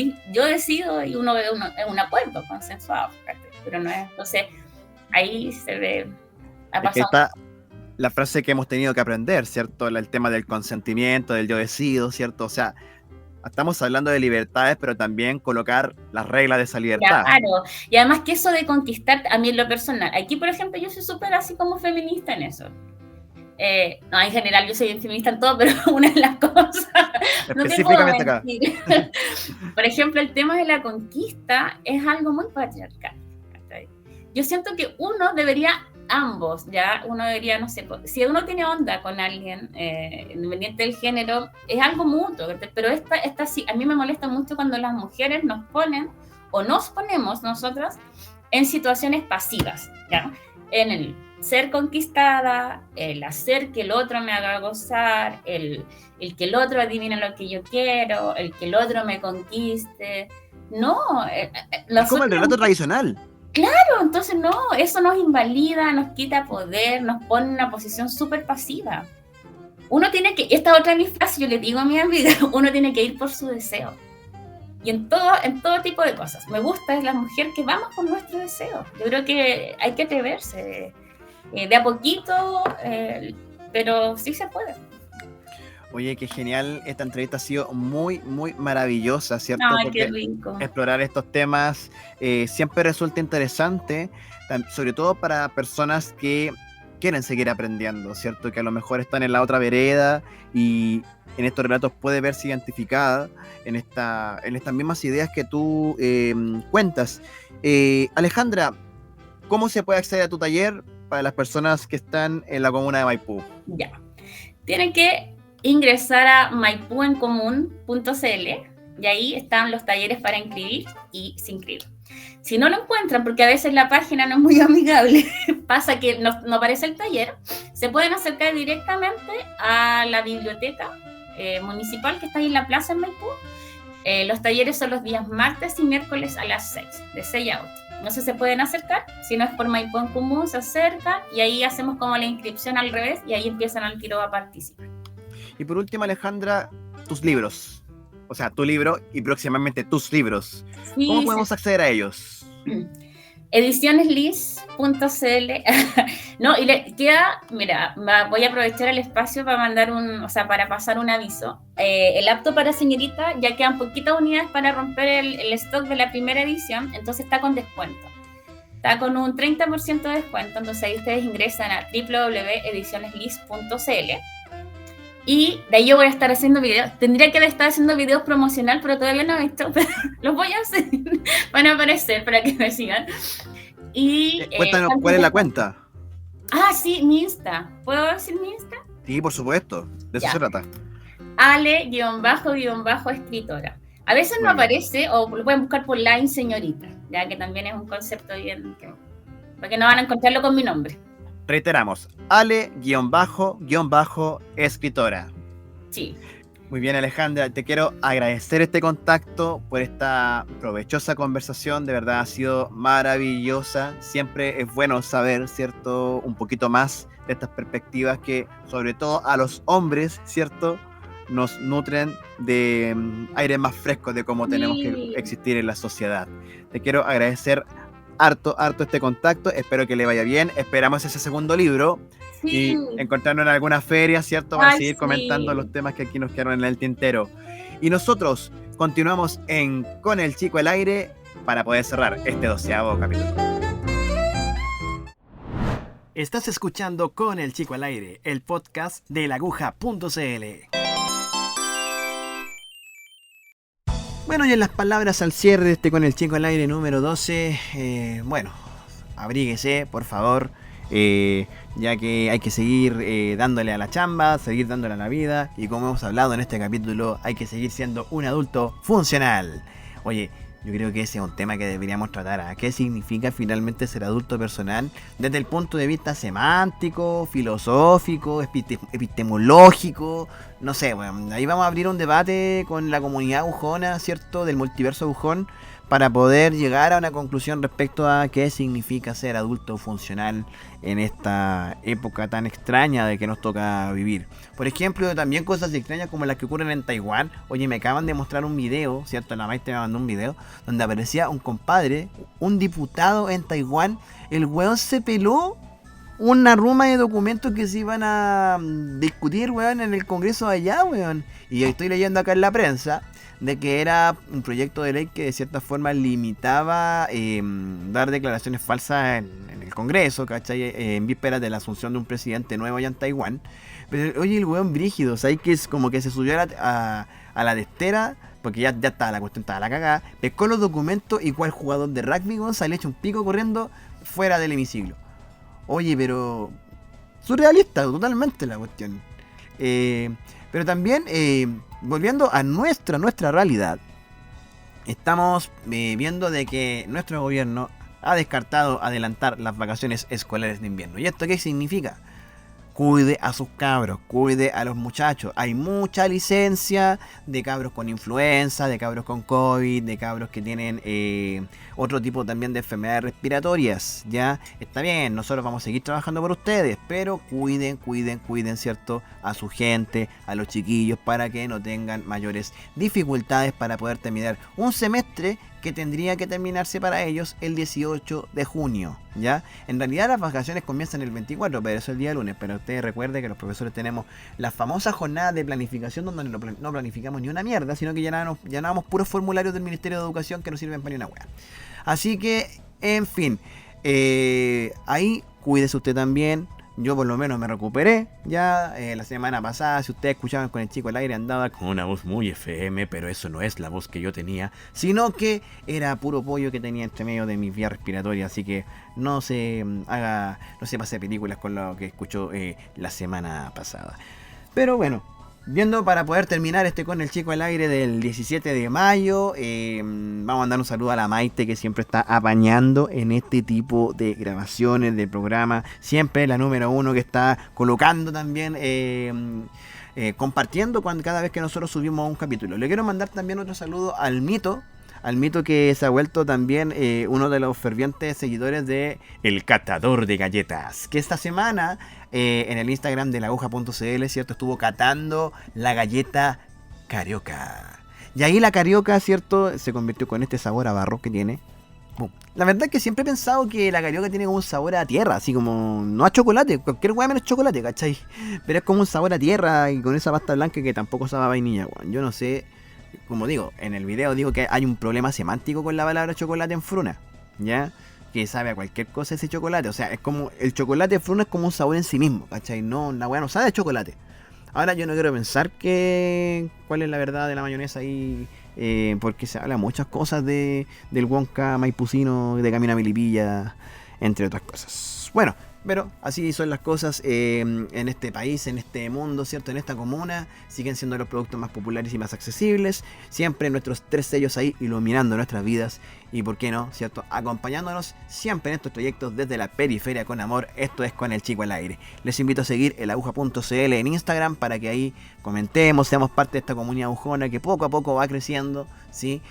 decido y uno ve un acuerdo consensuado, pero no es, entonces ahí se ve, ha pasado. Es que está la frase que hemos tenido que aprender, ¿cierto? El tema del consentimiento, del yo decido, ¿cierto? O sea, estamos hablando de libertades, pero también colocar las reglas de esa libertad. Claro, y además que eso de conquistar, a mí en lo personal, aquí por ejemplo yo soy súper así como feminista en eso. No, en general yo soy bien feminista en todo, pero una de las cosas, no te puedo Específicamente acá. mentir. Por ejemplo, el tema de la conquista es algo muy patriarcal. ¿Cachai? Yo siento que uno debería, ambos, ya, uno debería, no sé, si uno tiene onda con alguien, independiente del género, es algo mutuo, pero esta sí, a mí me molesta mucho cuando las mujeres nos ponen, o nos ponemos nosotras, en situaciones pasivas, ¿ya? En el ser conquistada, el hacer que el otro me haga gozar, el que el otro adivine lo que yo quiero, el que el otro me conquiste. No, es como el relato tradicional. Claro, entonces no, eso nos invalida, nos quita poder, nos pone en una posición súper pasiva. Uno tiene que, esta otra es mi frase, yo le digo a mi amiga, uno tiene que ir por su deseo. Y en todo tipo de cosas. Me gusta es la mujer que vamos por nuestro deseo. Yo creo que hay que atreverse de a poquito, pero sí se puede. Oye, qué genial, esta entrevista ha sido muy, muy maravillosa, ¿cierto? Ay, porque qué rico. explorar estos temas siempre resulta interesante, sobre todo para personas que quieren seguir aprendiendo, ¿cierto? Que a lo mejor están en la otra vereda y en estos relatos puede verse identificada en estas mismas ideas que tú cuentas. Alejandra, ¿cómo se puede acceder a tu taller para las personas que están en la comuna de Maipú? Ya. Tienen que ingresar a maipuencomún.cl y ahí están los talleres para inscribir y se inscriben. Si no lo encuentran, porque a veces la página no es muy amigable, pasa que no aparece el taller, se pueden acercar directamente a la biblioteca municipal que está ahí en la plaza en Maipú. Los talleres son los días martes y miércoles a las 6, de 6 a 8. No sé si se pueden acercar, si no es por Maipú en Común, se acercan y ahí hacemos como la inscripción al revés y ahí empiezan al tiro a participar. Y por último, Alejandra, tus libros. O sea, tu libro y próximamente tus libros. Sí, ¿cómo podemos acceder a ellos? Edicioneslis.cl. No, y le queda, mira, voy a aprovechar el espacio para mandar para pasar un aviso. El apto para señorita ya quedan poquitas unidades para romper el stock de la primera edición, entonces está con descuento. Está con un 30% de descuento, entonces ahí ustedes ingresan a www.edicioneslis.cl. Y de ahí yo voy a estar haciendo videos. Tendría que estar haciendo videos promocional, pero todavía no he visto. Pero los voy a hacer. Van a aparecer para que me sigan. Y, cuéntanos, ¿cuál es la cuenta? Sí, mi Insta. ¿Puedo decir mi Insta? Sí, por supuesto. De eso se trata. Ale_escritora. A veces no aparece, o lo pueden buscar por Line Señorita, ya que también es un concepto bien... porque no van a encontrarlo con mi nombre. Reiteramos, Ale_escritora. Sí. Muy bien, Alejandra, te quiero agradecer este contacto por esta provechosa conversación, de verdad ha sido maravillosa. Siempre es bueno saber, ¿cierto?, un poquito más de estas perspectivas que, sobre todo a los hombres, ¿cierto?, nos nutren de aire más fresco de cómo tenemos que existir en la sociedad. Te quiero agradecer harto este contacto, espero que le vaya bien, esperamos ese segundo libro y encontrarnos en alguna feria, ¿cierto? Para seguir comentando los temas que aquí nos quedaron en el tintero. Y nosotros continuamos Con el Chico al Aire para poder cerrar este 12º capítulo. Estás escuchando Con el Chico al Aire, el podcast de laguja.cl. Bueno, y en las palabras al cierre de este Con el Chico al Aire número 12, bueno, abríguese, por favor, ya que hay que seguir dándole a la chamba, seguir dándole a la vida, y como hemos hablado en este capítulo, hay que seguir siendo un adulto funcional. Oye, yo creo que ese es un tema que deberíamos tratar. ¿Qué significa finalmente ser adulto personal? Desde el punto de vista semántico, filosófico, epistemológico. No sé, bueno, ahí vamos a abrir un debate con la comunidad agujona, ¿cierto? Del multiverso agujón, para poder llegar a una conclusión respecto a qué significa ser adulto funcional en esta época tan extraña de que nos toca vivir. Por ejemplo, también cosas extrañas como las que ocurren en Taiwán. Oye, me acaban de mostrar un video, ¿cierto? La maestra me mandó un video donde aparecía un compadre, un diputado en Taiwán. El weón se peló una ruma de documentos que se iban a discutir, weón, en el Congreso de allá, weón. Y estoy leyendo acá en la prensa de que era un proyecto de ley que de cierta forma limitaba dar declaraciones falsas en el Congreso, ¿cachai? En vísperas de la asunción de un presidente nuevo allá en Taiwán. Pero oye, el weón brígido, ¿sabes? Que es como que se subió a la testera, porque ya estaba la cuestión, estaba la cagada, pescó los documentos y cual jugador de rugby, weón, sale hecho un pico corriendo fuera del hemiciclo. Oye, pero surrealista totalmente la cuestión. Pero también, volviendo a nuestra realidad, estamos viendo de que nuestro gobierno ha descartado adelantar las vacaciones escolares de invierno. ¿Y esto qué significa? Cuide a sus cabros, cuide a los muchachos. Hay mucha licencia de cabros con influenza, de cabros con COVID, de cabros que tienen otro tipo también de enfermedades respiratorias. Ya está bien, nosotros vamos a seguir trabajando por ustedes, pero cuiden, ¿cierto? A su gente, a los chiquillos, para que no tengan mayores dificultades para poder terminar un semestre que tendría que terminarse para ellos el 18 de junio, ¿ya? En realidad las vacaciones comienzan el 24, pero eso es el día lunes, pero ustedes recuerden que los profesores tenemos la famosa jornada de planificación donde no planificamos ni una mierda, sino que llenamos puros formularios del Ministerio de Educación que no sirven para ni una wea. Así que, en fin, ahí cuídese usted también. Yo por lo menos me recuperé ya la semana pasada. Si ustedes escuchaban con el chico al aire, andaba con una voz muy FM, pero eso no es la voz que yo tenía, sino que era puro pollo que tenía entre medio de mis vías respiratorias. Así que no se pase películas con lo que escuchó la semana pasada. Pero bueno, viendo para poder terminar con el chico al aire del 17 de mayo, vamos a mandar un saludo a la Maite, que siempre está apañando en este tipo de grabaciones, de programas. Siempre la número uno que está colocando también, compartiendo cada vez que nosotros subimos un capítulo. Le quiero mandar también otro saludo al Mito, que se ha vuelto también uno de los fervientes seguidores de El Catador de Galletas, que esta semana en el Instagram de laaguja.cl, ¿cierto? Estuvo catando la galleta carioca. Y ahí la carioca, ¿cierto? Se convirtió con este sabor a barro que tiene. La verdad es que siempre he pensado que la carioca tiene como un sabor a tierra, así como, no a chocolate, cualquier hueá menos chocolate, ¿cachai? Pero es como un sabor a tierra y con esa pasta blanca que tampoco sabe a vainilla, weón. Yo no sé, como digo, en el video digo que hay un problema semántico con la palabra chocolate en fruna, ¿ya? Que sabe a cualquier cosa ese chocolate. O sea, es como, el chocolate de fruna es como un sabor en sí mismo, ¿cachai? No, la weá no sabe a chocolate. Ahora yo no quiero pensar cuál es la verdad de la mayonesa ahí, porque se habla muchas cosas del Wonka maipucino, de Camino a Milipilla, entre otras cosas. Bueno, pero así son las cosas en este país, en este mundo, ¿cierto? En esta comuna siguen siendo los productos más populares y más accesibles. Siempre nuestros 3 sellos ahí iluminando nuestras vidas y, ¿por qué no?, ¿cierto? Acompañándonos siempre en estos proyectos desde la periferia con amor. Esto es Con el Chico al Aire. Les invito a seguir elaguja.cl en Instagram para que ahí comentemos, seamos parte de esta comunidad agujona que poco a poco va creciendo, ¿sí?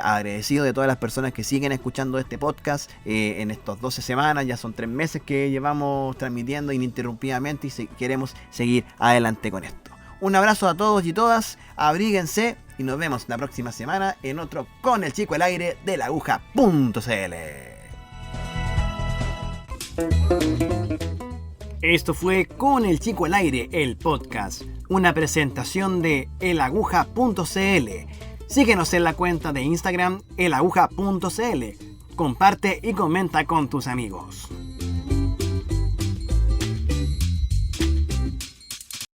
Agradecido de todas las personas que siguen escuchando este podcast en estos 12 semanas. Ya son 3 meses que llevamos transmitiendo ininterrumpidamente y queremos seguir adelante con esto. Un abrazo a todos y todas, abríguense y nos vemos la próxima semana en otro Con el Chico al Aire de laaguja.cl. Esto fue Con el Chico al Aire, el podcast, una presentación de elaguja.cl. Síguenos en la cuenta de Instagram elaguja.cl. Comparte y comenta con tus amigos.